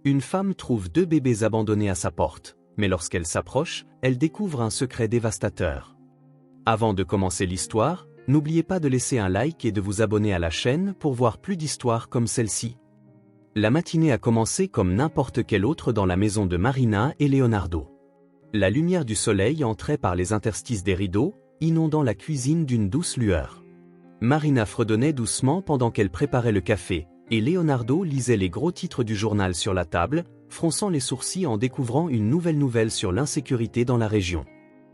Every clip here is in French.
Une femme trouve 2 bébés abandonnés à sa porte, mais lorsqu'elle s'approche, elle découvre un secret dévastateur. Avant de commencer l'histoire, n'oubliez pas de laisser un like et de vous abonner à la chaîne pour voir plus d'histoires comme celle-ci. La matinée a commencé comme n'importe quelle autre dans la maison de Marina et Leonardo. La lumière du soleil entrait par les interstices des rideaux, inondant la cuisine d'une douce lueur. Marina fredonnait doucement pendant qu'elle préparait le café, et Leonardo lisait les gros titres du journal sur la table, fronçant les sourcils en découvrant une nouvelle nouvelle sur l'insécurité dans la région.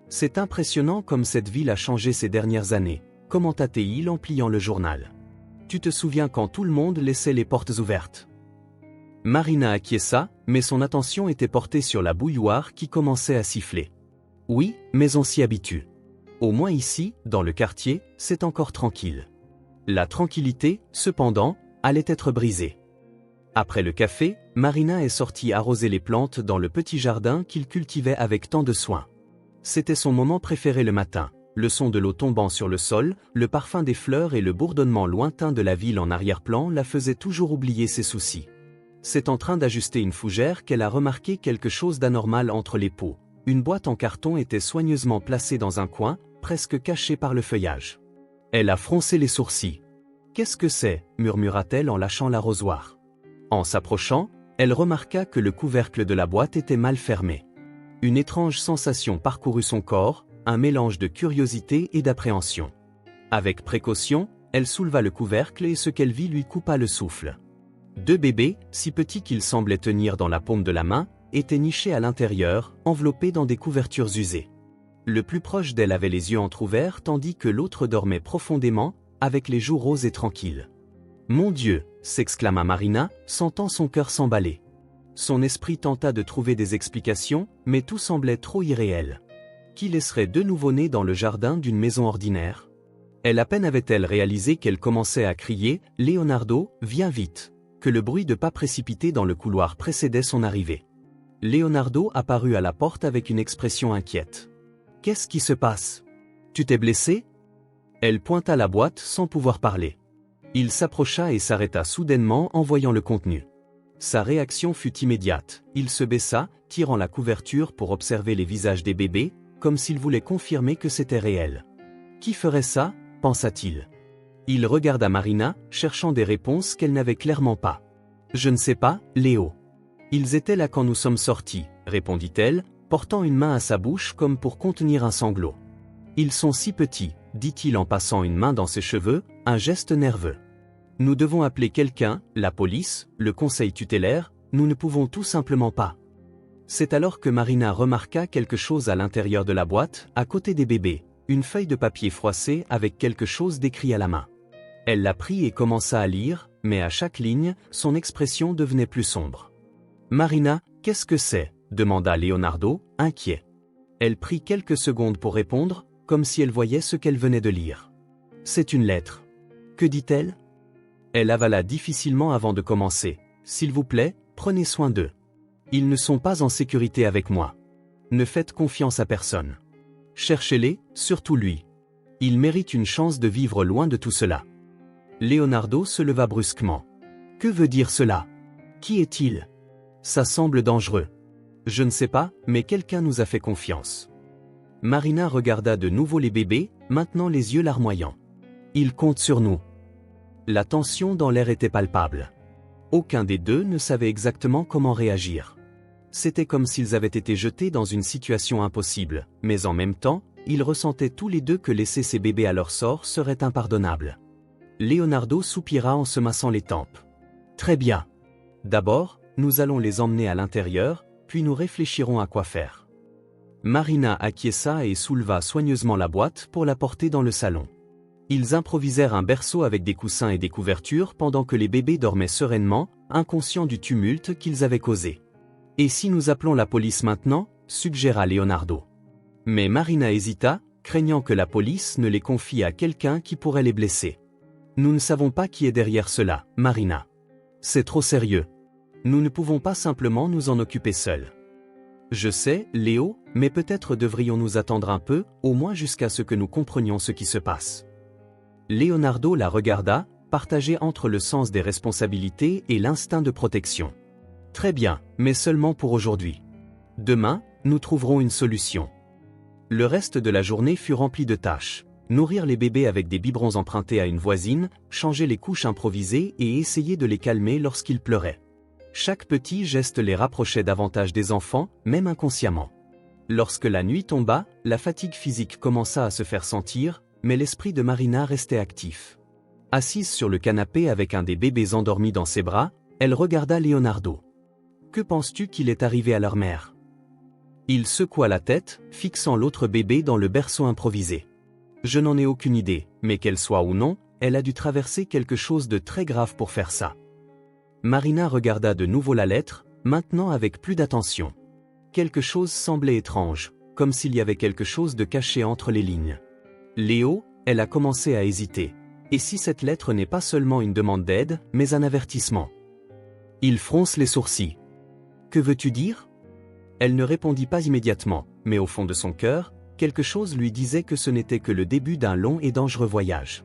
C'est impressionnant comme cette ville a changé ces dernières années, commenta-t-il en pliant le journal. Tu te souviens quand tout le monde laissait les portes ouvertes? Marina acquiesça, mais son attention était portée sur la bouilloire qui commençait à siffler. Oui, mais on s'y habitue. Au moins ici, dans le quartier, c'est encore tranquille. La tranquillité, cependant, allait être brisée. Après le café, Marina est sortie arroser les plantes dans le petit jardin qu'il cultivait avec tant de soin. C'était son moment préféré le matin, le son de l'eau tombant sur le sol, le parfum des fleurs et le bourdonnement lointain de la ville en arrière-plan la faisaient toujours oublier ses soucis. C'est en train d'ajuster une fougère qu'elle a remarqué quelque chose d'anormal entre les pots. Une boîte en carton était soigneusement placée dans un coin, presque cachée par le feuillage. Elle a froncé les sourcils. « Qu'est-ce que c'est » murmura-t-elle en lâchant l'arrosoir. En s'approchant, elle remarqua que le couvercle de la boîte était mal fermé. Une étrange sensation parcourut son corps, un mélange de curiosité et d'appréhension. Avec précaution, elle souleva le couvercle et ce qu'elle vit lui coupa le souffle. 2 bébés, si petits qu'ils semblaient tenir dans la paume de la main, étaient nichés à l'intérieur, enveloppés dans des couvertures usées. Le plus proche d'elle avait les yeux entr'ouverts tandis que l'autre dormait profondément, avec les joues roses et tranquilles. « Mon Dieu !» s'exclama Marina, sentant son cœur s'emballer. Son esprit tenta de trouver des explications, mais tout semblait trop irréel. Qui laisserait 2 nouveau-nés dans le jardin d'une maison ordinaire? À peine avait-elle réalisé qu'elle commençait à crier « Leonardo, viens vite !» que le bruit de pas précipités dans le couloir précédait son arrivée. Leonardo apparut à la porte avec une expression inquiète. « Qu'est-ce qui se passe? Tu t'es blessé ?» Elle pointa la boîte sans pouvoir parler. Il s'approcha et s'arrêta soudainement en voyant le contenu. Sa réaction fut immédiate, il se baissa, tirant la couverture pour observer les visages des bébés, comme s'il voulait confirmer que c'était réel. « Qui ferait ça ?» pensa-t-il. Il regarda Marina, cherchant des réponses qu'elle n'avait clairement pas. « Je ne sais pas, Léo. » « Ils étaient là quand nous sommes sortis, » répondit-elle, portant une main à sa bouche comme pour contenir un sanglot. « Ils sont si petits, » dit-il en passant une main dans ses cheveux, un geste nerveux. « Nous devons appeler quelqu'un, la police, le conseil tutélaire, nous ne pouvons tout simplement pas. » C'est alors que Marina remarqua quelque chose à l'intérieur de la boîte, à côté des bébés, une feuille de papier froissée avec quelque chose d'écrit à la main. Elle la prit et commença à lire, mais à chaque ligne, son expression devenait plus sombre. « Marina, qu'est-ce que c'est » demanda Leonardo, inquiet. Elle prit quelques secondes pour répondre, comme si elle voyait ce qu'elle venait de lire. « C'est une lettre. » Que dit-elle? Elle avala difficilement avant de commencer. « S'il vous plaît, prenez soin d'eux. Ils ne sont pas en sécurité avec moi. Ne faites confiance à personne. Cherchez-les, surtout lui. Il mérite une chance de vivre loin de tout cela. » Leonardo se leva brusquement. « Que veut dire cela? Qui est-il? Ça semble dangereux. » Je ne sais pas, mais quelqu'un nous a fait confiance. Marina regarda de nouveau les bébés, maintenant les yeux larmoyants. Ils comptent sur nous. La tension dans l'air était palpable. Aucun des 2 ne savait exactement comment réagir. C'était comme s'ils avaient été jetés dans une situation impossible, mais en même temps, ils ressentaient tous les 2 que laisser ces bébés à leur sort serait impardonnable. Leonardo soupira en se massant les tempes. « Très bien. D'abord, nous allons les emmener à l'intérieur, puis nous réfléchirons à quoi faire. » Marina acquiesça et souleva soigneusement la boîte pour la porter dans le salon. Ils improvisèrent un berceau avec des coussins et des couvertures pendant que les bébés dormaient sereinement, inconscients du tumulte qu'ils avaient causé. « Et si nous appelons la police maintenant » suggéra Leonardo. Mais Marina hésita, craignant que la police ne les confie à quelqu'un qui pourrait les blesser. « Nous ne savons pas qui est derrière cela, Marina. C'est trop sérieux. Nous ne pouvons pas simplement nous en occuper seuls. » Je sais, Léo, mais peut-être devrions-nous attendre un peu, au moins jusqu'à ce que nous comprenions ce qui se passe. Leonardo la regarda, partagé entre le sens des responsabilités et l'instinct de protection. Très bien, mais seulement pour aujourd'hui. Demain, nous trouverons une solution. Le reste de la journée fut rempli de tâches. Nourrir les bébés avec des biberons empruntés à une voisine, changer les couches improvisées et essayer de les calmer lorsqu'ils pleuraient. Chaque petit geste les rapprochait davantage des enfants, même inconsciemment. Lorsque la nuit tomba, la fatigue physique commença à se faire sentir, mais l'esprit de Marina restait actif. Assise sur le canapé avec un des bébés endormis dans ses bras, elle regarda Leonardo. « Que penses-tu qu'il est arrivé à leur mère ?» Il secoua la tête, fixant l'autre bébé dans le berceau improvisé. « Je n'en ai aucune idée, mais qu'elle soit ou non, elle a dû traverser quelque chose de très grave pour faire ça. » Marina regarda de nouveau la lettre, maintenant avec plus d'attention. Quelque chose semblait étrange, comme s'il y avait quelque chose de caché entre les lignes. « Léo », elle a commencé à hésiter. « Et si cette lettre n'est pas seulement une demande d'aide, mais un avertissement ?» Il fronce les sourcils. « Que veux-tu dire ?» Elle ne répondit pas immédiatement, mais au fond de son cœur, quelque chose lui disait que ce n'était que le début d'un long et dangereux voyage.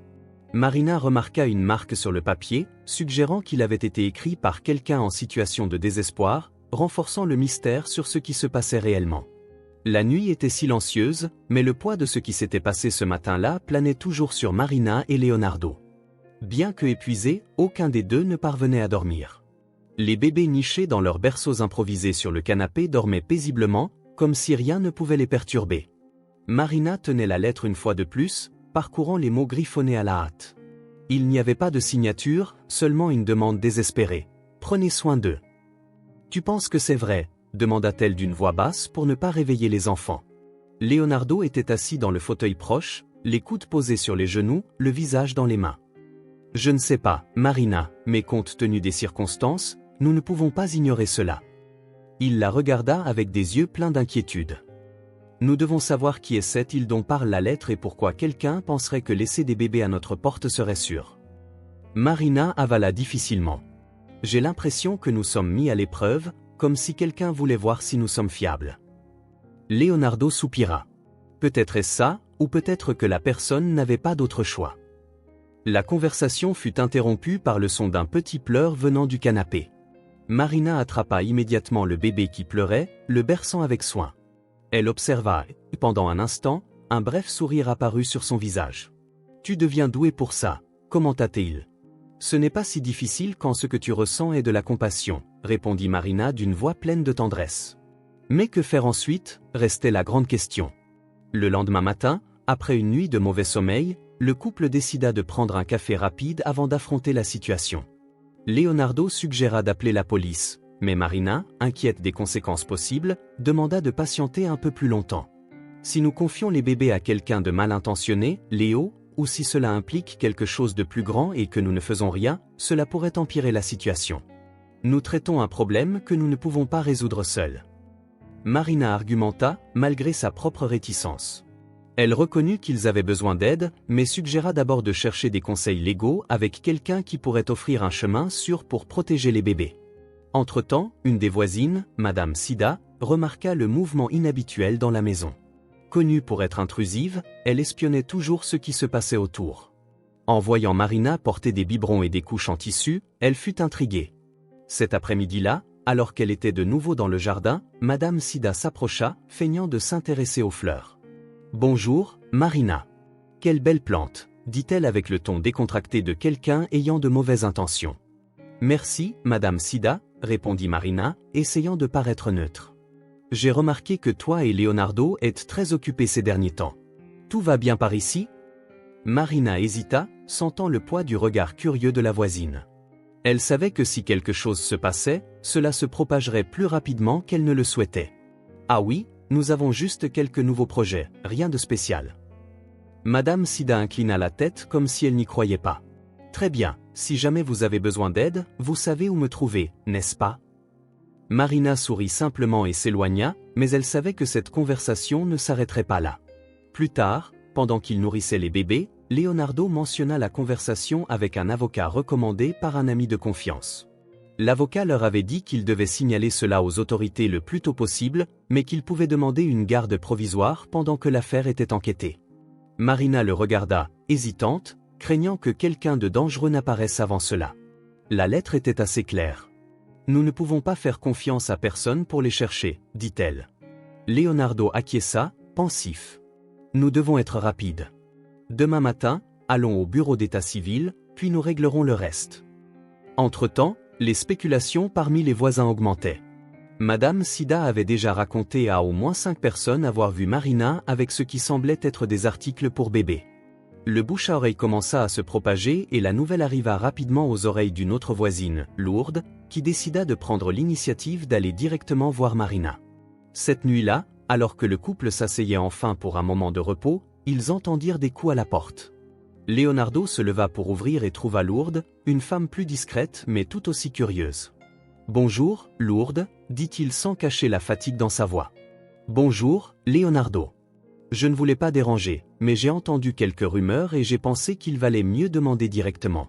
Marina remarqua une marque sur le papier, suggérant qu'il avait été écrit par quelqu'un en situation de désespoir, renforçant le mystère sur ce qui se passait réellement. La nuit était silencieuse, mais le poids de ce qui s'était passé ce matin-là planait toujours sur Marina et Leonardo. Bien que épuisés, aucun des deux ne parvenait à dormir. Les bébés nichés dans leurs berceaux improvisés sur le canapé dormaient paisiblement, comme si rien ne pouvait les perturber. Marina tenait la lettre une fois de plus, parcourant les mots griffonnés à la hâte. Il n'y avait pas de signature, seulement une demande désespérée. « Prenez soin d'eux. »« Tu penses que c'est vrai ?» demanda-t-elle d'une voix basse pour ne pas réveiller les enfants. Leonardo était assis dans le fauteuil proche, les coudes posés sur les genoux, le visage dans les mains. « Je ne sais pas, Marina, mais compte tenu des circonstances, nous ne pouvons pas ignorer cela. » Il la regarda avec des yeux pleins d'inquiétude. « Nous devons savoir qui est cette île dont parle la lettre et pourquoi quelqu'un penserait que laisser des bébés à notre porte serait sûr. » Marina avala difficilement. « J'ai l'impression que nous sommes mis à l'épreuve, comme si quelqu'un voulait voir si nous sommes fiables. » Leonardo soupira. Peut-être est-ce ça, ou peut-être que la personne n'avait pas d'autre choix. La conversation fut interrompue par le son d'un petit pleur venant du canapé. Marina attrapa immédiatement le bébé qui pleurait, le berçant avec soin. Elle observa, et pendant un instant, un bref sourire apparut sur son visage. « Tu deviens doué pour ça, commenta-t-il. »« Ce n'est pas si difficile quand ce que tu ressens est de la compassion, » répondit Marina d'une voix pleine de tendresse. Mais que faire ensuite, restait la grande question. Le lendemain matin, après une nuit de mauvais sommeil, le couple décida de prendre un café rapide avant d'affronter la situation. Leonardo suggéra d'appeler la police, mais Marina, inquiète des conséquences possibles, demanda de patienter un peu plus longtemps. Si nous confions les bébés à quelqu'un de mal intentionné, Léo, ou si cela implique quelque chose de plus grand et que nous ne faisons rien, cela pourrait empirer la situation. Nous traitons un problème que nous ne pouvons pas résoudre seuls. Marina argumenta, malgré sa propre réticence. Elle reconnut qu'ils avaient besoin d'aide, mais suggéra d'abord de chercher des conseils légaux avec quelqu'un qui pourrait offrir un chemin sûr pour protéger les bébés. Entre-temps, une des voisines, Madame Sida, remarqua le mouvement inhabituel dans la maison. Connue pour être intrusive, elle espionnait toujours ce qui se passait autour. En voyant Marina porter des biberons et des couches en tissu, elle fut intriguée. Cet après-midi-là, alors qu'elle était de nouveau dans le jardin, Madame Sida s'approcha, feignant de s'intéresser aux fleurs. « Bonjour, Marina. Quelle belle plante, » dit-elle avec le ton décontracté de quelqu'un ayant de mauvaises intentions. « Merci, Madame Sida, » répondit Marina, essayant de paraître neutre. « J'ai remarqué que toi et Leonardo êtes très occupés ces derniers temps. Tout va bien par ici ?» Marina hésita, sentant le poids du regard curieux de la voisine. Elle savait que si quelque chose se passait, cela se propagerait plus rapidement qu'elle ne le souhaitait. « Ah oui, nous avons juste quelques nouveaux projets, rien de spécial. » Madame Sida inclina la tête comme si elle n'y croyait pas. « Très bien, si jamais vous avez besoin d'aide, vous savez où me trouver, n'est-ce pas ?» Marina sourit simplement et s'éloigna, mais elle savait que cette conversation ne s'arrêterait pas là. Plus tard, pendant qu'il nourrissait les bébés, Leonardo mentionna la conversation avec un avocat recommandé par un ami de confiance. L'avocat leur avait dit qu'il devait signaler cela aux autorités le plus tôt possible, mais qu'il pouvait demander une garde provisoire pendant que l'affaire était enquêtée. Marina le regarda, hésitante, craignant que quelqu'un de dangereux n'apparaisse avant cela. La lettre était assez claire. Nous ne pouvons pas faire confiance à personne pour les chercher, dit-elle. Leonardo acquiesça, pensif. Nous devons être rapides. Demain matin, allons au bureau d'état civil, puis nous réglerons le reste. Entre-temps, les spéculations parmi les voisins augmentaient. Madame Sida avait déjà raconté à au moins 5 personnes avoir vu Marina avec ce qui semblait être des articles pour bébés. Le bouche-à-oreille commença à se propager et la nouvelle arriva rapidement aux oreilles d'une autre voisine, Lourdes, qui décida de prendre l'initiative d'aller directement voir Marina. Cette nuit-là, alors que le couple s'asseyait enfin pour un moment de repos, ils entendirent des coups à la porte. Leonardo se leva pour ouvrir et trouva Lourdes, une femme plus discrète mais tout aussi curieuse. « Bonjour, Lourdes », dit-il sans cacher la fatigue dans sa voix. « Bonjour, Leonardo. Je ne voulais pas déranger, mais j'ai entendu quelques rumeurs et j'ai pensé qu'il valait mieux demander directement. »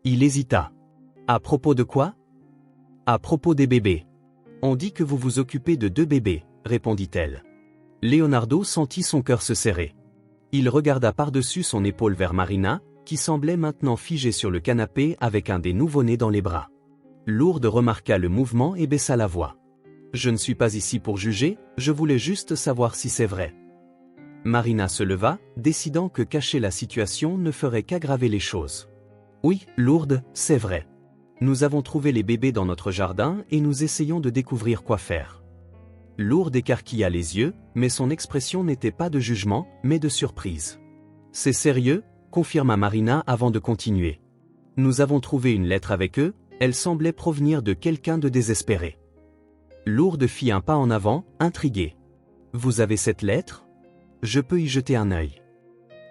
Il hésita. « À propos de quoi ? » ?»« À propos des bébés. On dit que vous vous occupez de 2 bébés, » répondit-elle. Leonardo sentit son cœur se serrer. Il regarda par-dessus son épaule vers Marina, qui semblait maintenant figée sur le canapé avec un des nouveau-nés dans les bras. Lourdes remarqua le mouvement et baissa la voix. « Je ne suis pas ici pour juger, je voulais juste savoir si c'est vrai. » Marina se leva, décidant que cacher la situation ne ferait qu'aggraver les choses. « Oui, Lourdes, c'est vrai. Nous avons trouvé les bébés dans notre jardin et nous essayons de découvrir quoi faire. » Lourdes écarquilla les yeux, mais son expression n'était pas de jugement, mais de surprise. « C'est sérieux ?» confirma Marina avant de continuer. « Nous avons trouvé une lettre avec eux, elle semblait provenir de quelqu'un de désespéré. » Lourdes fit un pas en avant, intriguée. « Vous avez cette lettre ? Je peux y jeter un œil. »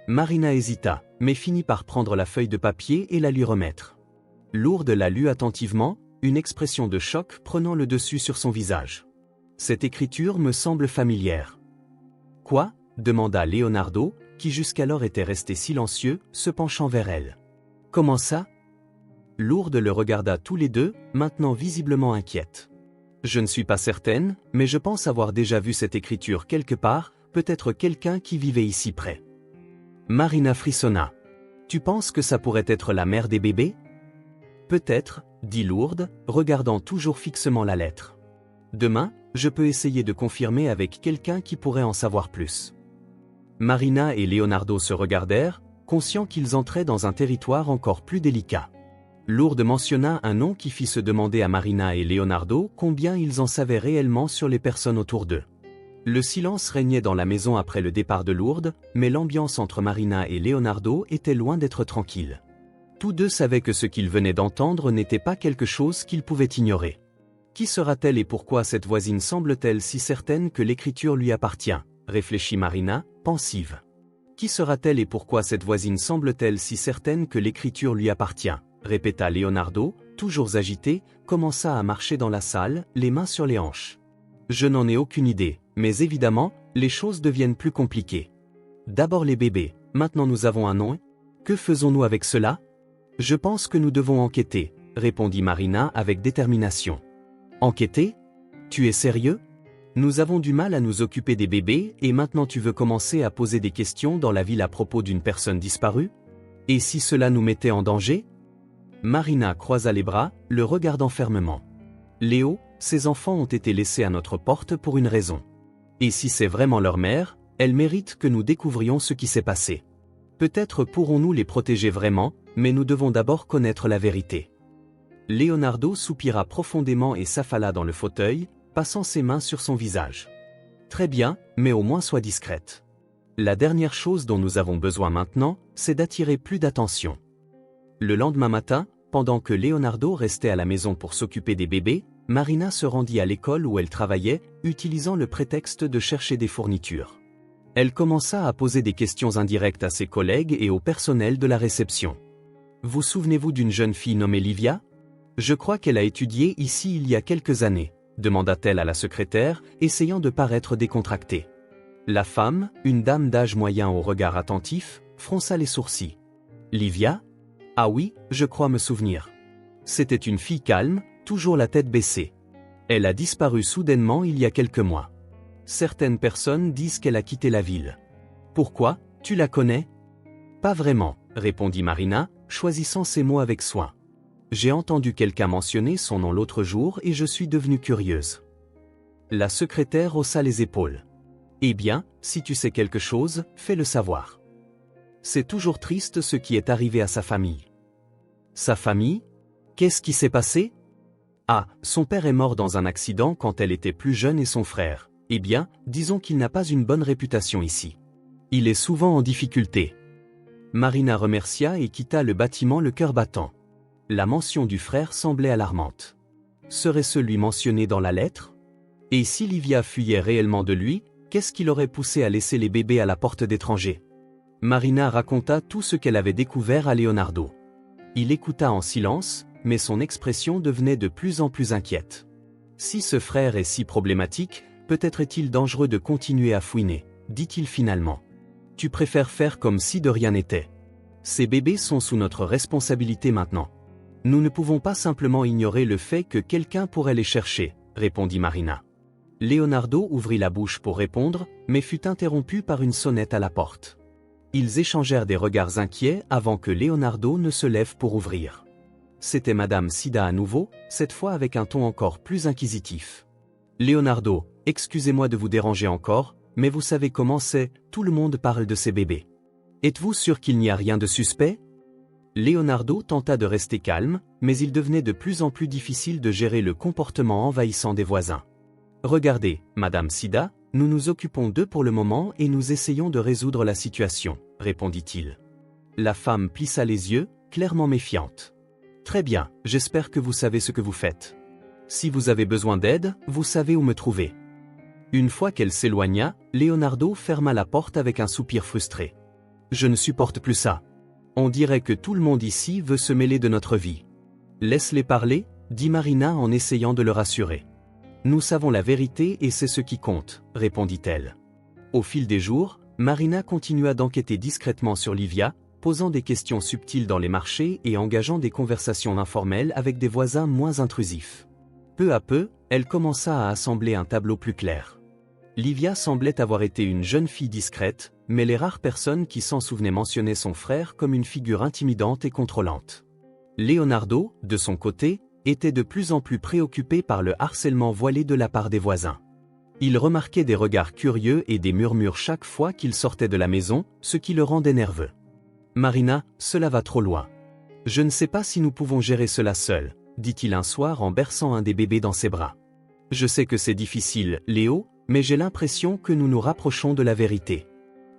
Marina hésita, mais finit par prendre la feuille de papier et la lui remettre. Lourdes la lut attentivement, une expression de choc prenant le dessus sur son visage. Cette écriture me semble familière. « Quoi ?» demanda Leonardo, qui jusqu'alors était resté silencieux, se penchant vers elle. « Comment ça ?» Lourdes le regarda tous les deux, maintenant visiblement inquiète. « Je ne suis pas certaine, mais je pense avoir déjà vu cette écriture quelque part, peut-être quelqu'un qui vivait ici près. » Marina frissonna. « Tu penses que ça pourrait être la mère des bébés ? » « Peut-être, » dit Lourdes, regardant toujours fixement la lettre. « Demain, je peux essayer de confirmer avec quelqu'un qui pourrait en savoir plus. » Marina et Leonardo se regardèrent, conscients qu'ils entraient dans un territoire encore plus délicat. Lourdes mentionna un nom qui fit se demander à Marina et Leonardo combien ils en savaient réellement sur les personnes autour d'eux. Le silence régnait dans la maison après le départ de Lourdes, mais l'ambiance entre Marina et Leonardo était loin d'être tranquille. Tous deux savaient que ce qu'ils venaient d'entendre n'était pas quelque chose qu'ils pouvaient ignorer. Qui sera-t-elle et pourquoi cette voisine semble-t-elle si certaine que l'écriture lui appartient ? Réfléchit Marina, pensive. Qui sera-t-elle et pourquoi cette voisine semble-t-elle si certaine que l'écriture lui appartient ? Répéta Leonardo, toujours agité, commença à marcher dans la salle, les mains sur les hanches. Je n'en ai aucune idée, mais évidemment, les choses deviennent plus compliquées. D'abord les bébés, maintenant nous avons un nom. Que faisons-nous avec cela ? Je pense que nous devons enquêter, répondit Marina avec détermination. Enquêter ? Tu es sérieux ? Nous avons du mal à nous occuper des bébés et maintenant tu veux commencer à poser des questions dans la ville à propos d'une personne disparue ? Et si cela nous mettait en danger ? Marina croisa les bras, le regardant fermement. Léo, ces enfants ont été laissés à notre porte pour une raison. Et si c'est vraiment leur mère, elle mérite que nous découvrions ce qui s'est passé. Peut-être pourrons-nous les protéger vraiment, mais nous devons d'abord connaître la vérité. Leonardo soupira profondément et s'affala dans le fauteuil, passant ses mains sur son visage. Très bien, mais au moins sois discrète. La dernière chose dont nous avons besoin maintenant, c'est d'attirer plus d'attention. Le lendemain matin, pendant que Leonardo restait à la maison pour s'occuper des bébés, Marina se rendit à l'école où elle travaillait, utilisant le prétexte de chercher des fournitures. Elle commença à poser des questions indirectes à ses collègues et au personnel de la réception. « Vous souvenez-vous d'une jeune fille nommée Livia ? Je crois qu'elle a étudié ici il y a quelques années, » demanda-t-elle à la secrétaire, essayant de paraître décontractée. La femme, une dame d'âge moyen au regard attentif, fronça les sourcils. « Livia ? Ah oui, je crois me souvenir. C'était une fille calme, toujours la tête baissée. Elle a disparu soudainement il y a quelques mois. Certaines personnes disent qu'elle a quitté la ville. Pourquoi, tu la connais ? Pas vraiment, répondit Marina, choisissant ses mots avec soin. J'ai entendu quelqu'un mentionner son nom l'autre jour et je suis devenue curieuse. La secrétaire haussa les épaules. Eh bien, si tu sais quelque chose, fais-le savoir. C'est toujours triste ce qui est arrivé à sa famille. Sa famille? Qu'est-ce qui s'est passé? Ah, son père est mort dans un accident quand elle était plus jeune et son frère. Eh bien, disons qu'il n'a pas une bonne réputation ici. Il est souvent en difficulté. Marina remercia et quitta le bâtiment le cœur battant. La mention du frère semblait alarmante. Serait-ce lui mentionné dans la lettre? Et si Livia fuyait réellement de lui, qu'est-ce qui l'aurait poussé à laisser les bébés à la porte d'étrangers? Marina raconta tout ce qu'elle avait découvert à Leonardo. Il écouta en silence, mais son expression devenait de plus en plus inquiète. Si ce frère est si problématique, peut-être est-il dangereux de continuer à fouiner, dit-il finalement. Tu préfères faire comme si de rien n'était. Ces bébés sont sous notre responsabilité maintenant. Nous ne pouvons pas simplement ignorer le fait que quelqu'un pourrait les chercher, répondit Marina. Leonardo ouvrit la bouche pour répondre, mais fut interrompu par une sonnette à la porte. Ils échangèrent des regards inquiets avant que Leonardo ne se lève pour ouvrir. C'était Madame Sida à nouveau, cette fois avec un ton encore plus inquisitif. Leonardo, excusez-moi de vous déranger encore, mais vous savez comment c'est, tout le monde parle de ces bébés. Êtes-vous sûr qu'il n'y a rien de suspect? Leonardo tenta de rester calme, mais il devenait de plus en plus difficile de gérer le comportement envahissant des voisins. Regardez, Madame Sida, nous nous occupons d'eux pour le moment et nous essayons de résoudre la situation, répondit-il. La femme plissa les yeux, clairement méfiante. Très bien, j'espère que vous savez ce que vous faites. Si vous avez besoin d'aide, vous savez où me trouver. Une fois qu'elle s'éloigna, Leonardo ferma la porte avec un soupir frustré. Je ne supporte plus ça. On dirait que tout le monde ici veut se mêler de notre vie. Laisse-les parler, dit Marina en essayant de le rassurer. Nous savons la vérité et c'est ce qui compte, répondit-elle. Au fil des jours, Marina continua d'enquêter discrètement sur Livia, posant des questions subtiles dans les marchés et engageant des conversations informelles avec des voisins moins intrusifs. Peu à peu, elle commença à assembler un tableau plus clair. Livia semblait avoir été une jeune fille discrète, mais les rares personnes qui s'en souvenaient mentionnaient son frère comme une figure intimidante et contrôlante. Leonardo, de son côté, était de plus en plus préoccupé par le harcèlement voilé de la part des voisins. Il remarquait des regards curieux et des murmures chaque fois qu'il sortait de la maison, ce qui le rendait nerveux. « Marina, cela va trop loin. Je ne sais pas si nous pouvons gérer cela seuls, » dit-il un soir en berçant un des bébés dans ses bras. « Je sais que c'est difficile, Léo, mais j'ai l'impression que nous nous rapprochons de la vérité.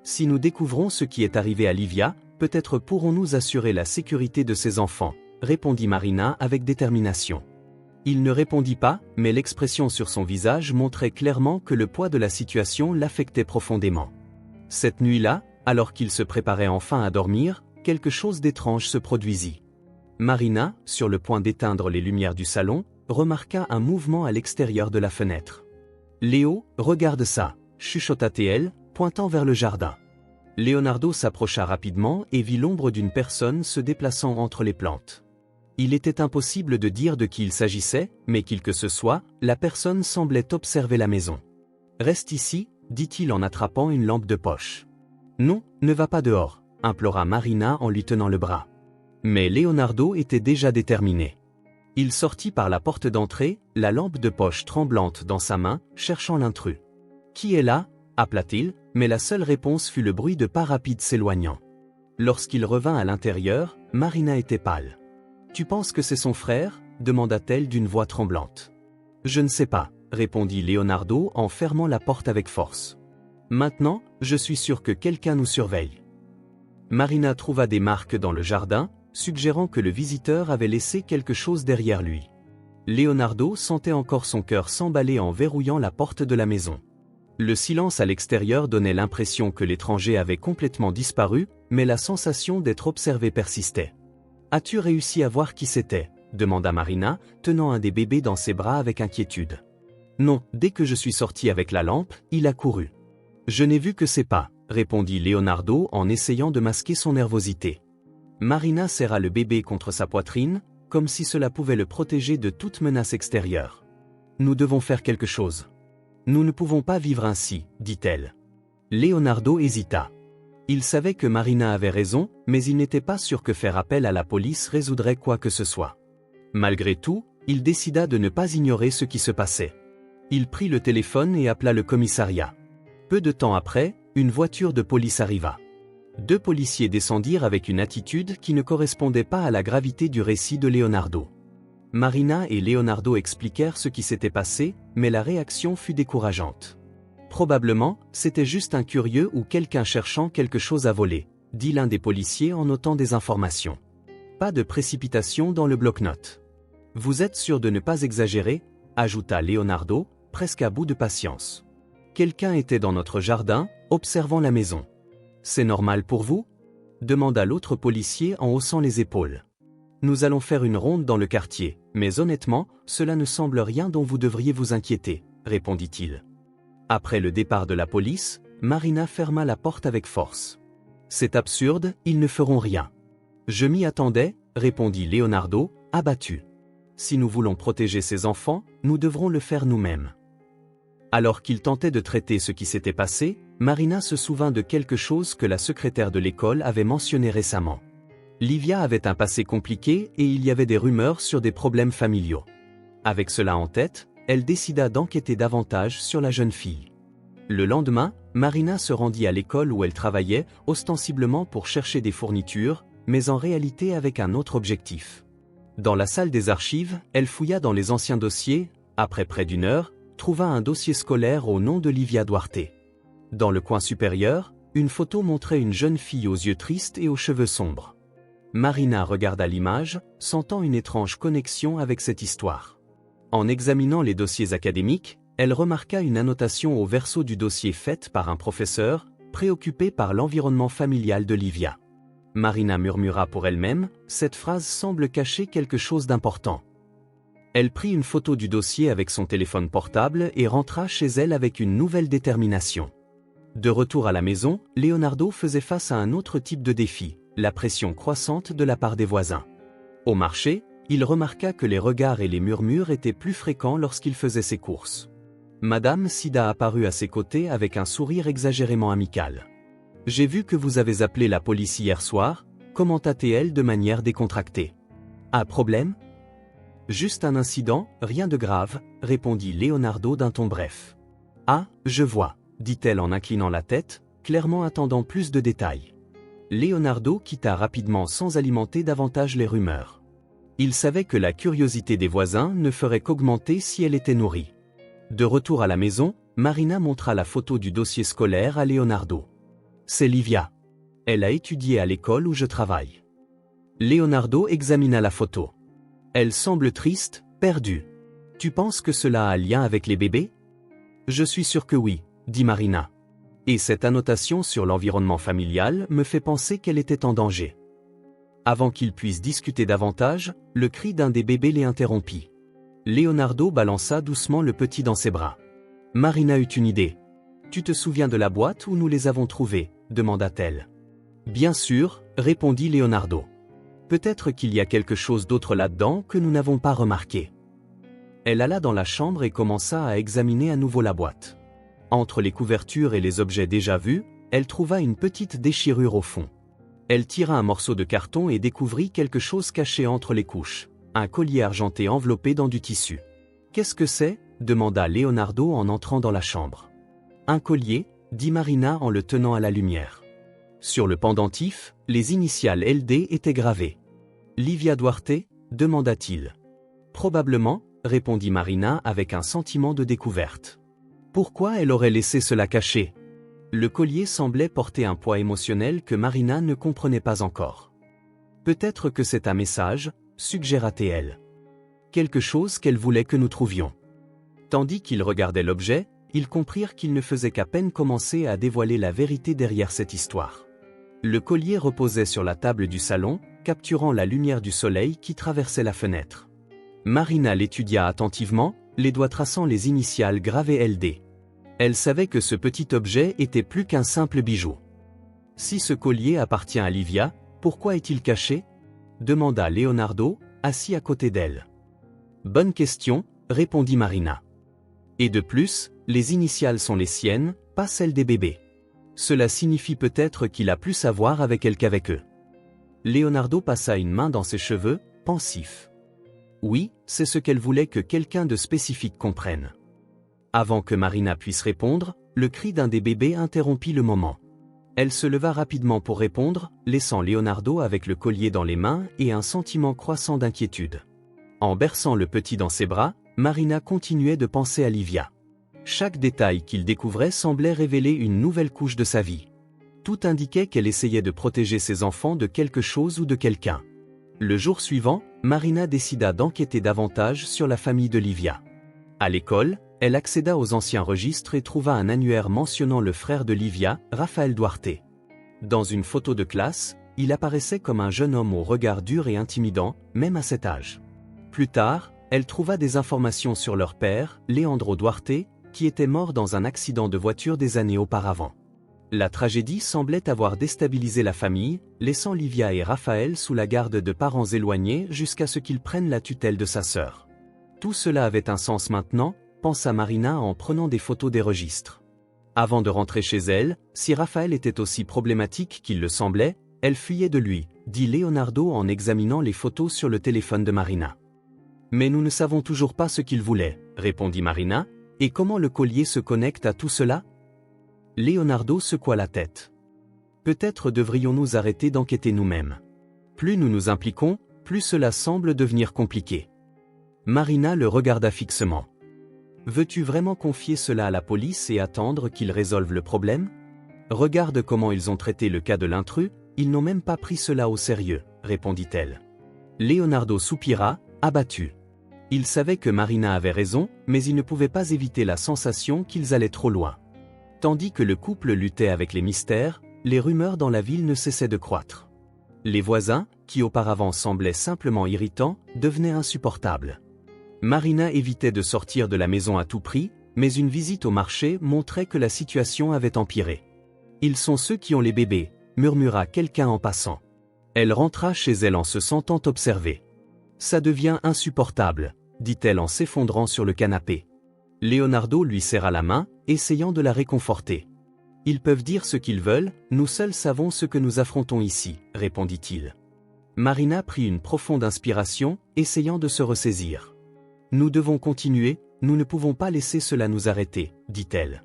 Si nous découvrons ce qui est arrivé à Livia, peut-être pourrons-nous assurer la sécurité de ses enfants, » répondit Marina avec détermination. Il ne répondit pas, mais l'expression sur son visage montrait clairement que le poids de la situation l'affectait profondément. Cette nuit-là, alors qu'il se préparait enfin à dormir, quelque chose d'étrange se produisit. Marina, sur le point d'éteindre les lumières du salon, remarqua un mouvement à l'extérieur de la fenêtre. « Léo, regarde ça !» chuchota-t-elle, pointant vers le jardin. Leonardo s'approcha rapidement et vit l'ombre d'une personne se déplaçant entre les plantes. Il était impossible de dire de qui il s'agissait, mais qu'il que ce soit, la personne semblait observer la maison. « Reste ici, » dit-il en attrapant une lampe de poche. « Non, ne va pas dehors, » implora Marina en lui tenant le bras. Mais Leonardo était déjà déterminé. Il sortit par la porte d'entrée, la lampe de poche tremblante dans sa main, cherchant l'intrus. « Qui est là ?» appela-t-il, mais la seule réponse fut le bruit de pas rapides s'éloignant. Lorsqu'il revint à l'intérieur, Marina était pâle. « Tu penses que c'est son frère ?» demanda-t-elle d'une voix tremblante. « Je ne sais pas, » répondit Leonardo en fermant la porte avec force. « Maintenant, je suis sûr que quelqu'un nous surveille. » Marina trouva des marques dans le jardin, suggérant que le visiteur avait laissé quelque chose derrière lui. Leonardo sentait encore son cœur s'emballer en verrouillant la porte de la maison. Le silence à l'extérieur donnait l'impression que l'étranger avait complètement disparu, mais la sensation d'être observé persistait. « As-tu réussi à voir qui c'était ?» demanda Marina, tenant un des bébés dans ses bras avec inquiétude. « Non, dès que je suis sorti avec la lampe, il a couru. »« Je n'ai vu que ses pas, » répondit Leonardo en essayant de masquer son nervosité. Marina serra le bébé contre sa poitrine, comme si cela pouvait le protéger de toute menace extérieure. « Nous devons faire quelque chose. »« Nous ne pouvons pas vivre ainsi, » dit-elle. Leonardo hésita. Il savait que Marina avait raison, mais il n'était pas sûr que faire appel à la police résoudrait quoi que ce soit. Malgré tout, il décida de ne pas ignorer ce qui se passait. Il prit le téléphone et appela le commissariat. Peu de temps après, une voiture de police arriva. 2 policiers descendirent avec une attitude qui ne correspondait pas à la gravité du récit de Leonardo. Marina et Leonardo expliquèrent ce qui s'était passé, mais la réaction fut décourageante. Probablement, c'était juste un curieux ou quelqu'un cherchant quelque chose à voler, dit l'un des policiers en notant des informations. Pas de précipitation dans le bloc-notes. Vous êtes sûr de ne pas exagérer, ajouta Leonardo, presque à bout de patience. Quelqu'un était dans notre jardin, observant la maison. C'est normal pour vous? Demanda l'autre policier en haussant les épaules. Nous allons faire une ronde dans le quartier, mais honnêtement, cela ne semble rien dont vous devriez vous inquiéter, répondit-il. Après le départ de la police, Marina ferma la porte avec force. C'est absurde, ils ne feront rien. Je m'y attendais, répondit Leonardo, abattu. Si nous voulons protéger ces enfants, nous devrons le faire nous-mêmes. Alors qu'il tentait de traiter ce qui s'était passé, Marina se souvint de quelque chose que la secrétaire de l'école avait mentionné récemment. Livia avait un passé compliqué et il y avait des rumeurs sur des problèmes familiaux. Avec cela en tête, elle décida d'enquêter davantage sur la jeune fille. Le lendemain, Marina se rendit à l'école où elle travaillait, ostensiblement pour chercher des fournitures, mais en réalité avec un autre objectif. Dans la salle des archives, elle fouilla dans les anciens dossiers, après près d'une heure, trouva un dossier scolaire au nom de Livia Duarte. Dans le coin supérieur, une photo montrait une jeune fille aux yeux tristes et aux cheveux sombres. Marina regarda l'image, sentant une étrange connexion avec cette histoire. En examinant les dossiers académiques, elle remarqua une annotation au verso du dossier faite par un professeur, préoccupé par l'environnement familial de Livia. Marina murmura pour elle-même, cette phrase semble cacher quelque chose d'important. Elle prit une photo du dossier avec son téléphone portable et rentra chez elle avec une nouvelle détermination. De retour à la maison, Leonardo faisait face à un autre type de défi, la pression croissante de la part des voisins. Au marché, il remarqua que les regards et les murmures étaient plus fréquents lorsqu'il faisait ses courses. Madame Sida apparut à ses côtés avec un sourire exagérément amical. « J'ai vu que vous avez appelé la police hier soir », commenta-t-elle de manière décontractée. « Un problème ? » « Juste un incident, rien de grave », répondit Leonardo d'un ton bref. « Ah, je vois », dit-elle en inclinant la tête, clairement attendant plus de détails. Leonardo quitta rapidement sans alimenter davantage les rumeurs. Il savait que la curiosité des voisins ne ferait qu'augmenter si elle était nourrie. De retour à la maison, Marina montra la photo du dossier scolaire à Leonardo. « C'est Livia. Elle a étudié à l'école où je travaille. » Leonardo examina la photo. « Elle semble triste, perdue. Tu penses que cela a un lien avec les bébés ? » « Je suis sûr que oui, » dit Marina. « Et cette annotation sur l'environnement familial me fait penser qu'elle était en danger. » Avant qu'ils puissent discuter davantage, le cri d'un des bébés les interrompit. Leonardo balança doucement le petit dans ses bras. Marina eut une idée. « Tu te souviens de la boîte où nous les avons trouvés ?» demanda-t-elle. « Bien sûr, » répondit Leonardo. « Peut-être qu'il y a quelque chose d'autre là-dedans que nous n'avons pas remarqué. » Elle alla dans la chambre et commença à examiner à nouveau la boîte. Entre les couvertures et les objets déjà vus, elle trouva une petite déchirure au fond. Elle tira un morceau de carton et découvrit quelque chose caché entre les couches, un collier argenté enveloppé dans du tissu. « Qu'est-ce que c'est ?» demanda Leonardo en entrant dans la chambre. « Un collier » dit Marina en le tenant à la lumière. Sur le pendentif, les initiales LD étaient gravées. « Livia Duarte ?» demanda-t-il. « Probablement » répondit Marina avec un sentiment de découverte. Pourquoi elle aurait laissé cela caché? Le collier semblait porter un poids émotionnel que Marina ne comprenait pas encore. Peut-être que c'est un message, suggéra-t-elle. Quelque chose qu'elle voulait que nous trouvions. Tandis qu'ils regardaient l'objet, ils comprirent qu'ils ne faisaient qu'à peine commencer à dévoiler la vérité derrière cette histoire. Le collier reposait sur la table du salon, capturant la lumière du soleil qui traversait la fenêtre. Marina l'étudia attentivement, les doigts traçant les initiales gravées LD. Elle savait que ce petit objet était plus qu'un simple bijou. Si ce collier appartient à Livia, pourquoi est-il caché? demanda Leonardo, assis à côté d'elle. Bonne question, répondit Marina. Et de plus, les initiales sont les siennes, pas celles des bébés. Cela signifie peut-être qu'il a plus à voir avec elle qu'avec eux. Leonardo passa une main dans ses cheveux, pensif. Oui, c'est ce qu'elle voulait que quelqu'un de spécifique comprenne. Avant que Marina puisse répondre, le cri d'un des bébés interrompit le moment. Elle se leva rapidement pour répondre, laissant Leonardo avec le collier dans les mains et un sentiment croissant d'inquiétude. En berçant le petit dans ses bras, Marina continuait de penser à Livia. Chaque détail qu'il découvrait semblait révéler une nouvelle couche de sa vie. Tout indiquait qu'elle essayait de protéger ses enfants de quelque chose ou de quelqu'un. Le jour suivant, Marina décida d'enquêter davantage sur la famille de Livia. À l'école, elle accéda aux anciens registres et trouva un annuaire mentionnant le frère de Livia, Rafael Duarte. Dans une photo de classe, il apparaissait comme un jeune homme au regard dur et intimidant, même à cet âge. Plus tard, elle trouva des informations sur leur père, Leandro Duarte, qui était mort dans un accident de voiture des années auparavant. La tragédie semblait avoir déstabilisé la famille, laissant Livia et Rafael sous la garde de parents éloignés jusqu'à ce qu'ils prennent la tutelle de sa sœur. Tout cela avait un sens maintenant, pensa Marina en prenant des photos des registres. Avant de rentrer chez elle, si Rafael était aussi problématique qu'il le semblait, elle fuyait de lui, dit Leonardo en examinant les photos sur le téléphone de Marina. Mais nous ne savons toujours pas ce qu'il voulait, répondit Marina, et comment le collier se connecte à tout cela ? Leonardo secoua la tête. Peut-être devrions-nous arrêter d'enquêter nous-mêmes. Plus nous nous impliquons, plus cela semble devenir compliqué. Marina le regarda fixement. Veux-tu vraiment confier cela à la police et attendre qu'ils résolvent le problème ? Regarde comment ils ont traité le cas de l'intrus, ils n'ont même pas pris cela au sérieux, répondit-elle. Leonardo soupira, abattu. Il savait que Marina avait raison, mais il ne pouvait pas éviter la sensation qu'ils allaient trop loin. Tandis que le couple luttait avec les mystères, les rumeurs dans la ville ne cessaient de croître. Les voisins, qui auparavant semblaient simplement irritants, devenaient insupportables. Marina évitait de sortir de la maison à tout prix, mais une visite au marché montrait que la situation avait empiré. « Ils sont ceux qui ont les bébés », murmura quelqu'un en passant. Elle rentra chez elle en se sentant observée. « Ça devient insupportable », dit-elle en s'effondrant sur le canapé. Leonardo lui serra la main, essayant de la réconforter. « Ils peuvent dire ce qu'ils veulent, nous seuls savons ce que nous affrontons ici, » répondit-il. Marina prit une profonde inspiration, essayant de se ressaisir. « Nous devons continuer, nous ne pouvons pas laisser cela nous arrêter, » dit-elle.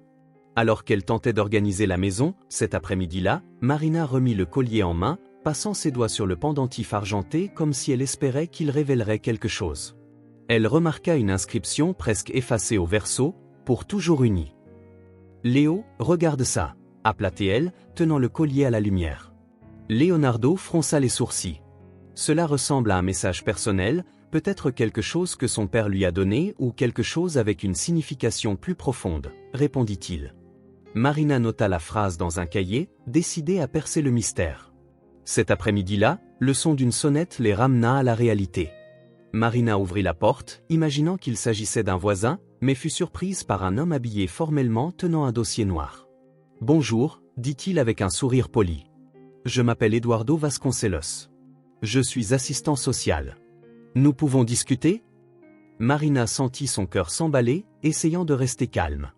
Alors qu'elle tentait d'organiser la maison, cet après-midi-là, Marina remit le collier en main, passant ses doigts sur le pendentif argenté comme si elle espérait qu'il révélerait quelque chose. Elle remarqua une inscription presque effacée au verso, « Pour toujours unis ». « Léo, regarde ça », appela-t-elle, tenant le collier à la lumière. Leonardo fronça les sourcils. Cela ressemble à un message personnel, peut-être quelque chose que son père lui a donné ou quelque chose avec une signification plus profonde, répondit-il. Marina nota la phrase dans un cahier, décidée à percer le mystère. Cet après-midi-là, le son d'une sonnette les ramena à la réalité. Marina ouvrit la porte, imaginant qu'il s'agissait d'un voisin, mais fut surprise par un homme habillé formellement tenant un dossier noir. « Bonjour », dit-il avec un sourire poli. « Je m'appelle Eduardo Vasconcelos. Je suis assistant social. Nous pouvons discuter ?» Marina sentit son cœur s'emballer, essayant de rester calme.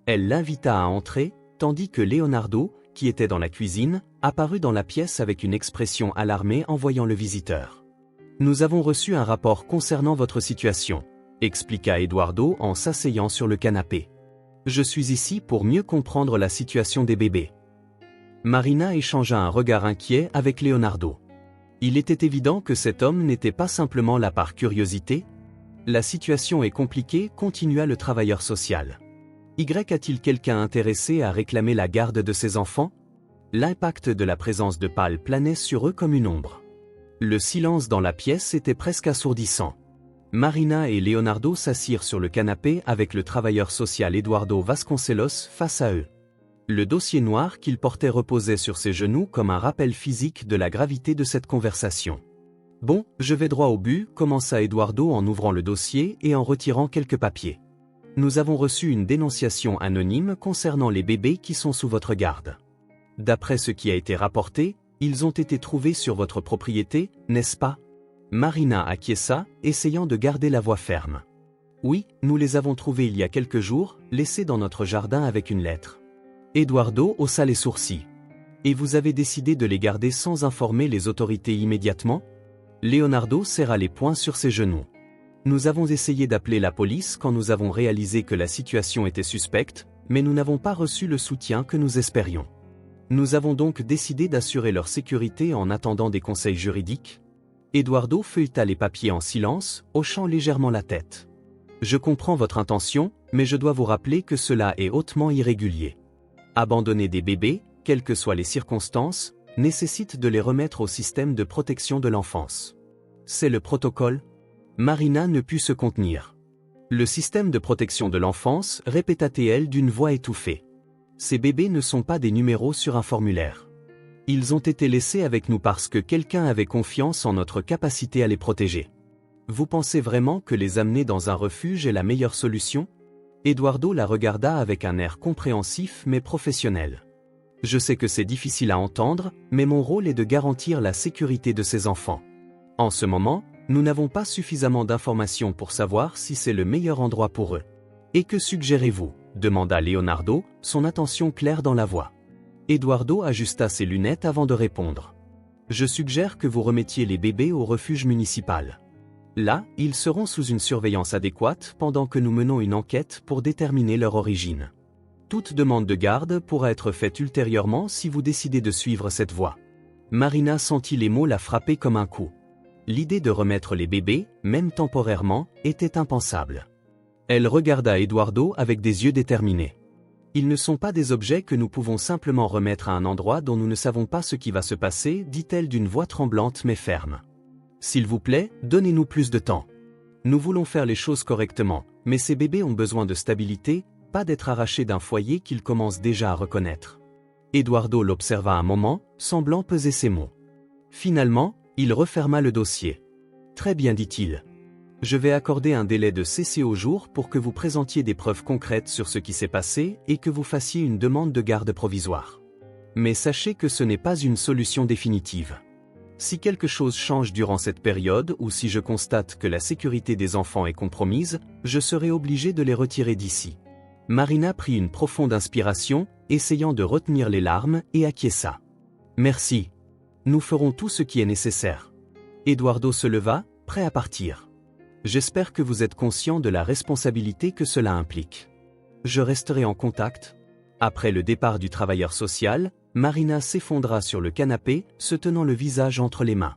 Elle l'invita à entrer, tandis que Leonardo, qui était dans la cuisine, apparut dans la pièce avec une expression alarmée en voyant le visiteur. « Nous avons reçu un rapport concernant votre situation, » expliqua Eduardo en s'asseyant sur le canapé. « Je suis ici pour mieux comprendre la situation des bébés. » Marina échangea un regard inquiet avec Leonardo. Il était évident que cet homme n'était pas simplement là par curiosité. « La situation est compliquée », continua le travailleur social. « A-t-il quelqu'un intéressé à réclamer la garde de ses enfants ?» L'impact de la présence de Pal planait sur eux comme une ombre. Le silence dans la pièce était presque assourdissant. Marina et Leonardo s'assirent sur le canapé avec le travailleur social Eduardo Vasconcelos face à eux. Le dossier noir qu'il portait reposait sur ses genoux comme un rappel physique de la gravité de cette conversation. « Bon, je vais droit au but », commença Eduardo en ouvrant le dossier et en retirant quelques papiers. « Nous avons reçu une dénonciation anonyme concernant les bébés qui sont sous votre garde. D'après ce qui a été rapporté, ils ont été trouvés sur votre propriété, n'est-ce pas ?» Marina acquiesça, essayant de garder la voix ferme. « Oui, nous les avons trouvés il y a quelques jours, laissés dans notre jardin avec une lettre. » Eduardo haussa les sourcils. « Et vous avez décidé de les garder sans informer les autorités immédiatement ?» Leonardo serra les poings sur ses genoux. « Nous avons essayé d'appeler la police quand nous avons réalisé que la situation était suspecte, mais nous n'avons pas reçu le soutien que nous espérions. Nous avons donc décidé d'assurer leur sécurité en attendant des conseils juridiques. Eduardo feuilleta les papiers en silence, hochant légèrement la tête. Je comprends votre intention, mais je dois vous rappeler que cela est hautement irrégulier. Abandonner des bébés, quelles que soient les circonstances, nécessite de les remettre au système de protection de l'enfance. C'est le protocole. Marina ne put se contenir. Le système de protection de l'enfance, répéta-t-elle d'une voix étouffée. Ces bébés ne sont pas des numéros sur un formulaire. Ils ont été laissés avec nous parce que quelqu'un avait confiance en notre capacité à les protéger. Vous pensez vraiment que les amener dans un refuge est la meilleure solution? Eduardo la regarda avec un air compréhensif mais professionnel. Je sais que c'est difficile à entendre, mais mon rôle est de garantir la sécurité de ces enfants. En ce moment, nous n'avons pas suffisamment d'informations pour savoir si c'est le meilleur endroit pour eux. Et que suggérez-vous? Demanda Leonardo, son attention claire dans la voix. Eduardo ajusta ses lunettes avant de répondre. Je suggère que vous remettiez les bébés au refuge municipal. Là, ils seront sous une surveillance adéquate pendant que nous menons une enquête pour déterminer leur origine. Toute demande de garde pourra être faite ultérieurement si vous décidez de suivre cette voie. Marina sentit les mots la frapper comme un coup. L'idée de remettre les bébés, même temporairement, était impensable. Elle regarda Eduardo avec des yeux déterminés. Ils ne sont pas des objets que nous pouvons simplement remettre à un endroit dont nous ne savons pas ce qui va se passer, dit-elle d'une voix tremblante mais ferme. S'il vous plaît, donnez-nous plus de temps. Nous voulons faire les choses correctement, mais ces bébés ont besoin de stabilité, pas d'être arrachés d'un foyer qu'ils commencent déjà à reconnaître. Eduardo l'observa un moment, semblant peser ses mots. Finalement, il referma le dossier. Très bien, dit-il. Je vais accorder un délai de CC jours pour que vous présentiez des preuves concrètes sur ce qui s'est passé et que vous fassiez une demande de garde provisoire. Mais sachez que ce n'est pas une solution définitive. Si quelque chose change durant cette période ou si je constate que la sécurité des enfants est compromise, je serai obligé de les retirer d'ici. Marina prit une profonde inspiration, essayant de retenir les larmes, et acquiesça. Merci. Nous ferons tout ce qui est nécessaire. Eduardo se leva, prêt à partir. J'espère que vous êtes conscient de la responsabilité que cela implique. Je resterai en contact. Après le départ du travailleur social, Marina s'effondra sur le canapé, se tenant le visage entre les mains.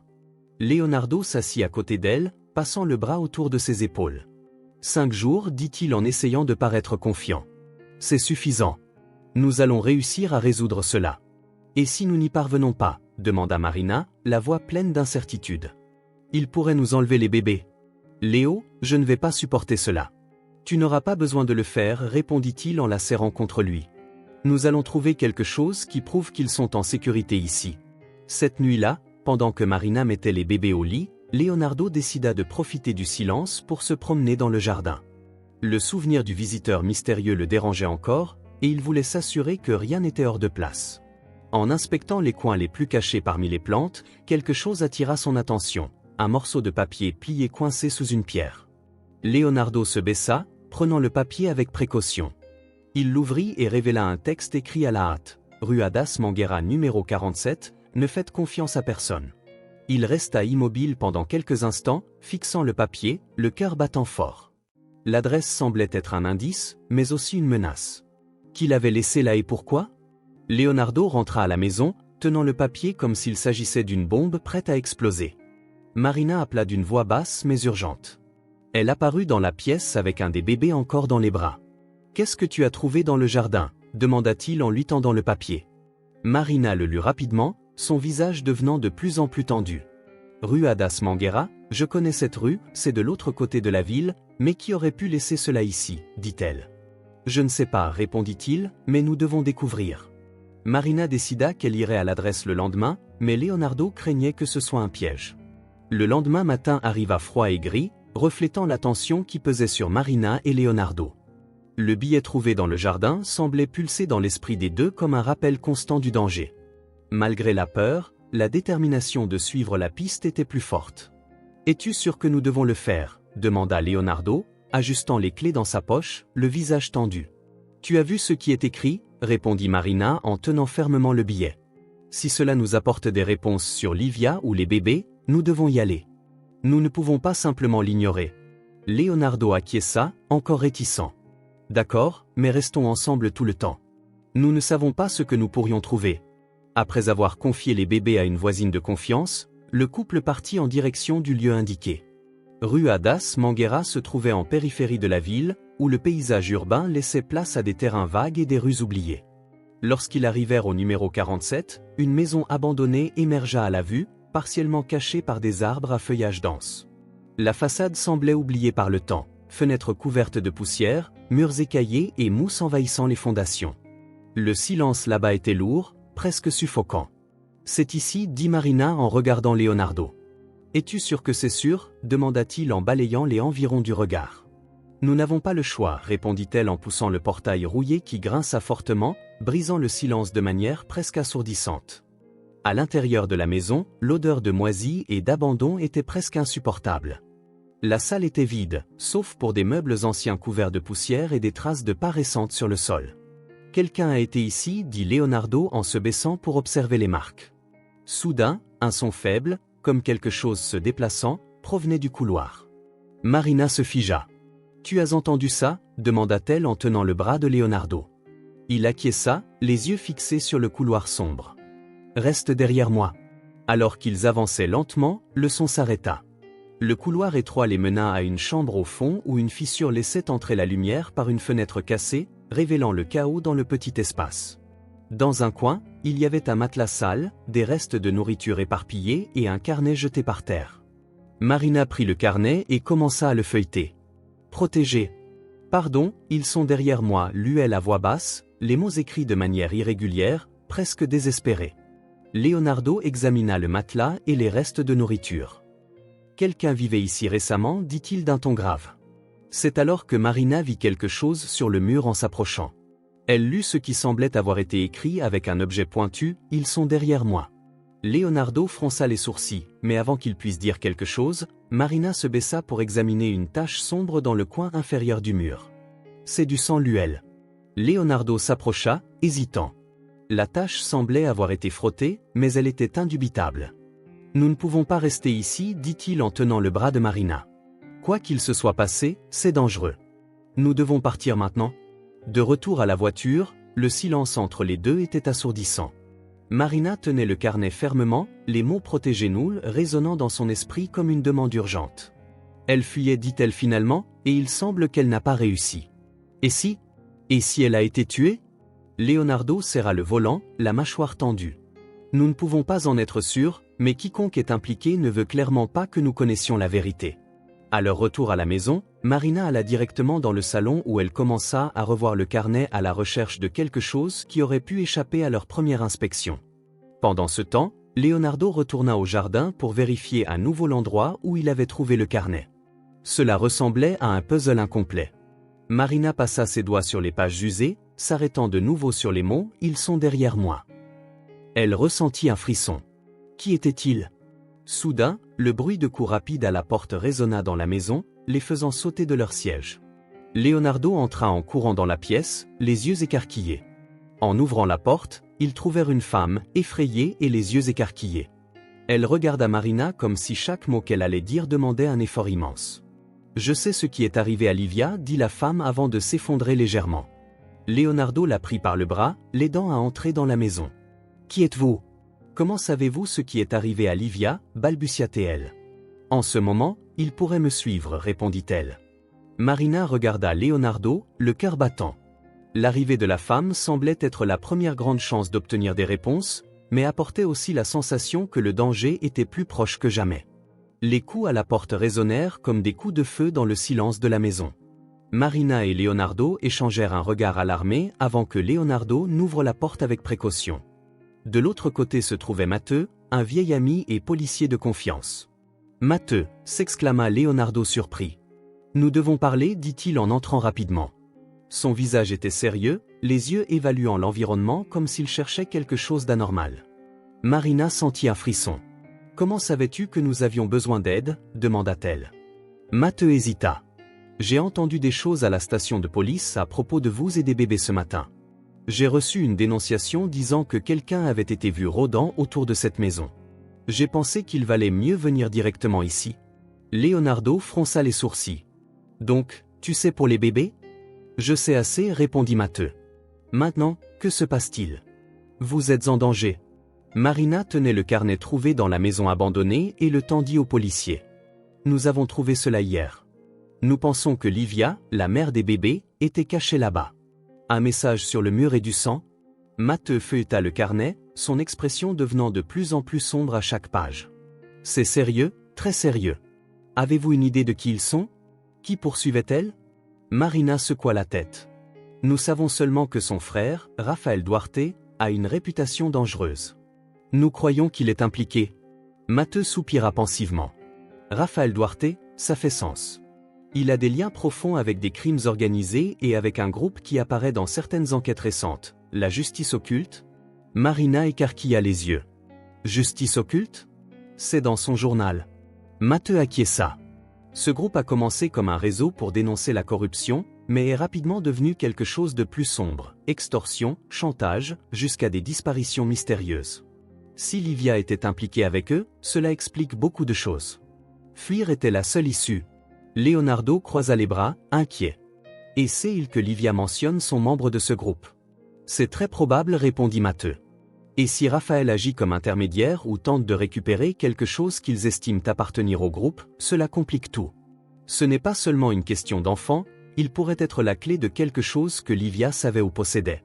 Leonardo s'assit à côté d'elle, passant le bras autour de ses épaules. 5 jours, dit-il en essayant de paraître confiant. C'est suffisant. Nous allons réussir à résoudre cela. Et si nous n'y parvenons pas, demanda Marina, la voix pleine d'incertitude. Il pourrait nous enlever les bébés. Léo, je ne vais pas supporter cela. Tu n'auras pas besoin de le faire, répondit-il en la serrant contre lui. Nous allons trouver quelque chose qui prouve qu'ils sont en sécurité ici. Cette nuit-là, pendant que Marina mettait les bébés au lit, Leonardo décida de profiter du silence pour se promener dans le jardin. Le souvenir du visiteur mystérieux le dérangeait encore, et il voulait s'assurer que rien n'était hors de place. En inspectant les coins les plus cachés parmi les plantes, quelque chose attira son attention, un morceau de papier plié coincé sous une pierre. Leonardo se baissa, prenant le papier avec précaution. Il l'ouvrit et révéla un texte écrit à la hâte. Rue Adas Manguera numéro 47, ne faites confiance à personne. Il resta immobile pendant quelques instants, fixant le papier, le cœur battant fort. L'adresse semblait être un indice, mais aussi une menace. Qui l'avait laissé là et pourquoi? Leonardo rentra à la maison, tenant le papier comme s'il s'agissait d'une bombe prête à exploser. Marina appela d'une voix basse mais urgente. Elle apparut dans la pièce avec un des bébés encore dans les bras. « Qu'est-ce que tu as trouvé dans le jardin ?» demanda-t-il en lui tendant le papier. Marina le lut rapidement, son visage devenant de plus en plus tendu. « Rue Adas Manguera, je connais cette rue, c'est de l'autre côté de la ville, mais qui aurait pu laisser cela ici ?» dit-elle. « Je ne sais pas, répondit-il, mais nous devons découvrir. » Marina décida qu'elle irait à l'adresse le lendemain, mais Leonardo craignait que ce soit un piège. Le lendemain matin arriva froid et gris, reflétant la tension qui pesait sur Marina et Leonardo. Le billet trouvé dans le jardin semblait pulser dans l'esprit des deux comme un rappel constant du danger. Malgré la peur, la détermination de suivre la piste était plus forte. « Es-tu sûr que nous devons le faire ?» demanda Leonardo, ajustant les clés dans sa poche, le visage tendu. « Tu as vu ce qui est écrit ?» répondit Marina en tenant fermement le billet. « Si cela nous apporte des réponses sur Livia ou les bébés, nous devons y aller. Nous ne pouvons pas simplement l'ignorer. » Leonardo acquiesça, encore réticent. D'accord, mais restons ensemble tout le temps. Nous ne savons pas ce que nous pourrions trouver. Après avoir confié les bébés à une voisine de confiance, le couple partit en direction du lieu indiqué. Rue Adas Manguera se trouvait en périphérie de la ville, où le paysage urbain laissait place à des terrains vagues et des rues oubliées. Lorsqu'ils arrivèrent au numéro 47, une maison abandonnée émergea à la vue, partiellement cachée par des arbres à feuillage dense. La façade semblait oubliée par le temps, fenêtres couvertes de poussière, murs écaillés et mousse envahissant les fondations. Le silence là-bas était lourd, presque suffocant. « C'est ici, dit Marina en regardant Leonardo. « Es-tu sûr que c'est sûr » demanda-t-il en balayant les environs du regard. « Nous n'avons pas le choix » répondit-elle en poussant le portail rouillé qui grinça fortement, brisant le silence de manière presque assourdissante. À l'intérieur de la maison, l'odeur de moisi et d'abandon était presque insupportable. La salle était vide, sauf pour des meubles anciens couverts de poussière et des traces de pas récentes sur le sol. « Quelqu'un a été ici » dit Leonardo en se baissant pour observer les marques. Soudain, un son faible, comme quelque chose se déplaçant, provenait du couloir. Marina se figea. « Tu as entendu ça » demanda-t-elle en tenant le bras de Leonardo. Il acquiesça, les yeux fixés sur le couloir sombre. « Reste derrière moi. » Alors qu'ils avançaient lentement, le son s'arrêta. Le couloir étroit les mena à une chambre au fond où une fissure laissait entrer la lumière par une fenêtre cassée, révélant le chaos dans le petit espace. Dans un coin, il y avait un matelas sale, des restes de nourriture éparpillés et un carnet jeté par terre. Marina prit le carnet et commença à le feuilleter. « Protégé. »« Pardon, ils sont derrière moi » lut-elle à voix basse, les mots écrits de manière irrégulière, presque désespérés. Leonardo examina le matelas et les restes de nourriture. « Quelqu'un vivait ici récemment » dit-il d'un ton grave. C'est alors que Marina vit quelque chose sur le mur en s'approchant. Elle lut ce qui semblait avoir été écrit avec un objet pointu, « Ils sont derrière moi ». Leonardo fronça les sourcils, mais avant qu'il puisse dire quelque chose, Marina se baissa pour examiner une tache sombre dans le coin inférieur du mur. « C'est du sang » lut-elle. Leonardo s'approcha, hésitant. La tache semblait avoir été frottée, mais elle était indubitable. « Nous ne pouvons pas rester ici » dit-il en tenant le bras de Marina. « Quoi qu'il se soit passé, c'est dangereux. Nous devons partir maintenant ?» De retour à la voiture, le silence entre les deux était assourdissant. Marina tenait le carnet fermement, les mots « protégez-nous » résonnant dans son esprit comme une demande urgente. Elle fuyait, dit-elle finalement, et il semble qu'elle n'a pas réussi. Et si elle a été tuée? Leonardo serra le volant, la mâchoire tendue. Nous ne pouvons pas en être sûrs, mais quiconque est impliqué ne veut clairement pas que nous connaissions la vérité. À leur retour à la maison, Marina alla directement dans le salon où elle commença à revoir le carnet à la recherche de quelque chose qui aurait pu échapper à leur première inspection. Pendant ce temps, Leonardo retourna au jardin pour vérifier à nouveau l'endroit où il avait trouvé le carnet. Cela ressemblait à un puzzle incomplet. Marina passa ses doigts sur les pages usées, s'arrêtant de nouveau sur les mots « Ils sont derrière moi ». Elle ressentit un frisson. Qui était-il? Soudain, le bruit de coups rapides à la porte résonna dans la maison, les faisant sauter de leur siège. Leonardo entra en courant dans la pièce, les yeux écarquillés. En ouvrant la porte, ils trouvèrent une femme, effrayée et les yeux écarquillés. Elle regarda Marina comme si chaque mot qu'elle allait dire demandait un effort immense. « Je sais ce qui est arrivé à Livia » dit la femme avant de s'effondrer légèrement. Leonardo la prit par le bras, l'aidant à entrer dans la maison. « Qui êtes-vous ? Comment savez-vous ce qui est arrivé à Livia » balbutia-t-elle. « En ce moment, il pourrait me suivre » répondit-elle. Marina regarda Leonardo, le cœur battant. L'arrivée de la femme semblait être la première grande chance d'obtenir des réponses, mais apportait aussi la sensation que le danger était plus proche que jamais. Les coups à la porte résonnèrent comme des coups de feu dans le silence de la maison. Marina et Leonardo échangèrent un regard alarmé avant que Leonardo n'ouvre la porte avec précaution. De l'autre côté se trouvait Matteo, un vieil ami et policier de confiance. « Matteo » s'exclama Leonardo surpris. « Nous devons parler » dit-il en entrant rapidement. Son visage était sérieux, les yeux évaluant l'environnement comme s'il cherchait quelque chose d'anormal. Marina sentit un frisson. « Comment savais-tu que nous avions besoin d'aide » demanda-t-elle. Matteo hésita. « J'ai entendu des choses à la station de police à propos de vous et des bébés ce matin. J'ai reçu une dénonciation disant que quelqu'un avait été vu rôdant autour de cette maison. J'ai pensé qu'il valait mieux venir directement ici. » Leonardo fronça les sourcils. Donc, tu sais pour les bébés? Je sais assez, répondit Matteux. Maintenant, que se passe-t-il? Vous êtes en danger. Marina tenait le carnet trouvé dans la maison abandonnée et le tendit aux policiers. Nous avons trouvé cela hier. Nous pensons que Livia, la mère des bébés, était cachée là-bas. Un message sur le mur et du sang? Matteux feuilleta le carnet, son expression devenant de plus en plus sombre à chaque page. C'est sérieux, très sérieux. Avez-vous une idée de qui ils sont? Qui poursuivait-elle? Marina secoua la tête. Nous savons seulement que son frère, Rafael Duarte, a une réputation dangereuse. Nous croyons qu'il est impliqué. Matteux soupira pensivement. Rafael Duarte, ça fait sens. Il a des liens profonds avec des crimes organisés et avec un groupe qui apparaît dans certaines enquêtes récentes. La justice occulte? Marina écarquilla les yeux. Justice occulte? C'est dans son journal. Matteux acquiesça. Ce groupe a commencé comme un réseau pour dénoncer la corruption, mais est rapidement devenu quelque chose de plus sombre. Extorsion, chantage, jusqu'à des disparitions mystérieuses. Si Livia était impliquée avec eux, cela explique beaucoup de choses. Fuir était la seule issue. Leonardo croisa les bras, inquiet. Et sait-il que Livia mentionne son membre de ce groupe? C'est très probable, répondit Matteux. Et si Raphaël agit comme intermédiaire ou tente de récupérer quelque chose qu'ils estiment appartenir au groupe, cela complique tout. Ce n'est pas seulement une question d'enfant, il pourrait être la clé de quelque chose que Livia savait ou possédait.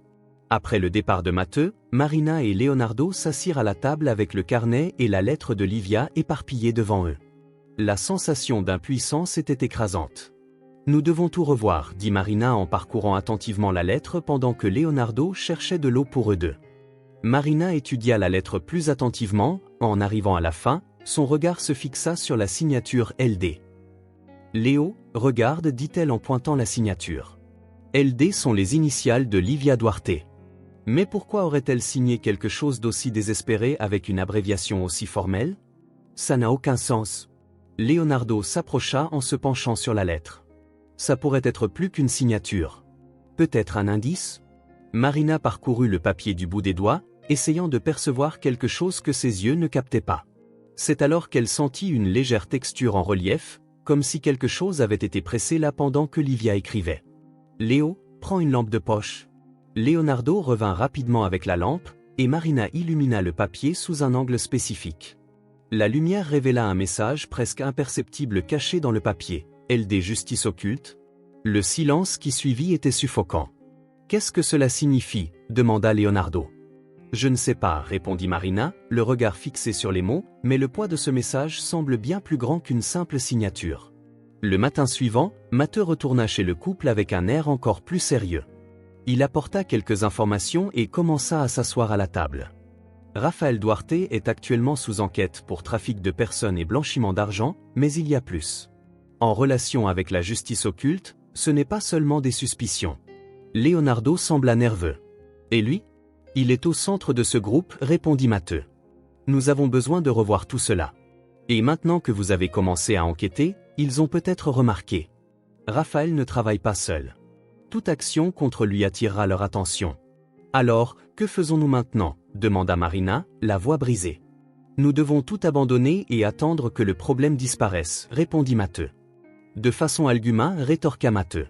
Après le départ de Matteux, Marina et Leonardo s'assirent à la table avec le carnet et la lettre de Livia éparpillée devant eux. La sensation d'impuissance était écrasante. Nous devons tout revoir, dit Marina en parcourant attentivement la lettre pendant que Leonardo cherchait de l'eau pour eux deux. Marina étudia la lettre plus attentivement, en arrivant à la fin, son regard se fixa sur la signature LD. Léo, regarde, dit-elle en pointant la signature. LD sont les initiales de Livia Duarte. Mais pourquoi aurait-elle signé quelque chose d'aussi désespéré avec une abréviation aussi formelle? Ça n'a aucun sens. Leonardo s'approcha en se penchant sur la lettre. Ça pourrait être plus qu'une signature. Peut-être un indice? Marina parcourut le papier du bout des doigts, essayant de percevoir quelque chose que ses yeux ne captaient pas. C'est alors qu'elle sentit une légère texture en relief, comme si quelque chose avait été pressé là pendant que Livia écrivait. Léo, prends une lampe de poche. Leonardo revint rapidement avec la lampe, et Marina illumina le papier sous un angle spécifique. La lumière révéla un message presque imperceptible caché dans le papier. LD justice occulte. Le silence qui suivit était suffocant. Qu'est-ce que cela signifie? Demanda Leonardo. Je ne sais pas, répondit Marina, le regard fixé sur les mots, mais le poids de ce message semble bien plus grand qu'une simple signature. Le matin suivant, Matteux retourna chez le couple avec un air encore plus sérieux. Il apporta quelques informations et commença à s'asseoir à la table. Rafael Duarte est actuellement sous enquête pour trafic de personnes et blanchiment d'argent, mais il y a plus. En relation avec la justice occulte, ce n'est pas seulement des suspicions. Leonardo sembla nerveux. Et lui? Il est au centre de ce groupe, répondit Matteux. Nous avons besoin de revoir tout cela. Et maintenant que vous avez commencé à enquêter, ils ont peut-être remarqué. Raphaël ne travaille pas seul. Toute action contre lui attirera leur attention. Alors, que faisons-nous maintenant? Demanda Marina, la voix brisée. Nous devons tout abandonner et attendre que le problème disparaisse, répondit Matteux. De façon alguma, rétorqua Matteux.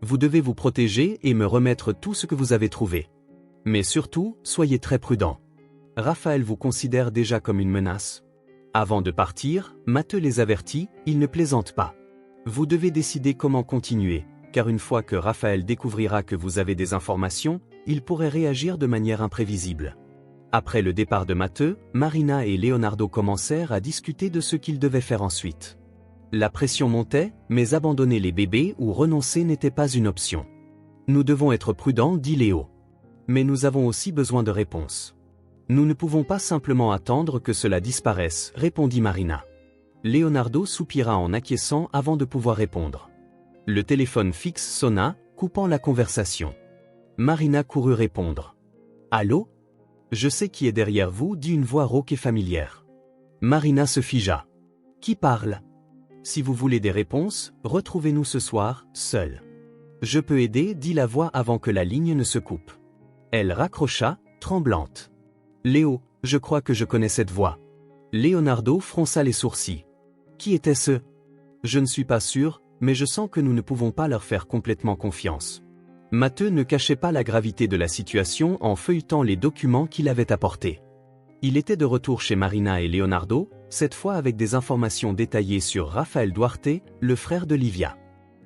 Vous devez vous protéger et me remettre tout ce que vous avez trouvé. Mais surtout, soyez très prudents. Raphaël vous considère déjà comme une menace. Avant de partir, Matteux les avertit, il ne plaisante pas. Vous devez décider comment continuer, car une fois que Raphaël découvrira que vous avez des informations, il pourrait réagir de manière imprévisible. Après le départ de Matteux, Marina et Leonardo commencèrent à discuter de ce qu'ils devaient faire ensuite. La pression montait, mais abandonner les bébés ou renoncer n'était pas une option. Nous devons être prudents, dit Léo. Mais nous avons aussi besoin de réponses. Nous ne pouvons pas simplement attendre que cela disparaisse, répondit Marina. Leonardo soupira en acquiesçant avant de pouvoir répondre. Le téléphone fixe sonna, coupant la conversation. Marina courut répondre. Allô? Je sais qui est derrière vous, dit une voix rauque et familière. Marina se figea. Qui parle? Si vous voulez des réponses, retrouvez-nous ce soir, seuls. Je peux aider, dit la voix avant que la ligne ne se coupe. Elle raccrocha, tremblante. Léo, je crois que je connais cette voix. Leonardo fronça les sourcils. Qui était-ce? Je ne suis pas sûr, mais je sens que nous ne pouvons pas leur faire complètement confiance. Matteux ne cachait pas la gravité de la situation en feuilletant les documents qu'il avait apportés. Il était de retour chez Marina et Leonardo, cette fois avec des informations détaillées sur Rafael Duarte, le frère de Livia.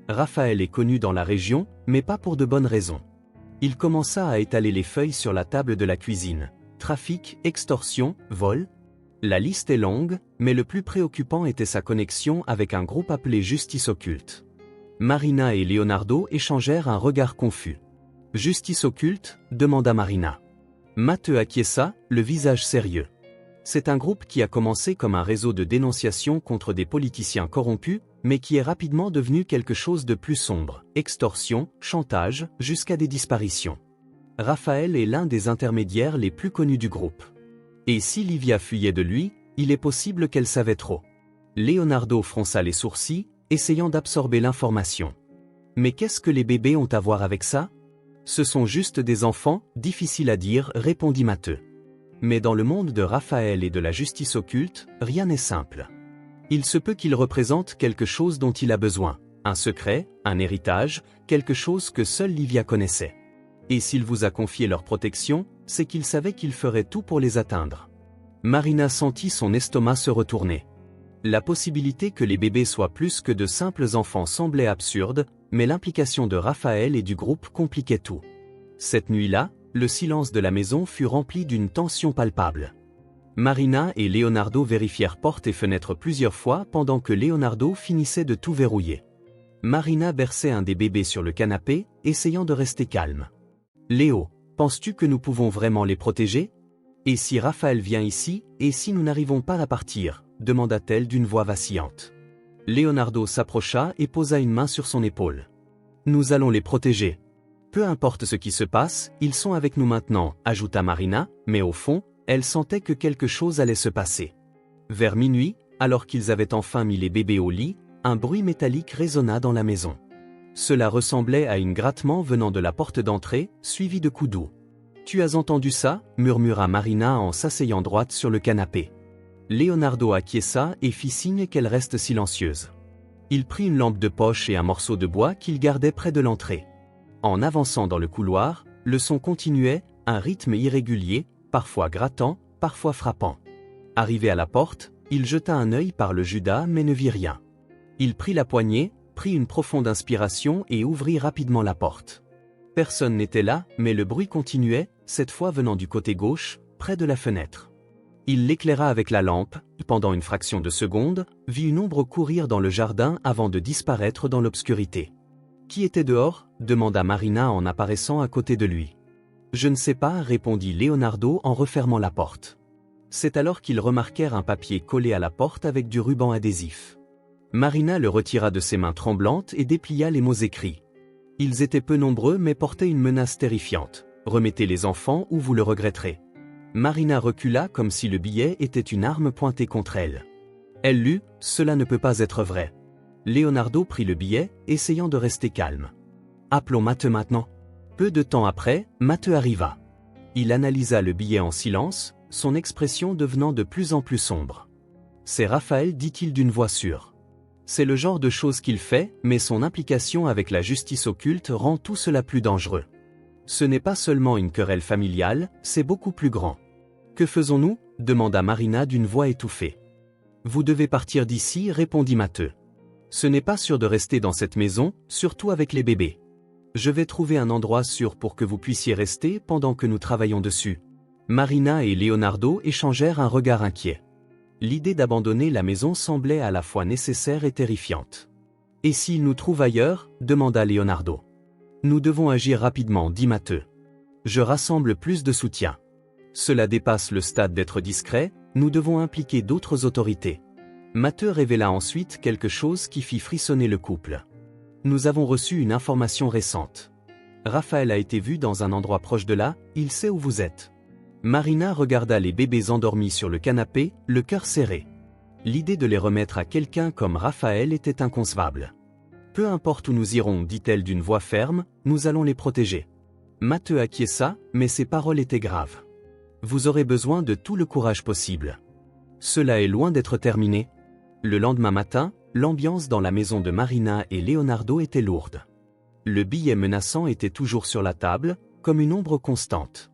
Rafael est connu dans la région, mais pas pour de bonnes raisons. Il commença à étaler les feuilles sur la table de la cuisine. Trafic, extorsion, vol. La liste est longue, mais le plus préoccupant était sa connexion avec un groupe appelé Justice Occulte. Marina et Leonardo échangèrent un regard confus. « Justice Occulte » demanda Marina. Matteux acquiesça, le visage sérieux. C'est un groupe qui a commencé comme un réseau de dénonciation contre des politiciens corrompus, mais qui est rapidement devenu quelque chose de plus sombre. Extorsion, chantage, jusqu'à des disparitions. Rafael est l'un des intermédiaires les plus connus du groupe. Et si Livia fuyait de lui, il est possible qu'elle savait trop. Leonardo fronça les sourcils, essayant d'absorber l'information. Mais qu'est-ce que les bébés ont à voir avec ça? Ce sont juste des enfants, difficile à dire, répondit Matteux. Mais dans le monde de Rafael et de la justice occulte, rien n'est simple. Il se peut qu'il représente quelque chose dont il a besoin, un secret, un héritage, quelque chose que seule Livia connaissait. Et s'il vous a confié leur protection, c'est qu'il savait qu'il ferait tout pour les atteindre. Marina sentit son estomac se retourner. La possibilité que les bébés soient plus que de simples enfants semblait absurde, mais l'implication de Rafael et du groupe compliquait tout. Cette nuit-là, le silence de la maison fut rempli d'une tension palpable. Marina et Leonardo vérifièrent portes et fenêtres plusieurs fois pendant que Leonardo finissait de tout verrouiller. Marina berçait un des bébés sur le canapé, essayant de rester calme. « Léo, penses-tu que nous pouvons vraiment les protéger? Et si Rafael vient ici, et si nous n'arrivons pas à partir ?» demanda-t-elle d'une voix vacillante. Leonardo s'approcha et posa une main sur son épaule. « Nous allons les protéger. Peu importe ce qui se passe, ils sont avec nous maintenant, ajouta Marina, mais au fond, elle sentait que quelque chose allait se passer. Vers minuit, alors qu'ils avaient enfin mis les bébés au lit, un bruit métallique résonna dans la maison. Cela ressemblait à un grattement venant de la porte d'entrée, suivi de coups doux. « Tu as entendu ça ?» murmura Marina en s'asseyant droite sur le canapé. Leonardo acquiesça et fit signe qu'elle reste silencieuse. Il prit une lampe de poche et un morceau de bois qu'il gardait près de l'entrée. En avançant dans le couloir, le son continuait, un rythme irrégulier, parfois grattant, parfois frappant. Arrivé à la porte, il jeta un œil par le judas mais ne vit rien. Il prit la poignée, prit une profonde inspiration et ouvrit rapidement la porte. Personne n'était là, mais le bruit continuait, cette fois venant du côté gauche, près de la fenêtre. Il l'éclaira avec la lampe, pendant une fraction de seconde, vit une ombre courir dans le jardin avant de disparaître dans l'obscurité. « Qui était dehors ?» demanda Marina en apparaissant à côté de lui. « Je ne sais pas » répondit Leonardo en refermant la porte. C'est alors qu'ils remarquèrent un papier collé à la porte avec du ruban adhésif. Marina le retira de ses mains tremblantes et déplia les mots écrits. Ils étaient peu nombreux mais portaient une menace terrifiante. « Remettez les enfants ou vous le regretterez. » Marina recula comme si le billet était une arme pointée contre elle. Elle lut « Cela ne peut pas être vrai ». Leonardo prit le billet, essayant de rester calme. « Appelons Matteux maintenant. » Peu de temps après, Matteux arriva. Il analysa le billet en silence, son expression devenant de plus en plus sombre. « C'est Rafael, dit-il d'une voix sûre. C'est le genre de choses qu'il fait, mais son implication avec la justice occulte rend tout cela plus dangereux. Ce n'est pas seulement une querelle familiale, c'est beaucoup plus grand. « Que faisons-nous » demanda Marina d'une voix étouffée. « Vous devez partir d'ici » répondit Matteux. « Ce n'est pas sûr de rester dans cette maison, surtout avec les bébés. Je vais trouver un endroit sûr pour que vous puissiez rester pendant que nous travaillons dessus. » Marina et Leonardo échangèrent un regard inquiet. L'idée d'abandonner la maison semblait à la fois nécessaire et terrifiante. « Et s'ils nous trouvent ailleurs » demanda Leonardo. « Nous devons agir rapidement, dit Matteux. Je rassemble plus de soutien. Cela dépasse le stade d'être discret, nous devons impliquer d'autres autorités. » Matteux révéla ensuite quelque chose qui fit frissonner le couple. « Nous avons reçu une information récente. Rafael a été vu dans un endroit proche de là, il sait où vous êtes. » Marina regarda les bébés endormis sur le canapé, le cœur serré. L'idée de les remettre à quelqu'un comme Rafael était inconcevable. « Peu importe où nous irons, dit-elle d'une voix ferme, nous allons les protéger. » Matteux acquiesça, mais ses paroles étaient graves. « Vous aurez besoin de tout le courage possible. Cela est loin d'être terminé. » Le lendemain matin, l'ambiance dans la maison de Marina et Leonardo était lourde. Le billet menaçant était toujours sur la table, comme une ombre constante.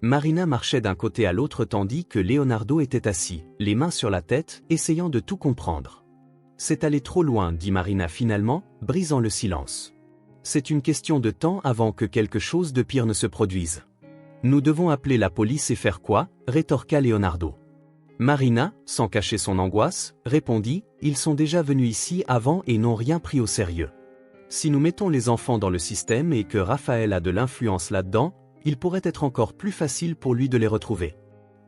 Marina marchait d'un côté à l'autre tandis que Leonardo était assis, les mains sur la tête, essayant de tout comprendre. « C'est allé trop loin », dit Marina finalement, brisant le silence. « C'est une question de temps avant que quelque chose de pire ne se produise. »« Nous devons appeler la police et faire quoi ?» rétorqua Leonardo. Marina, sans cacher son angoisse, répondit « Ils sont déjà venus ici avant et n'ont rien pris au sérieux. Si nous mettons les enfants dans le système et que Raphaël a de l'influence là-dedans, il pourrait être encore plus facile pour lui de les retrouver. »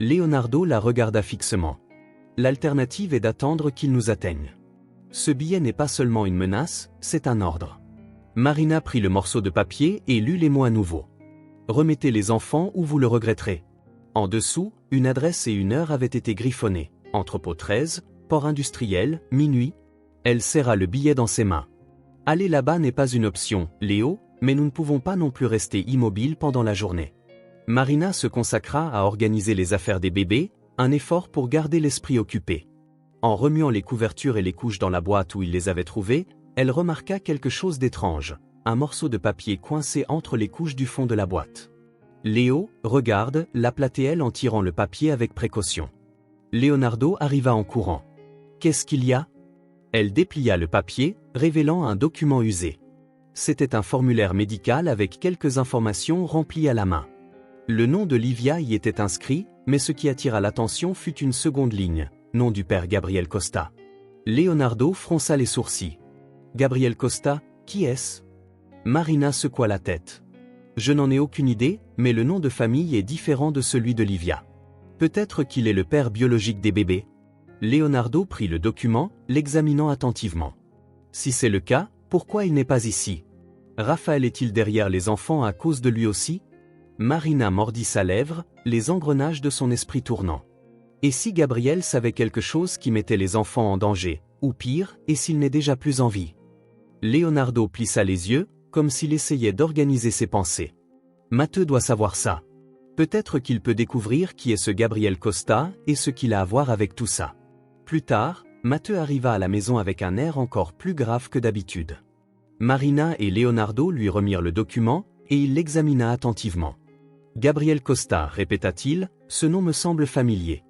Leonardo la regarda fixement. « L'alternative est d'attendre qu'ils nous atteignent. Ce billet n'est pas seulement une menace, c'est un ordre. » Marina prit le morceau de papier et lut les mots à nouveau. « Remettez les enfants ou vous le regretterez. » En dessous, une adresse et une heure avaient été griffonnées. Entrepôt 13, port industriel, minuit. Elle serra le billet dans ses mains. Aller là-bas n'est pas une option, Léo, mais nous ne pouvons pas non plus rester immobiles pendant la journée. Marina se consacra à organiser les affaires des bébés, un effort pour garder l'esprit occupé. En remuant les couvertures et les couches dans la boîte où il les avait trouvées, elle remarqua quelque chose d'étrange, un morceau de papier coincé entre les couches du fond de la boîte. Léo, regarde, l'appelait-elle en tirant le papier avec précaution. Leonardo arriva en courant. Qu'est-ce qu'il y a ? Elle déplia le papier, révélant un document usé. C'était un formulaire médical avec quelques informations remplies à la main. Le nom de Livia y était inscrit, mais ce qui attira l'attention fut une seconde ligne, nom du père Gabriel Costa. Leonardo fronça les sourcils. Gabriel Costa, qui est-ce ? Marina secoua la tête. Je n'en ai aucune idée, mais le nom de famille est différent de celui de Livia. Peut-être qu'il est le père biologique des bébés. Leonardo prit le document, l'examinant attentivement. Si c'est le cas, pourquoi il n'est pas ici ? Raphaël est-il derrière les enfants à cause de lui aussi ? Marina mordit sa lèvre, les engrenages de son esprit tournant. Et si Gabriel savait quelque chose qui mettait les enfants en danger, ou pire, et s'il n'est déjà plus en vie ? Leonardo plissa les yeux, comme s'il essayait d'organiser ses pensées. Matteo doit savoir ça. Peut-être qu'il peut découvrir qui est ce Gabriel Costa et ce qu'il a à voir avec tout ça. Plus tard, Matteo arriva à la maison avec un air encore plus grave que d'habitude. Marina et Leonardo lui remirent le document, et il l'examina attentivement. Gabriel Costa, répéta-t-il, ce nom me semble familier.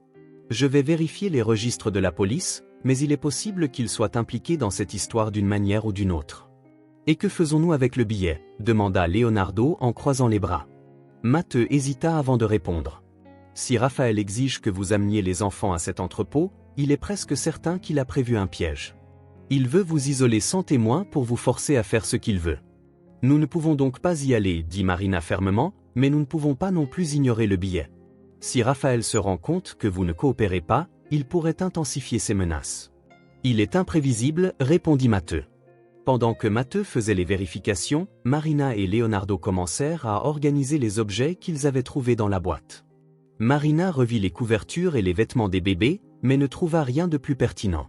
Je vais vérifier les registres de la police, mais il est possible qu'il soit impliqué dans cette histoire d'une manière ou d'une autre. « Et que faisons-nous avec le billet ?» demanda Leonardo en croisant les bras. Matteo hésita avant de répondre. « Si Raphaël exige que vous ameniez les enfants à cet entrepôt, il est presque certain qu'il a prévu un piège. Il veut vous isoler sans témoin pour vous forcer à faire ce qu'il veut. Nous ne pouvons donc pas y aller, dit Marina fermement, mais nous ne pouvons pas non plus ignorer le billet. Si Raphaël se rend compte que vous ne coopérez pas, il pourrait intensifier ses menaces. Il est imprévisible, répondit Matteo. Pendant que Matteo faisait les vérifications, Marina et Leonardo commencèrent à organiser les objets qu'ils avaient trouvés dans la boîte. Marina revit les couvertures et les vêtements des bébés, mais ne trouva rien de plus pertinent.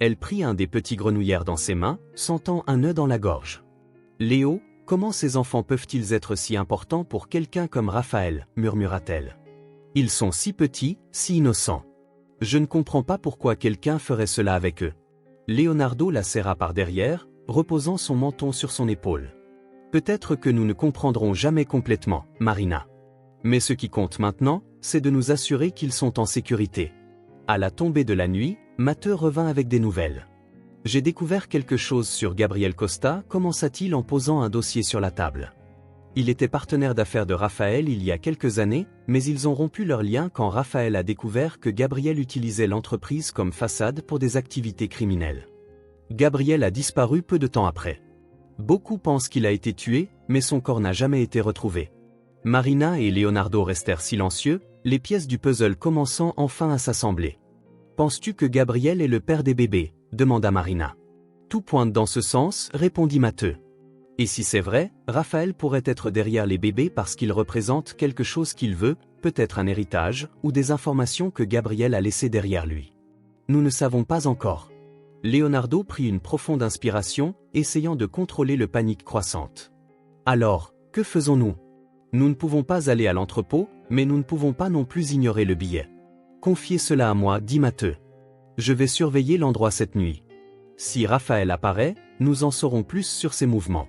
Elle prit un des petits grenouillères dans ses mains, sentant un nœud dans la gorge. « Léo, comment ces enfants peuvent-ils être si importants pour quelqu'un comme Raphaël ?» murmura-t-elle. « Ils sont si petits, si innocents. Je ne comprends pas pourquoi quelqu'un ferait cela avec eux. » Leonardo la serra par derrière, reposant son menton sur son épaule. « Peut-être que nous ne comprendrons jamais complètement, Marina. Mais ce qui compte maintenant, c'est de nous assurer qu'ils sont en sécurité. » À la tombée de la nuit, Matteo revint avec des nouvelles. « J'ai découvert quelque chose sur Gabriel Costa », commença-t-il en posant un dossier sur la table. Il était partenaire d'affaires de Raphaël il y a quelques années, mais ils ont rompu leur lien quand Raphaël a découvert que Gabriel utilisait l'entreprise comme façade pour des activités criminelles. Gabriel a disparu peu de temps après. Beaucoup pensent qu'il a été tué, mais son corps n'a jamais été retrouvé. Marina et Leonardo restèrent silencieux, les pièces du puzzle commençant enfin à s'assembler. « Penses-tu que Gabriel est le père des bébés ?» demanda Marina. « Tout pointe dans ce sens, répondit Matteo. Et si c'est vrai, Raphaël pourrait être derrière les bébés parce qu'il représente quelque chose qu'il veut, peut-être un héritage, ou des informations que Gabriel a laissées derrière lui. Nous ne savons pas encore. » Leonardo prit une profonde inspiration, essayant de contrôler le panique croissante. « Alors, que faisons-nous ? Nous ne pouvons pas aller à l'entrepôt, mais nous ne pouvons pas non plus ignorer le billet. Confiez cela à moi, dit Matteo. Je vais surveiller l'endroit cette nuit. Si Raphaël apparaît, nous en saurons plus sur ses mouvements.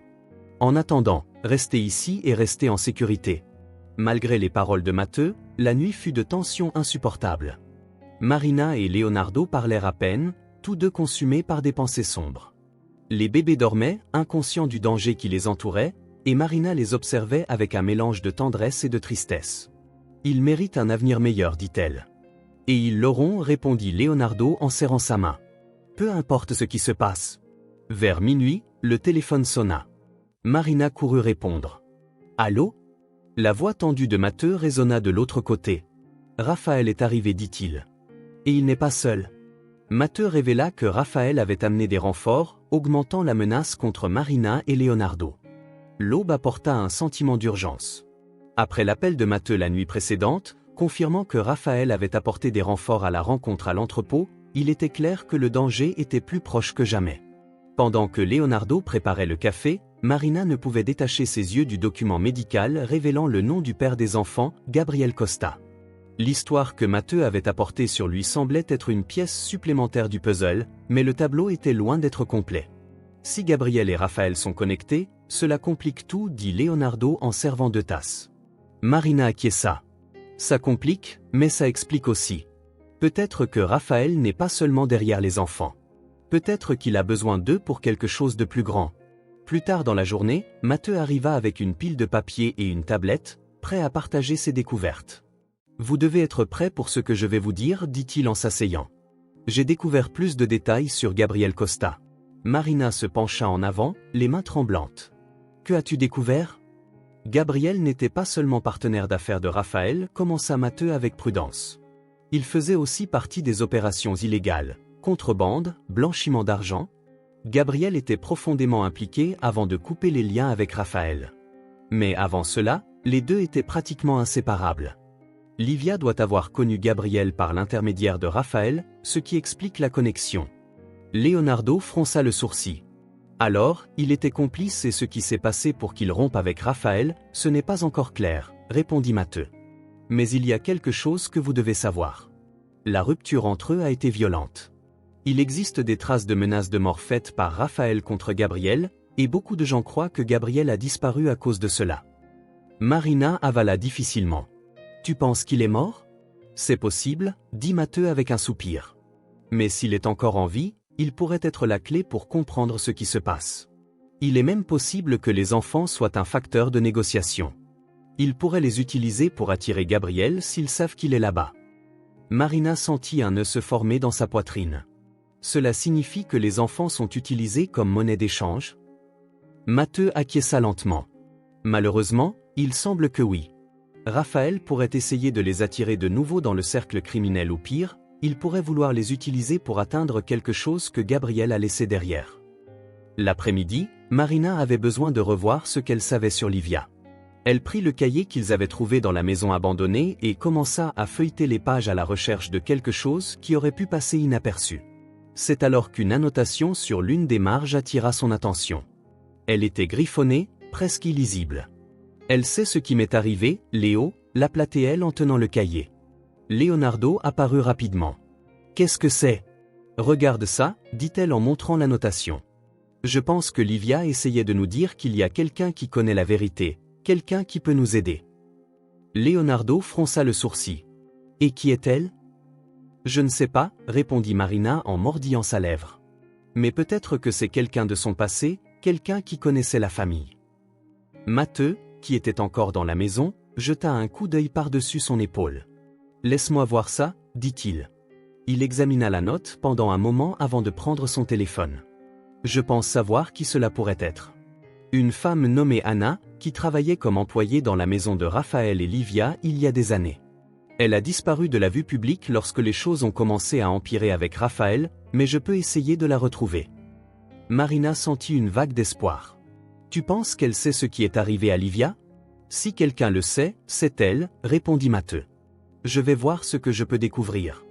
En attendant, restez ici et restez en sécurité. Malgré les paroles de Matteo, la nuit fut de tension insupportable. Marina et Leonardo parlèrent à peine, tous deux consumés par des pensées sombres. Les bébés dormaient, inconscients du danger qui les entourait, et Marina les observait avec un mélange de tendresse et de tristesse. « Ils méritent un avenir meilleur, dit-elle. »« Et ils l'auront, répondit Leonardo en serrant sa main. Peu importe ce qui se passe. » Vers minuit, le téléphone sonna. Marina courut répondre. « Allô ?» La voix tendue de Matteo résonna de l'autre côté. « Raphaël est arrivé, dit-il. Et il n'est pas seul. » Matteo révéla que Raphaël avait amené des renforts, augmentant la menace contre Marina et Leonardo. L'aube apporta un sentiment d'urgence. Après l'appel de Matteo la nuit précédente, confirmant que Raphaël avait apporté des renforts à la rencontre à l'entrepôt, il était clair que le danger était plus proche que jamais. Pendant que Leonardo préparait le café, Marina ne pouvait détacher ses yeux du document médical révélant le nom du père des enfants, Gabriel Costa. L'histoire que Matteo avait apportée sur lui semblait être une pièce supplémentaire du puzzle, mais le tableau était loin d'être complet. Si Gabriel et Raphaël sont connectés, cela complique tout, dit Leonardo en servant 2 tasses. Marina acquiesça. Ça complique, mais ça explique aussi. Peut-être que Raphaël n'est pas seulement derrière les enfants. Peut-être qu'il a besoin d'eux pour quelque chose de plus grand. Plus tard dans la journée, Matteo arriva avec une pile de papier et une tablette, prêt à partager ses découvertes. « Vous devez être prêt pour ce que je vais vous dire, dit-il en s'asseyant. J'ai découvert plus de détails sur Gabriel Costa. » Marina se pencha en avant, les mains tremblantes. « Que as-tu découvert ?» Gabriel n'était pas seulement partenaire d'affaires de Raphaël, commença Matteo avec prudence. Il faisait aussi partie des opérations illégales, contrebande, blanchiment d'argent. Gabriel était profondément impliqué avant de couper les liens avec Raphaël. Mais avant cela, les deux étaient pratiquement inséparables. Livia doit avoir connu Gabriel par l'intermédiaire de Raphaël, ce qui explique la connexion. Leonardo fronça le sourcil. Alors, il était complice et ce qui s'est passé pour qu'il rompe avec Raphaël, ce n'est pas encore clair, répondit Matteo. Mais il y a quelque chose que vous devez savoir. La rupture entre eux a été violente. Il existe des traces de menaces de mort faites par Raphaël contre Gabriel, et beaucoup de gens croient que Gabriel a disparu à cause de cela. Marina avala difficilement. « Tu penses qu'il est mort ?»« C'est possible, » dit Matteo avec un soupir. « Mais s'il est encore en vie, il pourrait être la clé pour comprendre ce qui se passe. Il est même possible que les enfants soient un facteur de négociation. Ils pourraient les utiliser pour attirer Gabriel s'ils savent qu'il est là-bas. » Marina sentit un nœud se former dans sa poitrine. Cela signifie que les enfants sont utilisés comme monnaie d'échange? Matteo acquiesça lentement. Malheureusement, il semble que oui. Raphaël pourrait essayer de les attirer de nouveau dans le cercle criminel ou pire, il pourrait vouloir les utiliser pour atteindre quelque chose que Gabriel a laissé derrière. L'après-midi, Marina avait besoin de revoir ce qu'elle savait sur Livia. Elle prit le cahier qu'ils avaient trouvé dans la maison abandonnée et commença à feuilleter les pages à la recherche de quelque chose qui aurait pu passer inaperçu. C'est alors qu'une annotation sur l'une des marges attira son attention. Elle était griffonnée, presque illisible. « Elle sait ce qui m'est arrivé, Léo » l'appelait-elle en tenant le cahier. Leonardo apparut rapidement. « Qu'est-ce que c'est ?»« Regarde ça » dit-elle en montrant l'annotation. « Je pense que Livia essayait de nous dire qu'il y a quelqu'un qui connaît la vérité, quelqu'un qui peut nous aider. » Leonardo fronça le sourcil. « Et qui est-elle » ? « Je ne sais pas » répondit Marina en mordillant sa lèvre. « Mais peut-être que c'est quelqu'un de son passé, quelqu'un qui connaissait la famille. » Matteo, qui était encore dans la maison, jeta un coup d'œil par-dessus son épaule. « Laisse-moi voir ça » dit-il. Il examina la note pendant un moment avant de prendre son téléphone. « Je pense savoir qui cela pourrait être. Une femme nommée Anna, qui travaillait comme employée dans la maison de Raphaël et Livia il y a des années. Elle a disparu de la vue publique lorsque les choses ont commencé à empirer avec Raphaël, mais je peux essayer de la retrouver. » Marina sentit une vague d'espoir. « Tu penses qu'elle sait ce qui est arrivé à Livia ? Si quelqu'un le sait, c'est elle, répondit Matteo. Je vais voir ce que je peux découvrir. »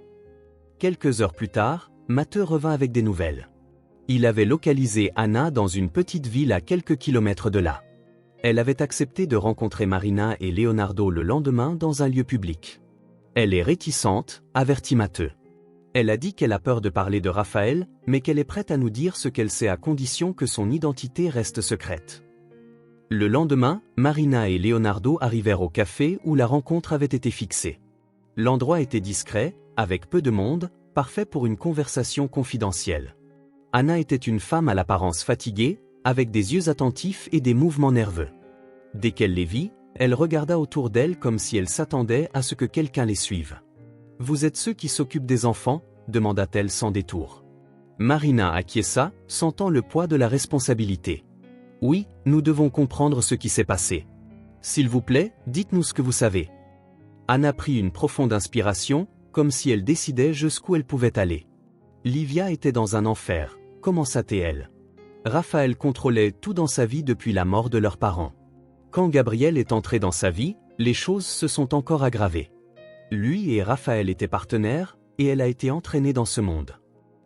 Quelques heures plus tard, Matteo revint avec des nouvelles. Il avait localisé Anna dans une petite ville à quelques kilomètres de là. Elle avait accepté de rencontrer Marina et Leonardo le lendemain dans un lieu public. « Elle est réticente » avertit Matteo. « Elle a dit qu'elle a peur de parler de Raphaël, mais qu'elle est prête à nous dire ce qu'elle sait à condition que son identité reste secrète. Le lendemain, Marina et Leonardo arrivèrent au café où la rencontre avait été fixée. L'endroit était discret, avec peu de monde, parfait pour une conversation confidentielle. Anna était une femme à l'apparence fatiguée, avec des yeux attentifs et des mouvements nerveux. Dès qu'elle les vit, elle regarda autour d'elle comme si elle s'attendait à ce que quelqu'un les suive. « Vous êtes ceux qui s'occupent des enfants ?» demanda-t-elle sans détour. Marina acquiesça, sentant le poids de la responsabilité. « Oui, nous devons comprendre ce qui s'est passé. S'il vous plaît, dites-nous ce que vous savez. » Anna prit une profonde inspiration, comme si elle décidait jusqu'où elle pouvait aller. Livia était dans un enfer, commença-t-elle. Raphaël contrôlait tout dans sa vie depuis la mort de leurs parents. Quand Gabriel est entré dans sa vie, les choses se sont encore aggravées. Lui et Raphaël étaient partenaires, et elle a été entraînée dans ce monde.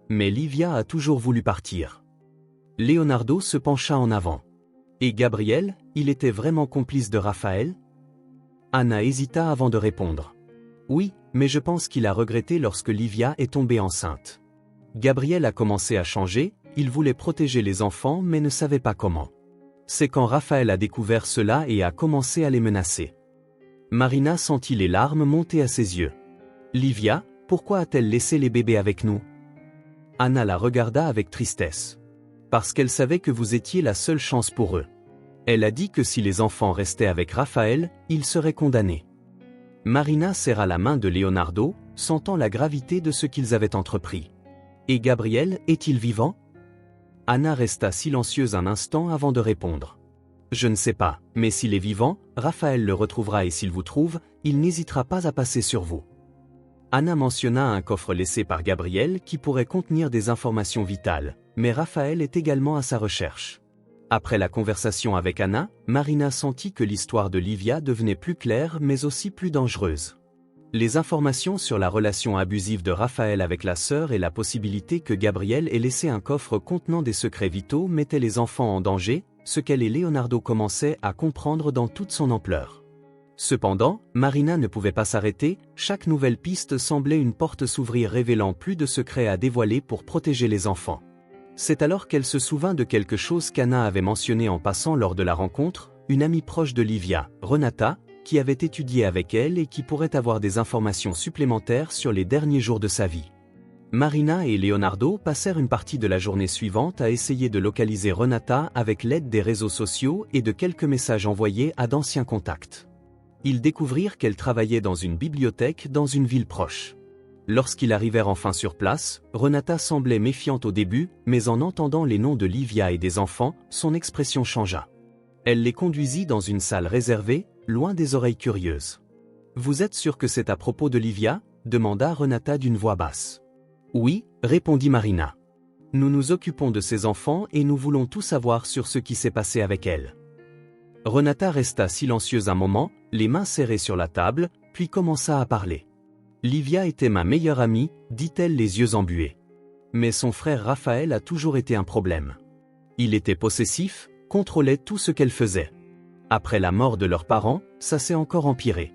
Mais Livia a toujours voulu partir. Leonardo se pencha en avant. Et Gabriel, il était vraiment complice de Raphaël? Anna hésita avant de répondre. Oui, mais je pense qu'il a regretté lorsque Livia est tombée enceinte. Gabriel a commencé à changer, il voulait protéger les enfants mais ne savait pas comment. C'est quand Raphaël a découvert cela et a commencé à les menacer. Marina sentit les larmes monter à ses yeux. Livia, pourquoi a-t-elle laissé les bébés avec nous? Anna la regarda avec tristesse. Parce qu'elle savait que vous étiez la seule chance pour eux. Elle a dit que si les enfants restaient avec Raphaël, ils seraient condamnés. Marina serra la main de Leonardo, sentant la gravité de ce qu'ils avaient entrepris. Et Gabriel, est-il vivant? Anna resta silencieuse un instant avant de répondre. Je ne sais pas, mais s'il est vivant, Raphaël le retrouvera et s'il vous trouve, il n'hésitera pas à passer sur vous. Anna mentionna un coffre laissé par Gabriel qui pourrait contenir des informations vitales, mais Raphaël est également à sa recherche. Après la conversation avec Anna, Marina sentit que l'histoire de Livia devenait plus claire mais aussi plus dangereuse. Les informations sur la relation abusive de Raphaël avec la sœur et la possibilité que Gabriel ait laissé un coffre contenant des secrets vitaux mettaient les enfants en danger, ce qu'elle et Leonardo commençaient à comprendre dans toute son ampleur. Cependant, Marina ne pouvait pas s'arrêter, chaque nouvelle piste semblait une porte s'ouvrir révélant plus de secrets à dévoiler pour protéger les enfants. C'est alors qu'elle se souvint de quelque chose qu'Anna avait mentionné en passant lors de la rencontre, une amie proche de Livia, Renata, qui avait étudié avec elle et qui pourrait avoir des informations supplémentaires sur les derniers jours de sa vie. Marina et Leonardo passèrent une partie de la journée suivante à essayer de localiser Renata avec l'aide des réseaux sociaux et de quelques messages envoyés à d'anciens contacts. Ils découvrirent qu'elle travaillait dans une bibliothèque dans une ville proche. Lorsqu'ils arrivèrent enfin sur place, Renata semblait méfiante au début, mais en entendant les noms de Livia et des enfants, son expression changea. Elle les conduisit dans une salle réservée, loin des oreilles curieuses. « Vous êtes sûr que c'est à propos de Livia ?» demanda Renata d'une voix basse. « Oui, » répondit Marina. « Nous nous occupons de ses enfants et nous voulons tout savoir sur ce qui s'est passé avec elle. » Renata resta silencieuse un moment, les mains serrées sur la table, puis commença à parler. « Livia était ma meilleure amie, dit-elle les yeux embués. Mais son frère Raphaël a toujours été un problème. Il était possessif, contrôlait tout ce qu'elle faisait. Après la mort de leurs parents, ça s'est encore empiré.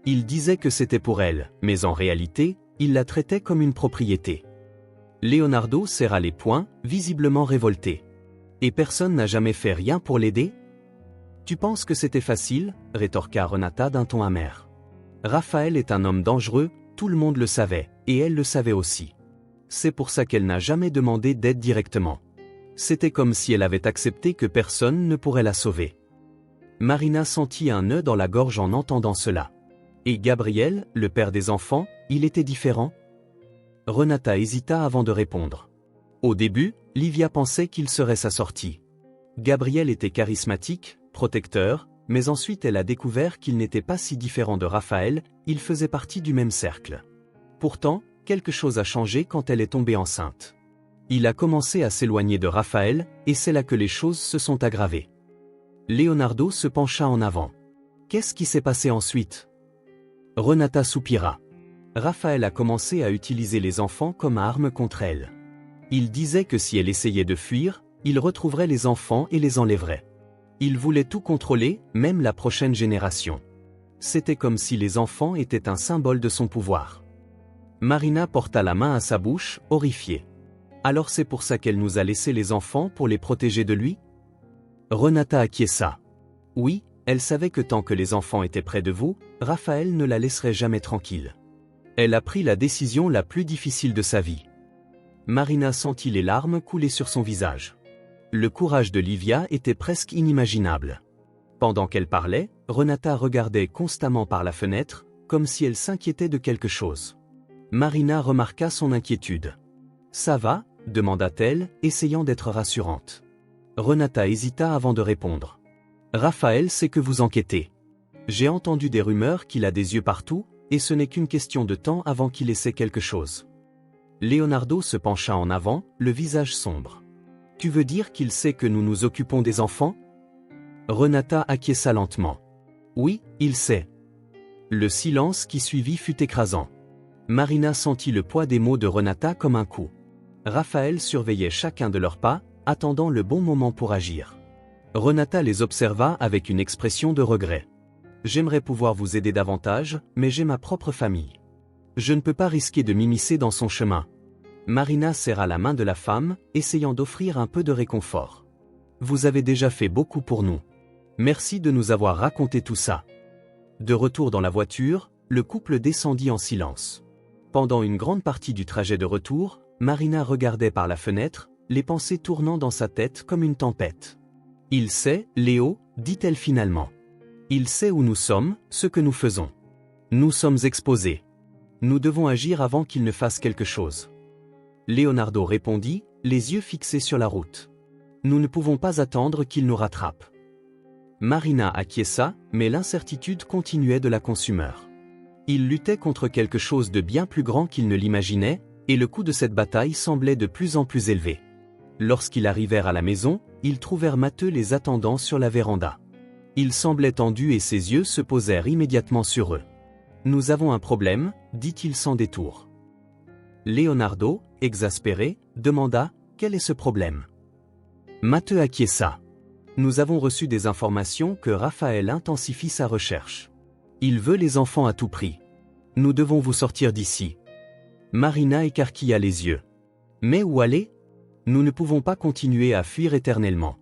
Il disait que c'était pour elle, mais en réalité, il la traitait comme une propriété. » Leonardo serra les poings, visiblement révolté. « Et personne n'a jamais fait rien pour l'aider ? » « Tu penses que c'était facile ?» rétorqua Renata d'un ton amer. « Raphaël est un homme dangereux, tout le monde le savait, et elle le savait aussi. C'est pour ça qu'elle n'a jamais demandé d'aide directement. C'était comme si elle avait accepté que personne ne pourrait la sauver. » Marina sentit un nœud dans la gorge en entendant cela. « Et Gabriel, le père des enfants, il était différent ?» Renata hésita avant de répondre. Au début, Livia pensait qu'il serait sa sortie. Gabriel était charismatique, protecteur, mais ensuite elle a découvert qu'il n'était pas si différent de Raphaël, il faisait partie du même cercle. Pourtant, quelque chose a changé quand elle est tombée enceinte. Il a commencé à s'éloigner de Raphaël, et c'est là que les choses se sont aggravées. Leonardo se pencha en avant. Qu'est-ce qui s'est passé ensuite? Renata soupira. Raphaël a commencé à utiliser les enfants comme arme contre elle. Il disait que si elle essayait de fuir, il retrouverait les enfants et les enlèverait. Il voulait tout contrôler, même la prochaine génération. C'était comme si les enfants étaient un symbole de son pouvoir. Marina porta la main à sa bouche, horrifiée. Alors c'est pour ça qu'elle nous a laissé les enfants pour les protéger de lui? Renata acquiesça. Oui, elle savait que tant que les enfants étaient près de vous, Raphaël ne la laisserait jamais tranquille. Elle a pris la décision la plus difficile de sa vie. Marina sentit les larmes couler sur son visage. Le courage de Livia était presque inimaginable. Pendant qu'elle parlait, Renata regardait constamment par la fenêtre, comme si elle s'inquiétait de quelque chose. Marina remarqua son inquiétude. « Ça va ?» demanda-t-elle, essayant d'être rassurante. Renata hésita avant de répondre. « Raphaël sait que vous enquêtez. J'ai entendu des rumeurs qu'il a des yeux partout, et ce n'est qu'une question de temps avant qu'il essaie quelque chose. » Leonardo se pencha en avant, le visage sombre. « Tu veux dire qu'il sait que nous nous occupons des enfants ?» Renata acquiesça lentement. « Oui, il sait. » Le silence qui suivit fut écrasant. Marina sentit le poids des mots de Renata comme un coup. Raphaël surveillait chacun de leurs pas, attendant le bon moment pour agir. Renata les observa avec une expression de regret. « J'aimerais pouvoir vous aider davantage, mais j'ai ma propre famille. Je ne peux pas risquer de m'immiscer dans son chemin. » Marina serra la main de la femme, essayant d'offrir un peu de réconfort. « Vous avez déjà fait beaucoup pour nous. Merci de nous avoir raconté tout ça. » De retour dans la voiture, le couple descendit en silence. Pendant une grande partie du trajet de retour, Marina regardait par la fenêtre, les pensées tournant dans sa tête comme une tempête. « Il sait, Léo, dit-elle finalement. Il sait où nous sommes, ce que nous faisons. Nous sommes exposés. Nous devons agir avant qu'il ne fasse quelque chose. » Leonardo répondit, les yeux fixés sur la route. « Nous ne pouvons pas attendre qu'il nous rattrape. » Marina acquiesça, mais l'incertitude continuait de la consumer. Il luttait contre quelque chose de bien plus grand qu'il ne l'imaginait, et le coût de cette bataille semblait de plus en plus élevé. Lorsqu'ils arrivèrent à la maison, ils trouvèrent Matteux les attendant sur la véranda. Il semblait tendu et ses yeux se posèrent immédiatement sur eux. « Nous avons un problème, dit-il sans détour. » Leonardo, exaspéré, demanda « Quel est ce problème ?» Matteux acquiesça. « Nous avons reçu des informations que Raphaël intensifie sa recherche. Il veut les enfants à tout prix. Nous devons vous sortir d'ici. » Marina écarquilla les yeux. « Mais où aller ? Nous ne pouvons pas continuer à fuir éternellement. »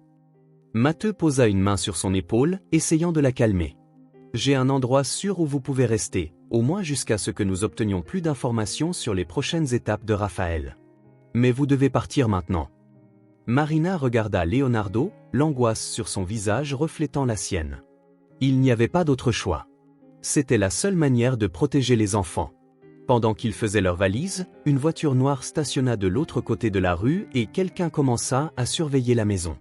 Matteux posa une main sur son épaule, essayant de la calmer. « J'ai un endroit sûr où vous pouvez rester, au moins jusqu'à ce que nous obtenions plus d'informations sur les prochaines étapes de Raphaël. Mais vous devez partir maintenant. » Marina regarda Leonardo, l'angoisse sur son visage reflétant la sienne. Il n'y avait pas d'autre choix. C'était la seule manière de protéger les enfants. Pendant qu'ils faisaient leurs valises, une voiture noire stationna de l'autre côté de la rue et quelqu'un commença à surveiller la maison.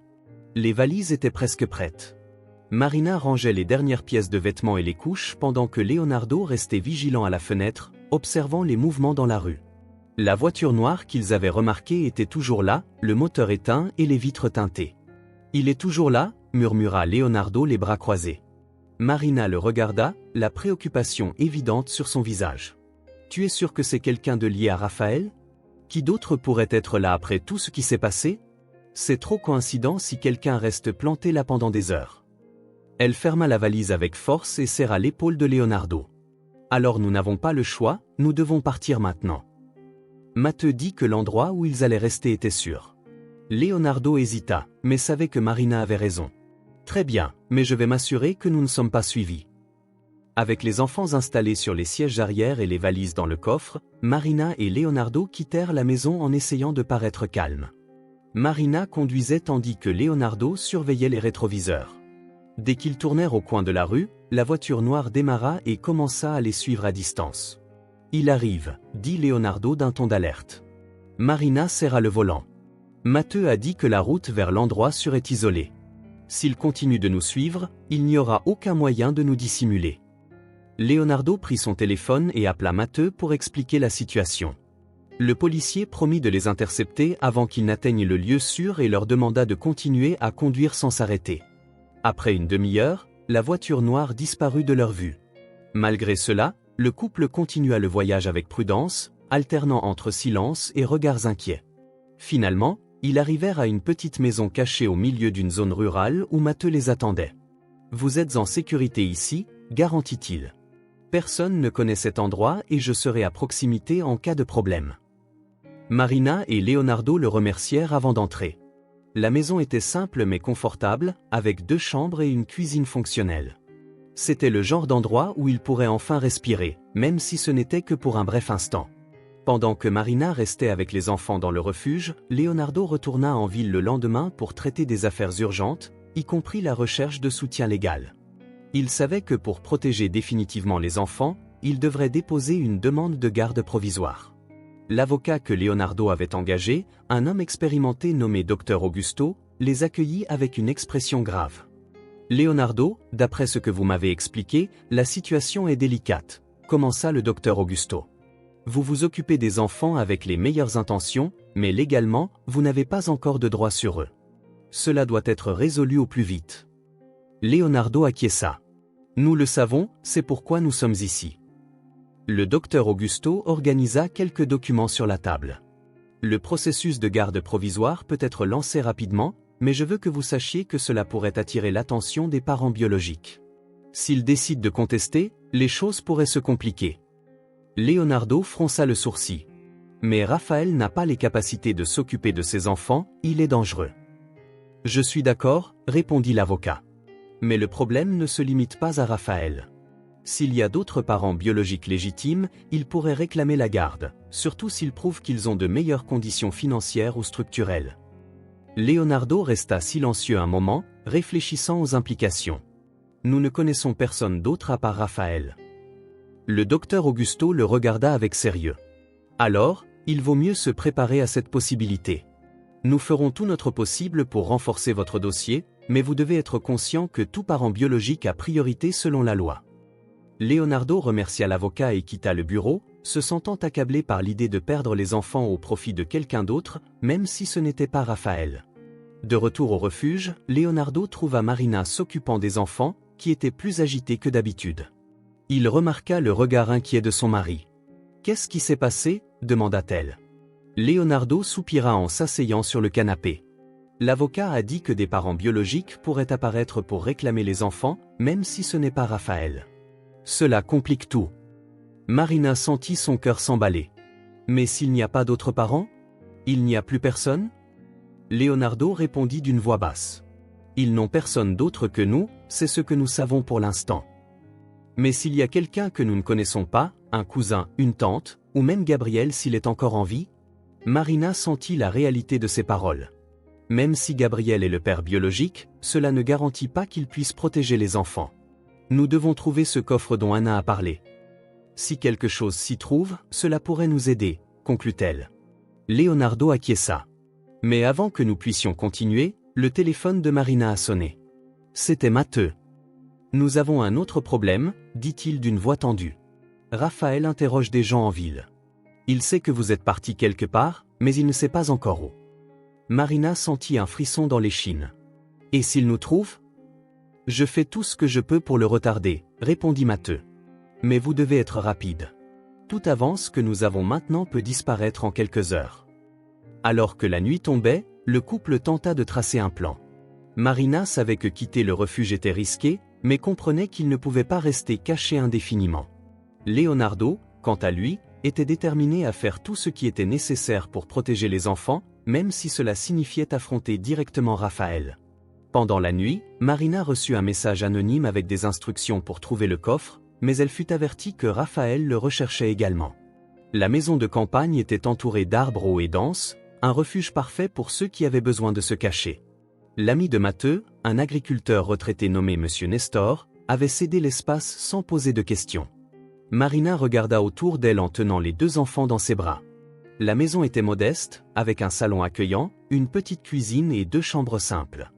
Les valises étaient presque prêtes. Marina rangeait les dernières pièces de vêtements et les couches pendant que Leonardo restait vigilant à la fenêtre, observant les mouvements dans la rue. La voiture noire qu'ils avaient remarquée était toujours là, le moteur éteint et les vitres teintées. « Il est toujours là ?» murmura Leonardo les bras croisés. Marina le regarda, la préoccupation évidente sur son visage. « Tu es sûr que c'est quelqu'un de lié à Raphaël ? Qui d'autre pourrait être là après tout ce qui s'est passé ? C'est trop coïncident si quelqu'un reste planté là pendant des heures. » Elle ferma la valise avec force et serra l'épaule de Leonardo. « Alors nous n'avons pas le choix, nous devons partir maintenant. » Matteux dit que l'endroit où ils allaient rester était sûr. Leonardo hésita, mais savait que Marina avait raison. « Très bien, mais je vais m'assurer que nous ne sommes pas suivis. » Avec les enfants installés sur les sièges arrière et les valises dans le coffre, Marina et Leonardo quittèrent la maison en essayant de paraître calmes. Marina conduisait tandis que Leonardo surveillait les rétroviseurs. Dès qu'ils tournèrent au coin de la rue, la voiture noire démarra et commença à les suivre à distance. « Il arrive », dit Leonardo d'un ton d'alerte. Marina serra le volant. Matteux a dit que la route vers l'endroit serait isolée. S'il continue de nous suivre, il n'y aura aucun moyen de nous dissimuler. Leonardo prit son téléphone et appela Matteux pour expliquer la situation. Le policier promit de les intercepter avant qu'ils n'atteignent le lieu sûr et leur demanda de continuer à conduire sans s'arrêter. Après une demi-heure, la voiture noire disparut de leur vue. Malgré cela, le couple continua le voyage avec prudence, alternant entre silence et regards inquiets. Finalement, ils arrivèrent à une petite maison cachée au milieu d'une zone rurale où Matteux les attendait. « Vous êtes en sécurité ici » garantit-il. Personne ne connaît cet endroit et je serai à proximité en cas de problème. Marina et Leonardo le remercièrent avant d'entrer. La maison était simple mais confortable, avec 2 chambres et une cuisine fonctionnelle. C'était le genre d'endroit où ils pourraient enfin respirer, même si ce n'était que pour un bref instant. Pendant que Marina restait avec les enfants dans le refuge, Leonardo retourna en ville le lendemain pour traiter des affaires urgentes, y compris la recherche de soutien légal. Il savait que pour protéger définitivement les enfants, il devrait déposer une demande de garde provisoire. L'avocat que Leonardo avait engagé, un homme expérimenté nommé Dr Augusto, les accueillit avec une expression grave. « Leonardo, d'après ce que vous m'avez expliqué, la situation est délicate », commença le Dr Augusto. « Vous vous occupez des enfants avec les meilleures intentions, mais légalement, vous n'avez pas encore de droit sur eux. Cela doit être résolu au plus vite. » Leonardo acquiesça. « Nous le savons, c'est pourquoi nous sommes ici. » Le docteur Augusto organisa quelques documents sur la table. Le processus de garde provisoire peut être lancé rapidement, mais je veux que vous sachiez que cela pourrait attirer l'attention des parents biologiques. S'ils décident de contester, les choses pourraient se compliquer. Leonardo fronça le sourcil. Mais Raphaël n'a pas les capacités de s'occuper de ses enfants, il est dangereux. Je suis d'accord, répondit l'avocat. Mais le problème ne se limite pas à Raphaël. S'il y a d'autres parents biologiques légitimes, ils pourraient réclamer la garde, surtout s'ils prouvent qu'ils ont de meilleures conditions financières ou structurelles. Leonardo resta silencieux un moment, réfléchissant aux implications. Nous ne connaissons personne d'autre à part Raphaël. Le docteur Augusto le regarda avec sérieux. Alors, il vaut mieux se préparer à cette possibilité. Nous ferons tout notre possible pour renforcer votre dossier, mais vous devez être conscient que tout parent biologique a priorité selon la loi. Leonardo remercia l'avocat et quitta le bureau, se sentant accablé par l'idée de perdre les enfants au profit de quelqu'un d'autre, même si ce n'était pas Raphaël. De retour au refuge, Leonardo trouva Marina s'occupant des enfants, qui étaient plus agités que d'habitude. Il remarqua le regard inquiet de son mari. « Qu'est-ce qui s'est passé ?» demanda-t-elle. Leonardo soupira en s'asseyant sur le canapé. L'avocat a dit que des parents biologiques pourraient apparaître pour réclamer les enfants, même si ce n'est pas Raphaël. Cela complique tout. Marina sentit son cœur s'emballer. Mais s'il n'y a pas d'autres parents? Il n'y a plus personne? Leonardo répondit d'une voix basse. Ils n'ont personne d'autre que nous, c'est ce que nous savons pour l'instant. Mais s'il y a quelqu'un que nous ne connaissons pas, un cousin, une tante, ou même Gabriel s'il est encore en vie? Marina sentit la réalité de ces paroles. Même si Gabriel est le père biologique, cela ne garantit pas qu'il puisse protéger les enfants. Nous devons trouver ce coffre dont Anna a parlé. Si quelque chose s'y trouve, cela pourrait nous aider, conclut-elle. Leonardo acquiesça. Mais avant que nous puissions continuer, le téléphone de Marina a sonné. C'était Matteo. Nous avons un autre problème, dit-il d'une voix tendue. Raphaël interroge des gens en ville. Il sait que vous êtes parti quelque part, mais il ne sait pas encore où. Marina sentit un frisson dans l'échine. Et s'il nous trouve? Je fais tout ce que je peux pour le retarder, répondit Matteo. Mais vous devez être rapide. Toute avance que nous avons maintenant peut disparaître en quelques heures. Alors que la nuit tombait, le couple tenta de tracer un plan. Marina savait que quitter le refuge était risqué, mais comprenait qu'il ne pouvait pas rester caché indéfiniment. Leonardo, quant à lui, était déterminé à faire tout ce qui était nécessaire pour protéger les enfants, même si cela signifiait affronter directement Raphaël. Pendant la nuit, Marina reçut un message anonyme avec des instructions pour trouver le coffre, mais elle fut avertie que Raphaël le recherchait également. La maison de campagne était entourée d'arbres hauts et denses, un refuge parfait pour ceux qui avaient besoin de se cacher. L'ami de Matteo, un agriculteur retraité nommé Monsieur Nestor, avait cédé l'espace sans poser de questions. Marina regarda autour d'elle en tenant les 2 enfants dans ses bras. La maison était modeste, avec un salon accueillant, une petite cuisine et 2 chambres simples.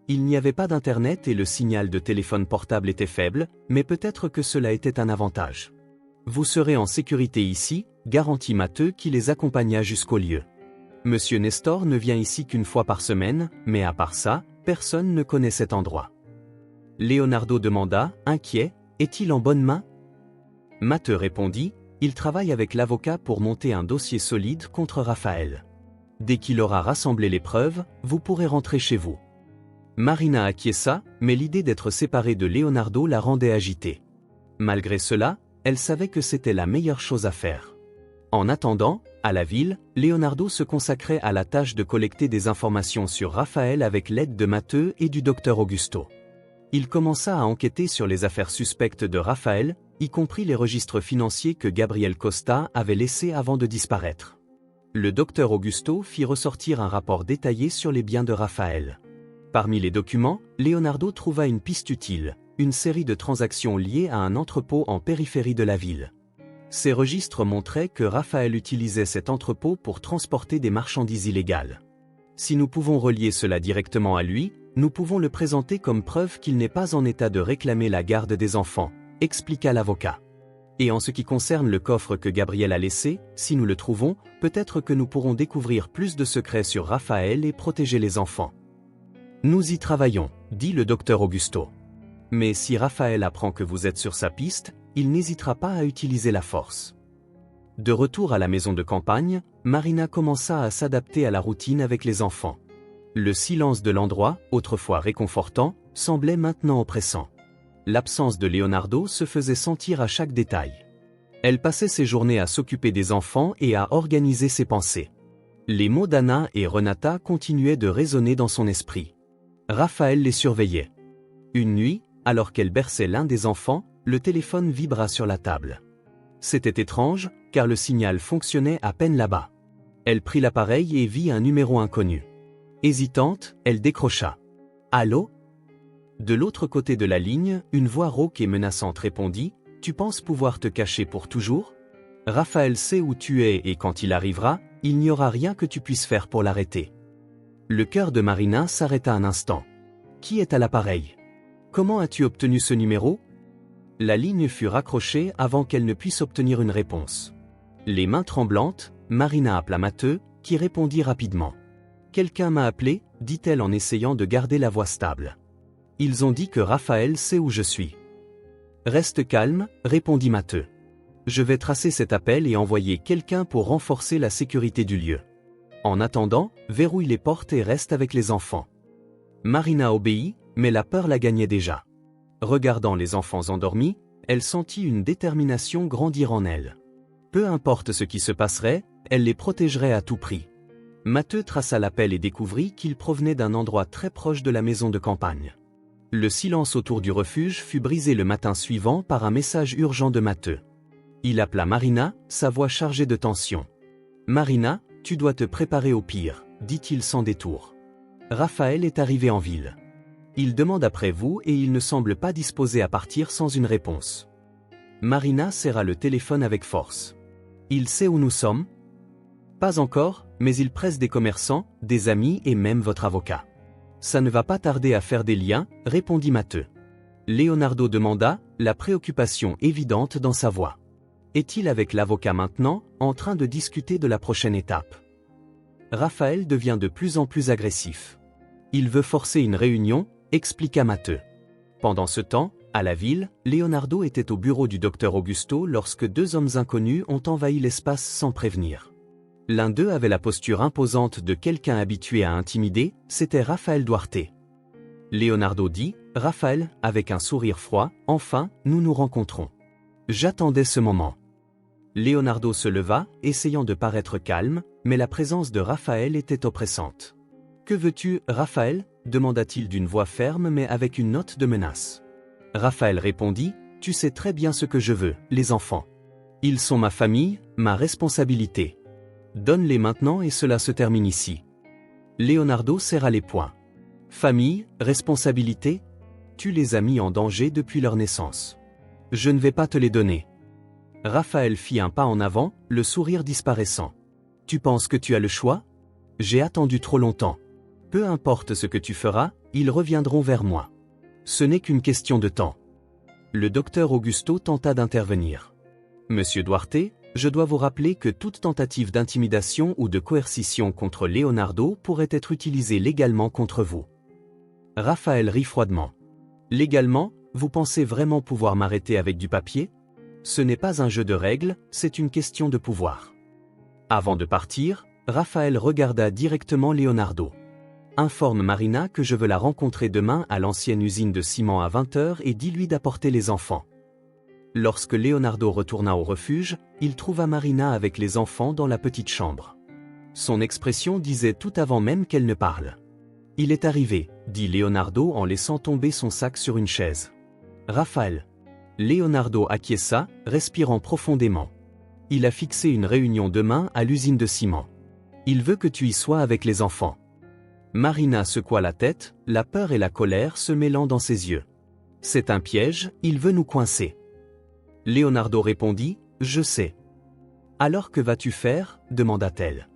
Il n'y avait pas d'internet et le signal de téléphone portable était faible, mais peut-être que cela était un avantage. Vous serez en sécurité ici, garantit Matteo qui les accompagna jusqu'au lieu. Monsieur Nestor ne vient ici qu'une fois par semaine, mais à part ça, personne ne connaît cet endroit. Leonardo demanda, inquiet, est-il en bonne main? Matteo répondit, il travaille avec l'avocat pour monter un dossier solide contre Raphaël. Dès qu'il aura rassemblé les preuves, vous pourrez rentrer chez vous. Marina acquiesça, mais l'idée d'être séparée de Leonardo la rendait agitée. Malgré cela, elle savait que c'était la meilleure chose à faire. En attendant, à la ville, Leonardo se consacrait à la tâche de collecter des informations sur Raphaël avec l'aide de Matteo et du docteur Augusto. Il commença à enquêter sur les affaires suspectes de Raphaël, y compris les registres financiers que Gabriel Costa avait laissés avant de disparaître. Le docteur Augusto fit ressortir un rapport détaillé sur les biens de Raphaël. Parmi les documents, Leonardo trouva une piste utile, une série de transactions liées à un entrepôt en périphérie de la ville. Ces registres montraient que Raphaël utilisait cet entrepôt pour transporter des marchandises illégales. Si nous pouvons relier cela directement à lui, nous pouvons le présenter comme preuve qu'il n'est pas en état de réclamer la garde des enfants, expliqua l'avocat. Et en ce qui concerne le coffre que Gabriel a laissé, si nous le trouvons, peut-être que nous pourrons découvrir plus de secrets sur Raphaël et protéger les enfants. Nous y travaillons, dit le docteur Augusto. Mais si Raphaël apprend que vous êtes sur sa piste, il n'hésitera pas à utiliser la force. De retour à la maison de campagne, Marina commença à s'adapter à la routine avec les enfants. Le silence de l'endroit, autrefois réconfortant, semblait maintenant oppressant. L'absence de Leonardo se faisait sentir à chaque détail. Elle passait ses journées à s'occuper des enfants et à organiser ses pensées. Les mots d'Anna et Renata continuaient de résonner dans son esprit. Raphaël les surveillait. Une nuit, alors qu'elle berçait l'un des enfants, le téléphone vibra sur la table. C'était étrange, car le signal fonctionnait à peine là-bas. Elle prit l'appareil et vit un numéro inconnu. Hésitante, elle décrocha. « Allô ?» De l'autre côté de la ligne, une voix rauque et menaçante répondit « Tu penses pouvoir te cacher pour toujours ? Raphaël sait où tu es et quand il arrivera, il n'y aura rien que tu puisses faire pour l'arrêter. » Le cœur de Marina s'arrêta un instant. « Qui est à l'appareil ? Comment as-tu obtenu ce numéro ?» La ligne fut raccrochée avant qu'elle ne puisse obtenir une réponse. Les mains tremblantes, Marina appela Matteo, qui répondit rapidement. « Quelqu'un m'a appelé, dit-elle en essayant de garder la voix stable. Ils ont dit que Raphaël sait où je suis. Reste calme, répondit Matteo. Je vais tracer cet appel et envoyer quelqu'un pour renforcer la sécurité du lieu. En attendant, verrouille les portes et reste avec les enfants. Marina obéit, mais la peur la gagnait déjà. Regardant les enfants endormis, elle sentit une détermination grandir en elle. Peu importe ce qui se passerait, elle les protégerait à tout prix. Matteo traça l'appel et découvrit qu'il provenait d'un endroit très proche de la maison de campagne. Le silence autour du refuge fut brisé le matin suivant par un message urgent de Matteo. Il appela Marina, sa voix chargée de tension. « Marina, tu dois te préparer au pire, dit-il sans détour. Raphaël est arrivé en ville. Il demande après vous et il ne semble pas disposé à partir sans une réponse. » Marina serra le téléphone avec force. « Il sait où nous sommes ? » Pas encore, mais il presse des commerçants, des amis et même votre avocat. Ça ne va pas tarder à faire des liens, répondit Matteo. Leonardo demanda, la préoccupation évidente dans sa voix. Est-il avec l'avocat maintenant, en train de discuter de la prochaine étape ? Raphaël devient de plus en plus agressif. Il veut forcer une réunion, expliqua Matteo. Pendant ce temps, à la ville, Leonardo était au bureau du docteur Augusto lorsque deux hommes inconnus ont envahi l'espace sans prévenir. L'un d'eux avait la posture imposante de quelqu'un habitué à intimider, c'était Raphaël Duarte. Leonardo dit, « Raphaël, avec un sourire froid, enfin, nous nous rencontrons. J'attendais ce moment. » Leonardo se leva, essayant de paraître calme, mais la présence de Raphaël était oppressante. « Que veux-tu, Raphaël ?» demanda-t-il d'une voix ferme mais avec une note de menace. Raphaël répondit, « Tu sais très bien ce que je veux, les enfants. Ils sont ma famille, ma responsabilité. Donne-les maintenant et cela se termine ici. » Leonardo serra les poings. « Famille, responsabilité ? Tu les as mis en danger depuis leur naissance. Je ne vais pas te les donner. » Raphaël fit un pas en avant, le sourire disparaissant. « Tu penses que tu as le choix ? J'ai attendu trop longtemps. Peu importe ce que tu feras, ils reviendront vers moi. Ce n'est qu'une question de temps. » Le docteur Augusto tenta d'intervenir. « Monsieur Duarte, je dois vous rappeler que toute tentative d'intimidation ou de coercition contre Leonardo pourrait être utilisée légalement contre vous. » Raphaël rit froidement. « Légalement, vous pensez vraiment pouvoir m'arrêter avec du papier ? Ce n'est pas un jeu de règles, c'est une question de pouvoir. » Avant de partir, Raphaël regarda directement Leonardo. « Informe Marina que je veux la rencontrer demain à l'ancienne usine de ciment à 20h et dis-lui d'apporter les enfants. » Lorsque Leonardo retourna au refuge, il trouva Marina avec les enfants dans la petite chambre. Son expression disait tout avant même qu'elle ne parle. « Il est arrivé », dit Leonardo en laissant tomber son sac sur une chaise. « Raphaël. » Leonardo acquiesça, respirant profondément. Il a fixé une réunion demain à l'usine de ciment. Il veut que tu y sois avec les enfants. Marina secoua la tête, la peur et la colère se mêlant dans ses yeux. C'est un piège, il veut nous coincer. Leonardo répondit, je sais. Alors que vas-tu faire, demanda-t-elle.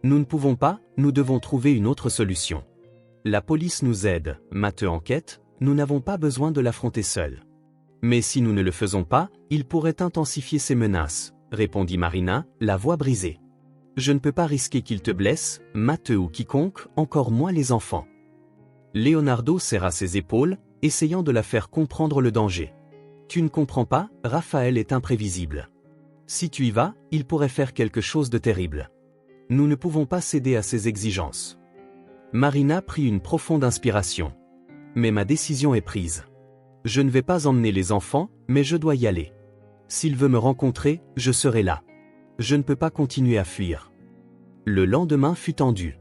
Nous ne pouvons pas, nous devons trouver une autre solution. La police nous aide, Matteux enquête, nous n'avons pas besoin de l'affronter seul. Mais si nous ne le faisons pas, il pourrait intensifier ses menaces, répondit Marina, la voix brisée. Je ne peux pas risquer qu'il te blesse, Matteux ou quiconque, encore moins les enfants. Leonardo serra ses épaules, essayant de la faire comprendre le danger. Tu ne comprends pas, Raphaël est imprévisible. Si tu y vas, il pourrait faire quelque chose de terrible. Nous ne pouvons pas céder à ses exigences. Marina prit une profonde inspiration. Mais ma décision est prise. Je ne vais pas emmener les enfants, mais je dois y aller. S'il veut me rencontrer, je serai là. Je ne peux pas continuer à fuir. Le lendemain fut tendu.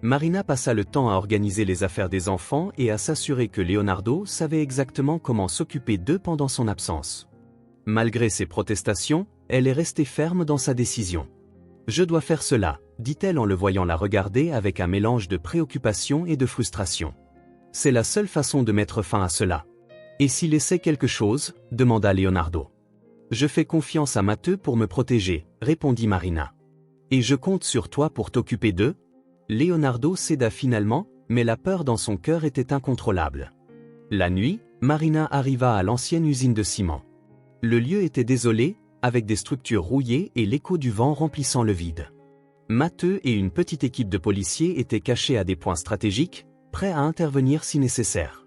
Marina passa le temps à organiser les affaires des enfants et à s'assurer que Leonardo savait exactement comment s'occuper d'eux pendant son absence. Malgré ses protestations, elle est restée ferme dans sa décision. « Je dois faire cela », dit-elle en le voyant la regarder avec un mélange de préoccupation et de frustration. « C'est la seule façon de mettre fin à cela. » « Et s'il essaie quelque chose ?» demanda Leonardo. « Je fais confiance à Matteux pour me protéger », répondit Marina. « Et je compte sur toi pour t'occuper d'eux ?» Leonardo céda finalement, mais la peur dans son cœur était incontrôlable. La nuit, Marina arriva à l'ancienne usine de ciment. Le lieu était désolé, avec des structures rouillées et l'écho du vent remplissant le vide. Matteux et une petite équipe de policiers étaient cachés à des points stratégiques, prêts à intervenir si nécessaire.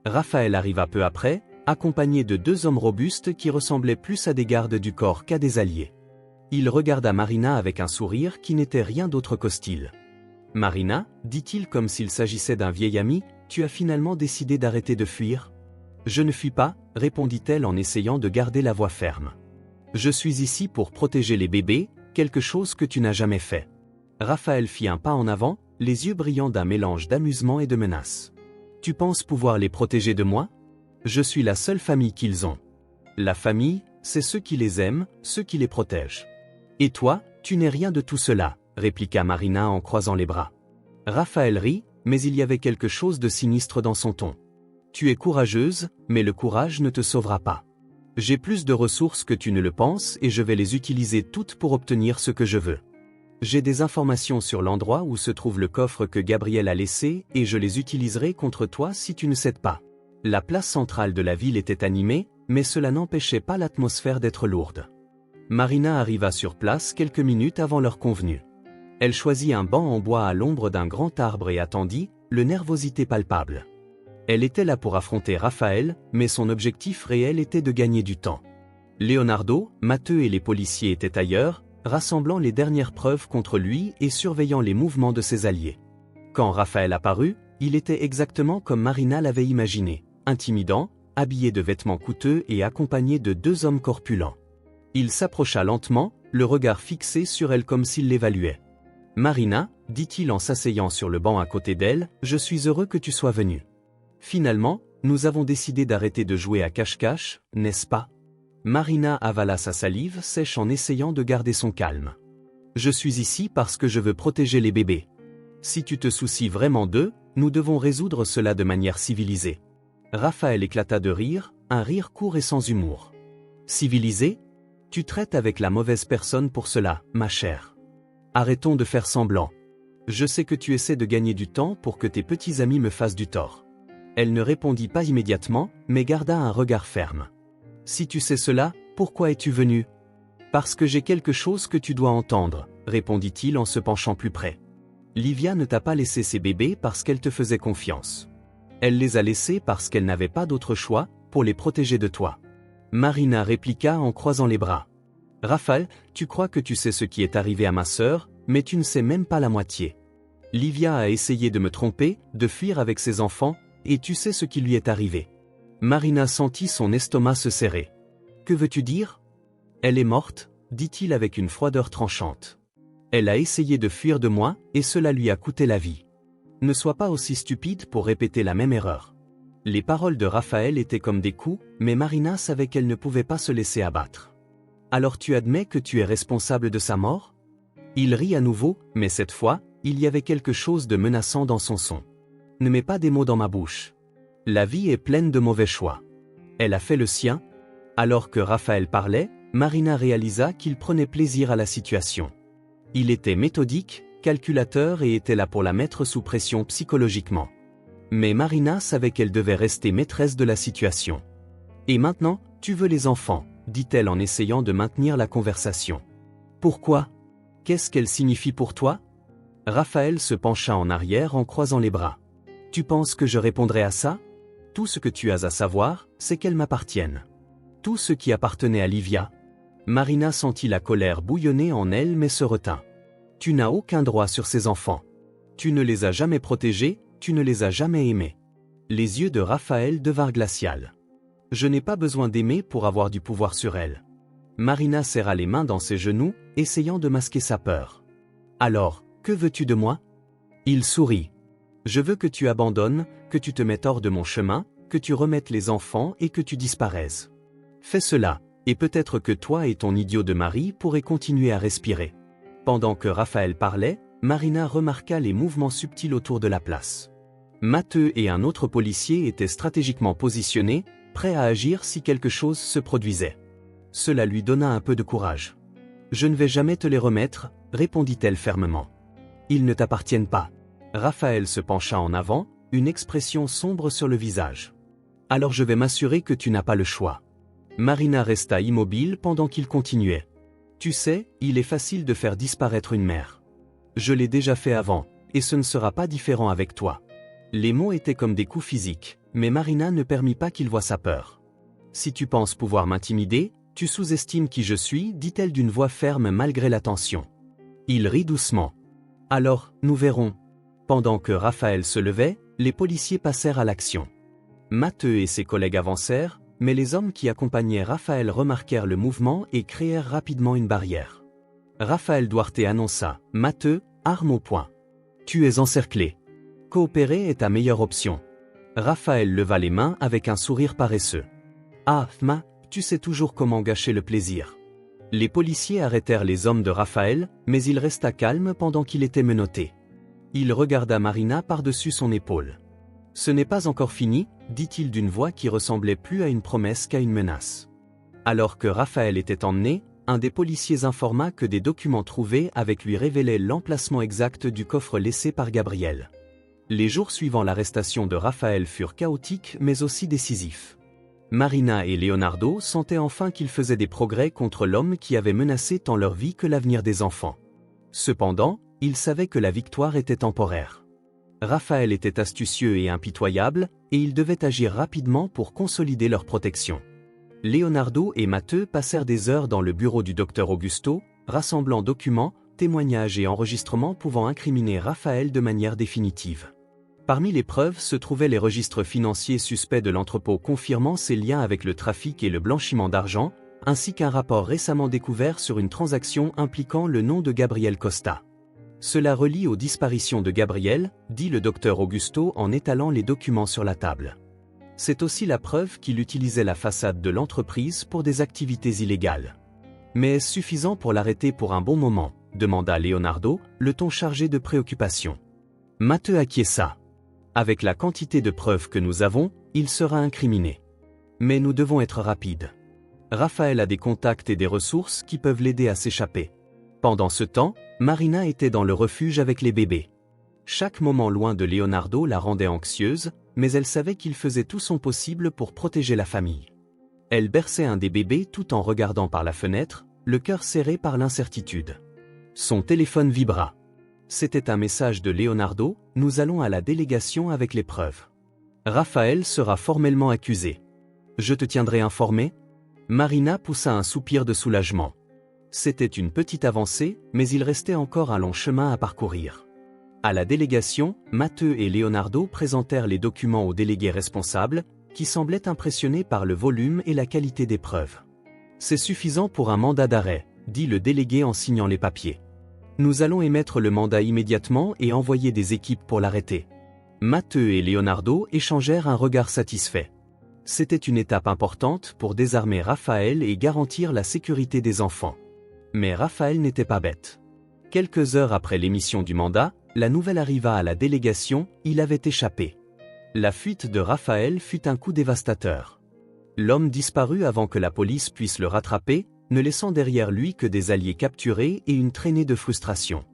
Raphaël arriva peu après, accompagné de 2 hommes robustes qui ressemblaient plus à des gardes du corps qu'à des alliés. Il regarda Marina avec un sourire qui n'était rien d'autre qu'hostile. « Marina, dit-il comme s'il s'agissait d'un vieil ami, tu as finalement décidé d'arrêter de fuir ?»« Je ne fuis pas, répondit-elle en essayant de garder la voix ferme. « Je suis ici pour protéger les bébés, quelque chose que tu n'as jamais fait. » Raphaël fit un pas en avant, les yeux brillants d'un mélange d'amusement et de menace. « Tu penses pouvoir les protéger de moi ? Je suis la seule famille qu'ils ont. La famille, c'est ceux qui les aiment, ceux qui les protègent. Et toi, tu n'es rien de tout cela, répliqua Marina en croisant les bras. Raphaël rit, mais il y avait quelque chose de sinistre dans son ton. Tu es courageuse, mais le courage ne te sauvera pas. J'ai plus de ressources que tu ne le penses et je vais les utiliser toutes pour obtenir ce que je veux. J'ai des informations sur l'endroit où se trouve le coffre que Gabriel a laissé et je les utiliserai contre toi si tu ne cèdes pas. La place centrale de la ville était animée, mais cela n'empêchait pas l'atmosphère d'être lourde. Marina arriva sur place quelques minutes avant l'heure convenue. Elle choisit un banc en bois à l'ombre d'un grand arbre et attendit, le nervosité palpable. Elle était là pour affronter Raphaël, mais son objectif réel était de gagner du temps. Leonardo, Matteux et les policiers étaient ailleurs, rassemblant les dernières preuves contre lui et surveillant les mouvements de ses alliés. Quand Raphaël apparut, il était exactement comme Marina l'avait imaginé, intimidant, habillé de vêtements coûteux et accompagné de 2 hommes corpulents. Il s'approcha lentement, le regard fixé sur elle comme s'il l'évaluait. « Marina, dit-il en s'asseyant sur le banc à côté d'elle, je suis heureux que tu sois venue. Finalement, nous avons décidé d'arrêter de jouer à cache-cache, n'est-ce pas ?» Marina avala sa salive sèche en essayant de garder son calme. « Je suis ici parce que je veux protéger les bébés. Si tu te soucies vraiment d'eux, nous devons résoudre cela de manière civilisée. » Raphaël éclata de rire, un rire court et sans humour. « Civilisé ? Tu traites avec la mauvaise personne pour cela, ma chère. Arrêtons de faire semblant. Je sais que tu essaies de gagner du temps pour que tes petits amis me fassent du tort. » Elle ne répondit pas immédiatement, mais garda un regard ferme. « Si tu sais cela, pourquoi es-tu venu ? » « Parce que j'ai quelque chose que tu dois entendre, » répondit-il en se penchant plus près. « Livia ne t'a pas laissé ses bébés parce qu'elle te faisait confiance. Elle les a laissés parce qu'elle n'avait pas d'autre choix, pour les protéger de toi. » Marina répliqua en croisant les bras. « Raphaël, tu crois que tu sais ce qui est arrivé à ma sœur, mais tu ne sais même pas la moitié. Livia a essayé de me tromper, de fuir avec ses enfants, et tu sais ce qui lui est arrivé. » Marina sentit son estomac se serrer. Que veux-tu dire? Elle est morte, dit-il avec une froideur tranchante. Elle a essayé de fuir de moi, et cela lui a coûté la vie. Ne sois pas aussi stupide pour répéter la même erreur. Les paroles de Raphaël étaient comme des coups, mais Marina savait qu'elle ne pouvait pas se laisser abattre. Alors tu admets que tu es responsable de sa mort? Il rit à nouveau, mais cette fois, il y avait quelque chose de menaçant dans son son. Ne mets pas des mots dans ma bouche. La vie est pleine de mauvais choix. Elle a fait le sien. Alors que Raphaël parlait, Marina réalisa qu'il prenait plaisir à la situation. Il était méthodique, calculateur et était là pour la mettre sous pression psychologiquement. Mais Marina savait qu'elle devait rester maîtresse de la situation. Et maintenant, tu veux les enfants, dit-elle en essayant de maintenir la conversation. Pourquoi? Qu'est-ce qu'elle signifie pour toi? Raphaël se pencha en arrière en croisant les bras. Tu penses que je répondrai à ça? Tout ce que tu as à savoir, c'est qu'elles m'appartiennent. Tout ce qui appartenait à Livia. Marina sentit la colère bouillonner en elle mais se retint. Tu n'as aucun droit sur ces enfants. Tu ne les as jamais protégés, tu ne les as jamais aimés. Les yeux de Raphaël devinrent glacials. Je n'ai pas besoin d'aimer pour avoir du pouvoir sur elles. Marina serra les mains dans ses genoux, essayant de masquer sa peur. Alors, que veux-tu de moi? Il sourit. Je veux que tu abandonnes, que tu te mettes hors de mon chemin, que tu remettes les enfants et que tu disparaisses. Fais cela, et peut-être que toi et ton idiot de mari pourrez continuer à respirer. Pendant que Raphaël parlait, Marina remarqua les mouvements subtils autour de la place. Matteux et un autre policier étaient stratégiquement positionnés, prêts à agir si quelque chose se produisait. Cela lui donna un peu de courage. « Je ne vais jamais te les remettre », répondit-elle fermement. « Ils ne t'appartiennent pas. » Raphaël se pencha en avant, une expression sombre sur le visage. « Alors je vais m'assurer que tu n'as pas le choix. » Marina resta immobile pendant qu'il continuait. « Tu sais, il est facile de faire disparaître une mère. Je l'ai déjà fait avant, et ce ne sera pas différent avec toi. » Les mots étaient comme des coups physiques, mais Marina ne permit pas qu'il voie sa peur. « Si tu penses pouvoir m'intimider, tu sous-estimes qui je suis, dit-elle d'une voix ferme malgré la tension. Il rit doucement. « Alors, nous verrons. » Pendant que Raphaël se levait, les policiers passèrent à l'action. Matteux et ses collègues avancèrent, mais les hommes qui accompagnaient Raphaël remarquèrent le mouvement et créèrent rapidement une barrière. Raphaël Duarte annonça, « Matteux, arme au poing. Tu es encerclé. Coopérer est ta meilleure option. » Raphaël leva les mains avec un sourire paresseux. « Ah, tu sais toujours comment gâcher le plaisir. » Les policiers arrêtèrent les hommes de Raphaël, mais il resta calme pendant qu'il était menotté. Il regarda Marina par-dessus son épaule. « Ce n'est pas encore fini, » dit-il d'une voix qui ressemblait plus à une promesse qu'à une menace. Alors que Raphaël était emmené, un des policiers informa que des documents trouvés avec lui révélaient l'emplacement exact du coffre laissé par Gabriel. Les jours suivant l'arrestation de Raphaël furent chaotiques mais aussi décisifs. Marina et Leonardo sentaient enfin qu'ils faisaient des progrès contre l'homme qui avait menacé tant leur vie que l'avenir des enfants. Cependant, ils savaient que la victoire était temporaire. Raphaël était astucieux et impitoyable, et ils devaient agir rapidement pour consolider leur protection. Leonardo et Matteux passèrent des heures dans le bureau du docteur Augusto, rassemblant documents, témoignages et enregistrements pouvant incriminer Raphaël de manière définitive. Parmi les preuves se trouvaient les registres financiers suspects de l'entrepôt confirmant ses liens avec le trafic et le blanchiment d'argent, ainsi qu'un rapport récemment découvert sur une transaction impliquant le nom de Gabriel Costa. Cela relie aux disparitions de Gabriel, dit le docteur Augusto en étalant les documents sur la table. C'est aussi la preuve qu'il utilisait la façade de l'entreprise pour des activités illégales. Mais est-ce suffisant pour l'arrêter pour un bon moment, demanda Leonardo, le ton chargé de préoccupation. Matteux acquiesça. Avec la quantité de preuves que nous avons, il sera incriminé. Mais nous devons être rapides. Raphaël a des contacts et des ressources qui peuvent l'aider à s'échapper. Pendant ce temps, Marina était dans le refuge avec les bébés. Chaque moment loin de Leonardo la rendait anxieuse, mais elle savait qu'il faisait tout son possible pour protéger la famille. Elle berçait un des bébés tout en regardant par la fenêtre, le cœur serré par l'incertitude. Son téléphone vibra. C'était un message de Leonardo, « Nous allons à la délégation avec les preuves. Raphaël sera formellement accusé. Je te tiendrai informé ?» Marina poussa un soupir de soulagement. C'était une petite avancée, mais il restait encore un long chemin à parcourir. À la délégation, Matteux et Leonardo présentèrent les documents aux délégués responsables, qui semblaient impressionnés par le volume et la qualité des preuves. C'est suffisant pour un mandat d'arrêt, dit le délégué en signant les papiers. Nous allons émettre le mandat immédiatement et envoyer des équipes pour l'arrêter. Matteo et Leonardo échangèrent un regard satisfait. C'était une étape importante pour désarmer Raphaël et garantir la sécurité des enfants. Mais Raphaël n'était pas bête. Quelques heures après l'émission du mandat, la nouvelle arriva à la délégation, il avait échappé. La fuite de Raphaël fut un coup dévastateur. L'homme disparut avant que la police puisse le rattraper, ne laissant derrière lui que des alliés capturés et une traînée de frustration.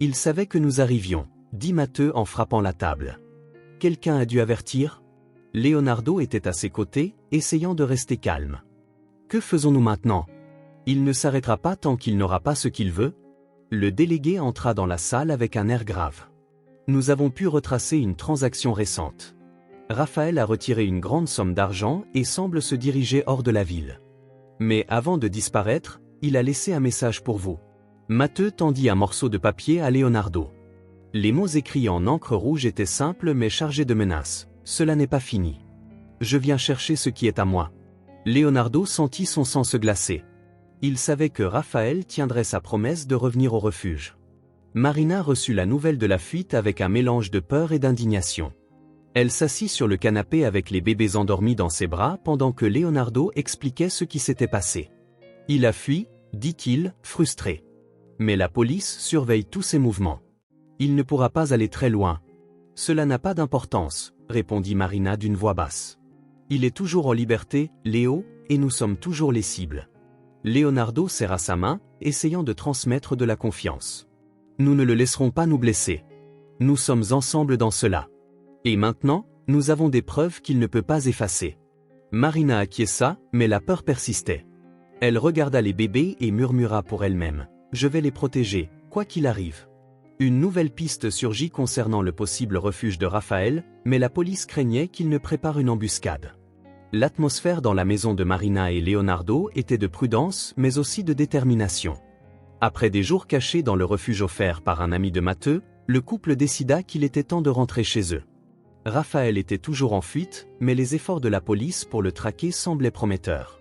Il savait que nous arrivions, dit Matteo en frappant la table. Quelqu'un a dû avertir ? Leonardo était à ses côtés, essayant de rester calme. Que faisons-nous maintenant ? Il ne s'arrêtera pas tant qu'il n'aura pas ce qu'il veut ? Le délégué entra dans la salle avec un air grave. Nous avons pu retracer une transaction récente. Raphaël a retiré une grande somme d'argent et semble se diriger hors de la ville. Mais avant de disparaître, il a laissé un message pour vous. Matteo tendit un morceau de papier à Leonardo. Les mots écrits en encre rouge étaient simples mais chargés de menaces. Cela n'est pas fini. Je viens chercher ce qui est à moi. Leonardo sentit son sang se glacer. Il savait que Raphaël tiendrait sa promesse de revenir au refuge. Marina reçut la nouvelle de la fuite avec un mélange de peur et d'indignation. Elle s'assit sur le canapé avec les bébés endormis dans ses bras pendant que Leonardo expliquait ce qui s'était passé. Il a fui, dit-il, frustré. Mais la police surveille tous ses mouvements. Il ne pourra pas aller très loin. Cela n'a pas d'importance, répondit Marina d'une voix basse. Il est toujours en liberté, Léo, et nous sommes toujours les cibles. Leonardo serra sa main, essayant de transmettre de la confiance. Nous ne le laisserons pas nous blesser. Nous sommes ensemble dans cela. Et maintenant, nous avons des preuves qu'il ne peut pas effacer. Marina acquiesça, mais la peur persistait. Elle regarda les bébés et murmura pour elle-même. Je vais les protéger, quoi qu'il arrive. Une nouvelle piste surgit concernant le possible refuge de Raphaël, mais la police craignait qu'il ne prépare une embuscade. L'atmosphère dans la maison de Marina et Leonardo était de prudence mais aussi de détermination. Après des jours cachés dans le refuge offert par un ami de Matteo, le couple décida qu'il était temps de rentrer chez eux. Raphaël était toujours en fuite, mais les efforts de la police pour le traquer semblaient prometteurs.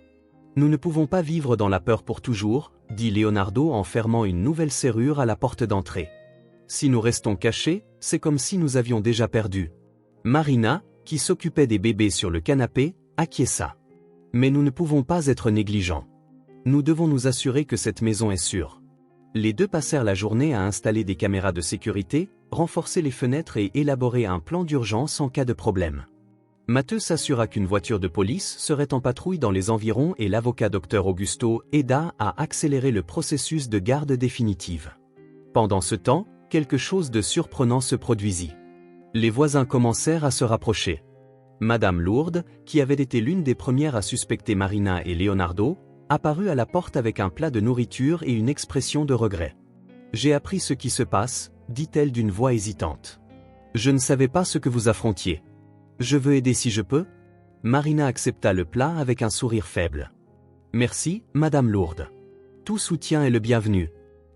Nous ne pouvons pas vivre dans la peur pour toujours, dit Leonardo en fermant une nouvelle serrure à la porte d'entrée. Si nous restons cachés, c'est comme si nous avions déjà perdu. Marina, qui s'occupait des bébés sur le canapé, acquiesça. Mais nous ne pouvons pas être négligents. Nous devons nous assurer que cette maison est sûre. Les deux passèrent la journée à installer des caméras de sécurité, renforcer les fenêtres et élaborer un plan d'urgence en cas de problème. Matteo s'assura qu'une voiture de police serait en patrouille dans les environs et l'avocat Dr Augusto aida à accélérer le processus de garde définitive. Pendant ce temps, quelque chose de surprenant se produisit. Les voisins commencèrent à se rapprocher. Madame Lourdes, qui avait été l'une des premières à suspecter Marina et Leonardo, apparut à la porte avec un plat de nourriture et une expression de regret. « J'ai appris ce qui se passe », dit-elle d'une voix hésitante. « Je ne savais pas ce que vous affrontiez. Je veux aider si je peux ?» Marina accepta le plat avec un sourire faible. « Merci, Madame Lourdes. Tout soutien est le bienvenu. »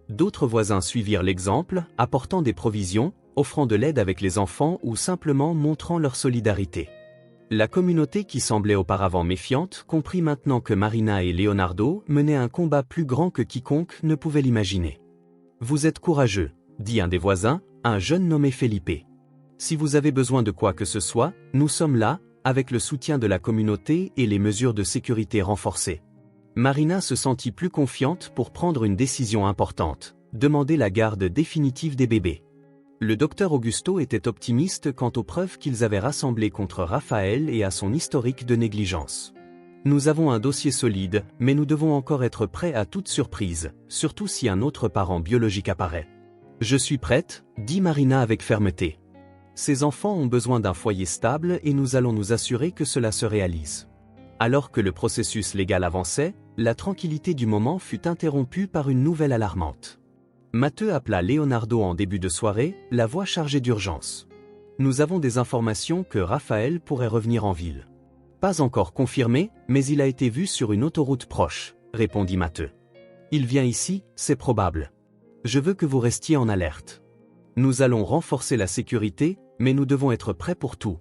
D'autres voisins suivirent l'exemple, apportant des provisions, offrant de l'aide avec les enfants ou simplement montrant leur solidarité. La communauté qui semblait auparavant méfiante comprit maintenant que Marina et Leonardo menaient un combat plus grand que quiconque ne pouvait l'imaginer. « Vous êtes courageux », dit un des voisins, un jeune nommé Felipe. « Si vous avez besoin de quoi que ce soit, nous sommes là, avec le soutien de la communauté et les mesures de sécurité renforcées. » Marina se sentit plus confiante pour prendre une décision importante, demander la garde définitive des bébés. Le docteur Augusto était optimiste quant aux preuves qu'ils avaient rassemblées contre Raphaël et à son historique de négligence. « Nous avons un dossier solide, mais nous devons encore être prêts à toute surprise, surtout si un autre parent biologique apparaît. »« Je suis prête, » dit Marina avec fermeté. « Ces enfants ont besoin d'un foyer stable et nous allons nous assurer que cela se réalise. » Alors que le processus légal avançait, la tranquillité du moment fut interrompue par une nouvelle alarmante. Matteo appela Leonardo en début de soirée, la voix chargée d'urgence. « Nous avons des informations que Raphaël pourrait revenir en ville. » « Pas encore confirmé, mais il a été vu sur une autoroute proche, » répondit Matteo. « Il vient ici, c'est probable. Je veux que vous restiez en alerte. Nous allons renforcer la sécurité, mais nous devons être prêts pour tout. »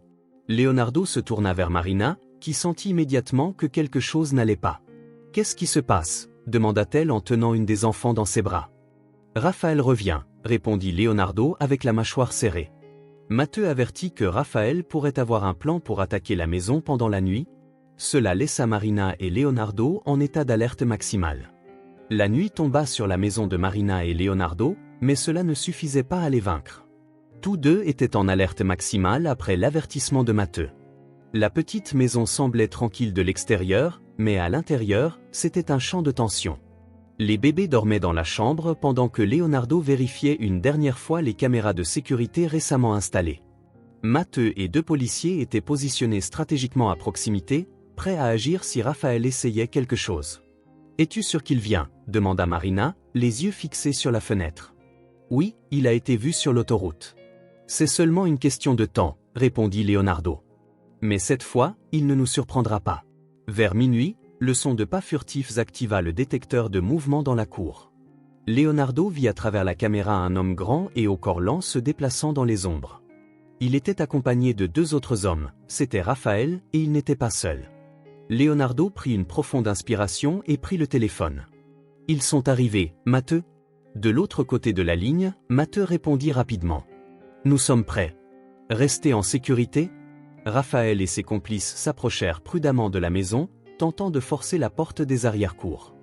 Leonardo se tourna vers Marina, qui sentit immédiatement que quelque chose n'allait pas. « Qu'est-ce qui se passe? Demanda-t-elle en tenant une des enfants dans ses bras. Raphaël revient, répondit Leonardo avec la mâchoire serrée. Matteo avertit que Raphaël pourrait avoir un plan pour attaquer la maison pendant la nuit. Cela laissa Marina et Leonardo en état d'alerte maximale. La nuit tomba sur la maison de Marina et Leonardo, mais cela ne suffisait pas à les vaincre. Tous deux étaient en alerte maximale après l'avertissement de Matteo. La petite maison semblait tranquille de l'extérieur, mais à l'intérieur, c'était un champ de tension. Les bébés dormaient dans la chambre pendant que Leonardo vérifiait une dernière fois les caméras de sécurité récemment installées. Matteo et 2 policiers étaient positionnés stratégiquement à proximité, prêts à agir si Raphaël essayait quelque chose. « Es-tu sûr qu'il vient ?» demanda Marina, les yeux fixés sur la fenêtre. « Oui, il a été vu sur l'autoroute. »« C'est seulement une question de temps, » répondit Leonardo. « Mais cette fois, il ne nous surprendra pas. » Vers minuit, le son de pas furtifs activa le détecteur de mouvement dans la cour. Leonardo vit à travers la caméra un homme grand et au corps lent se déplaçant dans les ombres. Il était accompagné de 2 autres hommes, c'était Raphaël et il n'était pas seul. Leonardo prit une profonde inspiration et prit le téléphone. « Ils sont arrivés, Matteo ?» De l'autre côté de la ligne, Matteo répondit rapidement. « Nous sommes prêts. Restez en sécurité ?» Raphaël et ses complices s'approchèrent prudemment de la maison, tentant de forcer la porte des arrière-cours.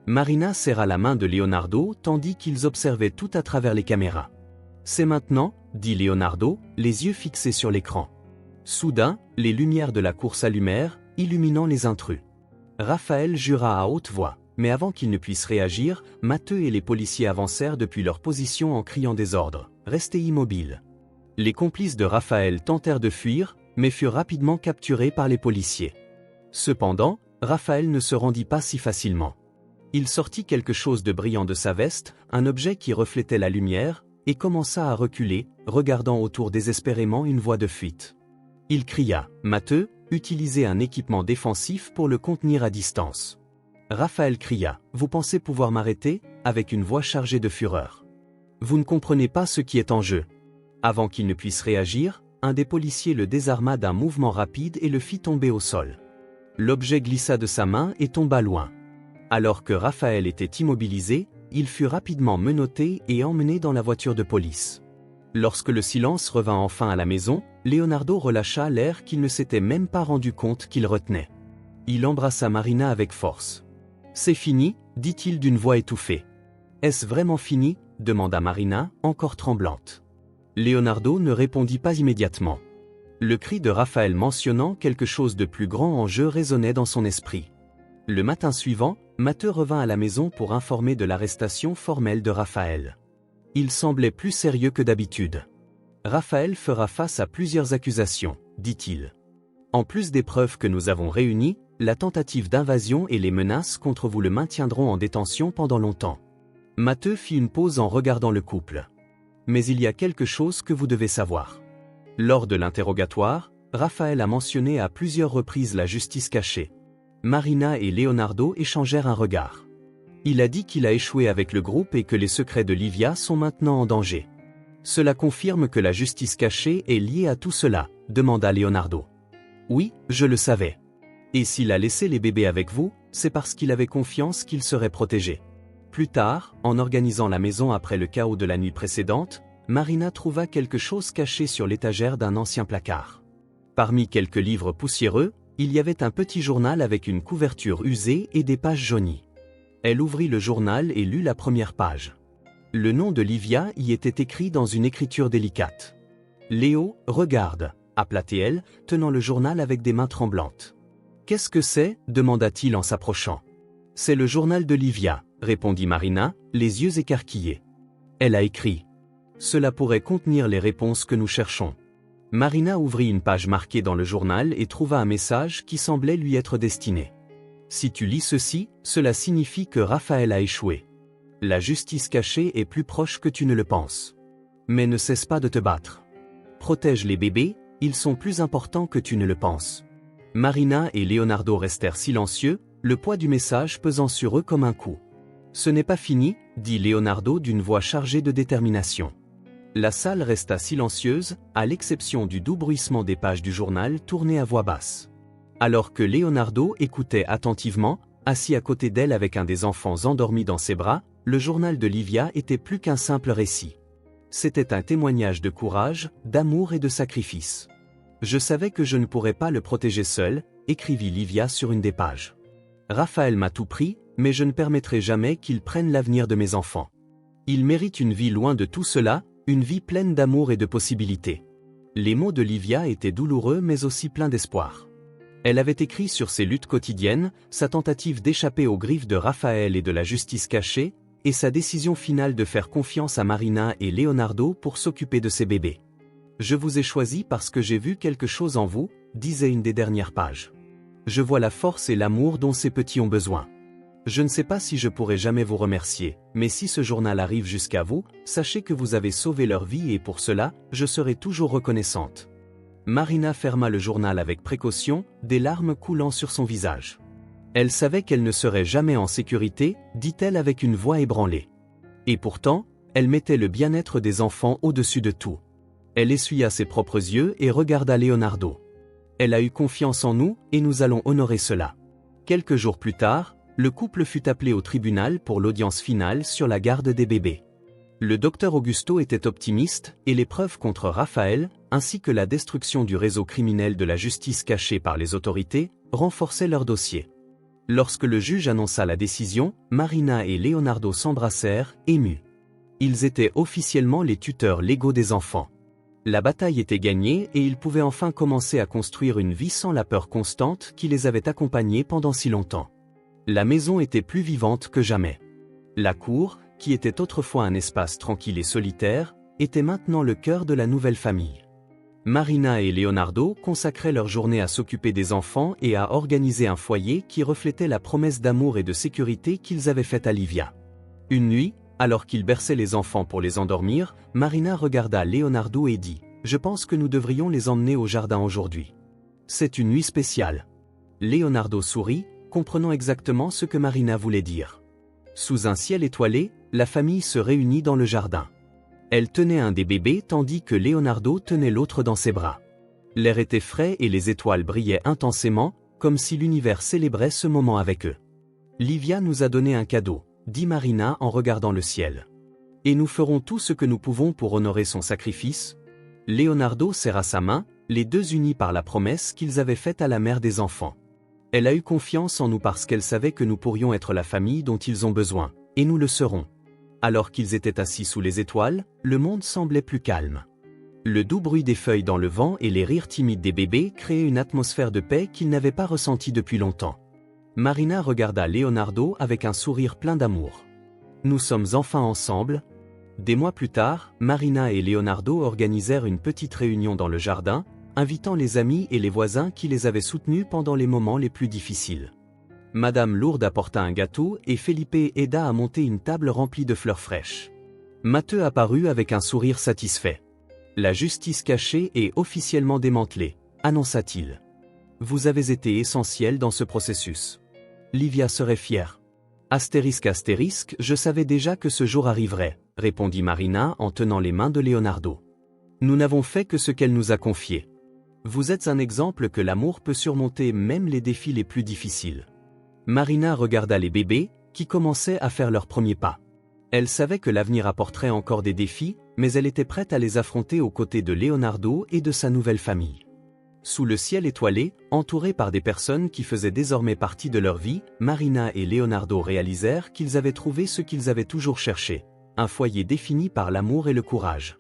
Marina serra la main de Leonardo tandis qu'ils observaient tout à travers les caméras. « C'est maintenant » dit Leonardo, les yeux fixés sur l'écran. Soudain, les lumières de la cour s'allumèrent, illuminant les intrus. Raphaël jura à haute voix, mais avant qu'il ne puisse réagir, Matteo et les policiers avancèrent depuis leur position en criant des ordres. « Restez immobiles !» Les complices de Raphaël tentèrent de fuir, mais furent rapidement capturés par les policiers. Cependant, Raphaël ne se rendit pas si facilement. Il sortit quelque chose de brillant de sa veste, un objet qui reflétait la lumière, et commença à reculer, regardant autour désespérément une voie de fuite. Il cria « Matteo, utilisez un équipement défensif pour le contenir à distance. » Raphaël cria « Vous pensez pouvoir m'arrêter ?» avec une voix chargée de fureur. « Vous ne comprenez pas ce qui est en jeu. » Avant qu'il ne puisse réagir, un des policiers le désarma d'un mouvement rapide et le fit tomber au sol. L'objet glissa de sa main et tomba loin. Alors que Raphaël était immobilisé, il fut rapidement menotté et emmené dans la voiture de police. Lorsque le silence revint enfin à la maison, Leonardo relâcha l'air qu'il ne s'était même pas rendu compte qu'il retenait. Il embrassa Marina avec force. « C'est fini » dit-il d'une voix étouffée. « Est-ce vraiment fini » demanda Marina, encore tremblante. Leonardo ne répondit pas immédiatement. Le cri de Raphaël mentionnant quelque chose de plus grand en jeu résonnait dans son esprit. Le matin suivant, Matteo revint à la maison pour informer de l'arrestation formelle de Raphaël. Il semblait plus sérieux que d'habitude. « Raphaël fera face à plusieurs accusations, dit-il. En plus des preuves que nous avons réunies, la tentative d'invasion et les menaces contre vous le maintiendront en détention pendant longtemps. » Matteo fit une pause en regardant le couple. « Mais il y a quelque chose que vous devez savoir. » Lors de l'interrogatoire, Raphaël a mentionné à plusieurs reprises la justice cachée. Marina et Leonardo échangèrent un regard. Il a dit qu'il a échoué avec le groupe et que les secrets de Livia sont maintenant en danger. « Cela confirme que la justice cachée est liée à tout cela ?» demanda Leonardo. « Oui, je le savais. Et s'il a laissé les bébés avec vous, c'est parce qu'il avait confiance qu'ils seraient protégés. » Plus tard, en organisant la maison après le chaos de la nuit précédente, Marina trouva quelque chose caché sur l'étagère d'un ancien placard. Parmi quelques livres poussiéreux, il y avait un petit journal avec une couverture usée et des pages jaunies. Elle ouvrit le journal et lut la première page. Le nom de Livia y était écrit dans une écriture délicate. « Léo, regarde » appela-t-elle, tenant le journal avec des mains tremblantes. « Qu'est-ce que c'est » demanda-t-il en s'approchant. « C'est le journal de Livia » répondit Marina, les yeux écarquillés. Elle a écrit. Cela pourrait contenir les réponses que nous cherchons. Marina ouvrit une page marquée dans le journal et trouva un message qui semblait lui être destiné. Si tu lis ceci, cela signifie que Raphaël a échoué. La justice cachée est plus proche que tu ne le penses. Mais ne cesse pas de te battre. Protège les bébés, ils sont plus importants que tu ne le penses. Marina et Leonardo restèrent silencieux, le poids du message pesant sur eux comme un coup. Ce n'est pas fini, dit Leonardo d'une voix chargée de détermination. La salle resta silencieuse, à l'exception du doux bruissement des pages du journal tournées à voix basse. Alors que Leonardo écoutait attentivement, Assis à côté d'elle avec un des enfants endormis dans ses bras, le journal de Livia était plus qu'un simple récit. C'était un témoignage de courage, d'amour et de sacrifice. Je savais que je ne pourrais pas le protéger seul, écrivit Livia sur une des pages. Raphaël m'a tout pris, mais je ne permettrai jamais qu'il prenne l'avenir de mes enfants. Il mérite une vie loin de tout cela, une vie pleine d'amour et de possibilités. Les mots de Livia étaient douloureux mais aussi pleins d'espoir. Elle avait écrit sur ses luttes quotidiennes, sa tentative d'échapper aux griffes de Raphaël et de la justice cachée, et sa décision finale de faire confiance à Marina et Leonardo pour s'occuper de ses bébés. Je vous ai choisi parce que j'ai vu quelque chose en vous, disait une des dernières pages. Je vois la force et l'amour dont ces petits ont besoin. Je ne sais pas si je pourrai jamais vous remercier, mais si ce journal arrive jusqu'à vous, sachez que vous avez sauvé leur vie et pour cela, je serai toujours reconnaissante. Marina ferma le journal avec précaution, des larmes coulant sur son visage. Elle savait qu'elle ne serait jamais en sécurité, dit-elle avec une voix ébranlée. Et pourtant, elle mettait le bien-être des enfants au-dessus de tout. Elle essuya ses propres yeux et regarda Leonardo. Elle a eu confiance en nous et nous allons honorer cela. Quelques jours plus tard, le couple fut appelé au tribunal pour l'audience finale sur la garde des bébés. Le docteur Augusto était optimiste et les preuves contre Raphaël, ainsi que la destruction du réseau criminel de la justice cachée par les autorités, renforçaient leur dossier. Lorsque le juge annonça la décision, Marina et Leonardo s'embrassèrent, émus. Ils étaient officiellement les tuteurs légaux des enfants. La bataille était gagnée et ils pouvaient enfin commencer à construire une vie sans la peur constante qui les avait accompagnés pendant si longtemps. La maison était plus vivante que jamais. La cour, qui était autrefois un espace tranquille et solitaire, était maintenant le cœur de la nouvelle famille. Marina et Leonardo consacraient leur journée à s'occuper des enfants et à organiser un foyer qui reflétait la promesse d'amour et de sécurité qu'ils avaient faite à Livia. Une nuit, alors qu'ils berçaient les enfants pour les endormir, Marina regarda Leonardo et dit « Je pense que nous devrions les emmener au jardin aujourd'hui. C'est une nuit spéciale. » Leonardo sourit, comprenant exactement ce que Marina voulait dire. Sous un ciel étoilé, la famille se réunit dans le jardin. Elle tenait un des bébés tandis que Leonardo tenait l'autre dans ses bras. L'air était frais et les étoiles brillaient intensément, comme si l'univers célébrait ce moment avec eux. « Livia nous a donné un cadeau, » dit Marina en regardant le ciel. « Et nous ferons tout ce que nous pouvons pour honorer son sacrifice. » Leonardo serra sa main, les deux unis par la promesse qu'ils avaient faite à la mère des enfants. Elle a eu confiance en nous parce qu'elle savait que nous pourrions être la famille dont ils ont besoin, et nous le serons. Alors qu'ils étaient assis sous les étoiles, le monde semblait plus calme. Le doux bruit des feuilles dans le vent et les rires timides des bébés créaient une atmosphère de paix qu'ils n'avaient pas ressentie depuis longtemps. Marina regarda Leonardo avec un sourire plein d'amour. « Nous sommes enfin ensemble. » Des mois plus tard, Marina et Leonardo organisèrent une petite réunion dans le jardin, invitant les amis et les voisins qui les avaient soutenus pendant les moments les plus difficiles. Madame Lourdes apporta un gâteau et Felipe aida à monter une table remplie de fleurs fraîches. Matteux apparut avec un sourire satisfait. « La justice cachée est officiellement démantelée », annonça-t-il. « Vous avez été essentiel dans ce processus. Livia serait fière. » Astérisque, je savais déjà que ce jour arriverait, répondit Marina en tenant les mains de Leonardo. Nous n'avons fait que ce qu'elle nous a confié. Vous êtes un exemple que l'amour peut surmonter même les défis les plus difficiles. Marina regarda les bébés, qui commençaient à faire leurs premiers pas. Elle savait que l'avenir apporterait encore des défis, mais elle était prête à les affronter aux côtés de Leonardo et de sa nouvelle famille. Sous le ciel étoilé, entourés par des personnes qui faisaient désormais partie de leur vie, Marina et Leonardo réalisèrent qu'ils avaient trouvé ce qu'ils avaient toujours cherché, un foyer défini par l'amour et le courage.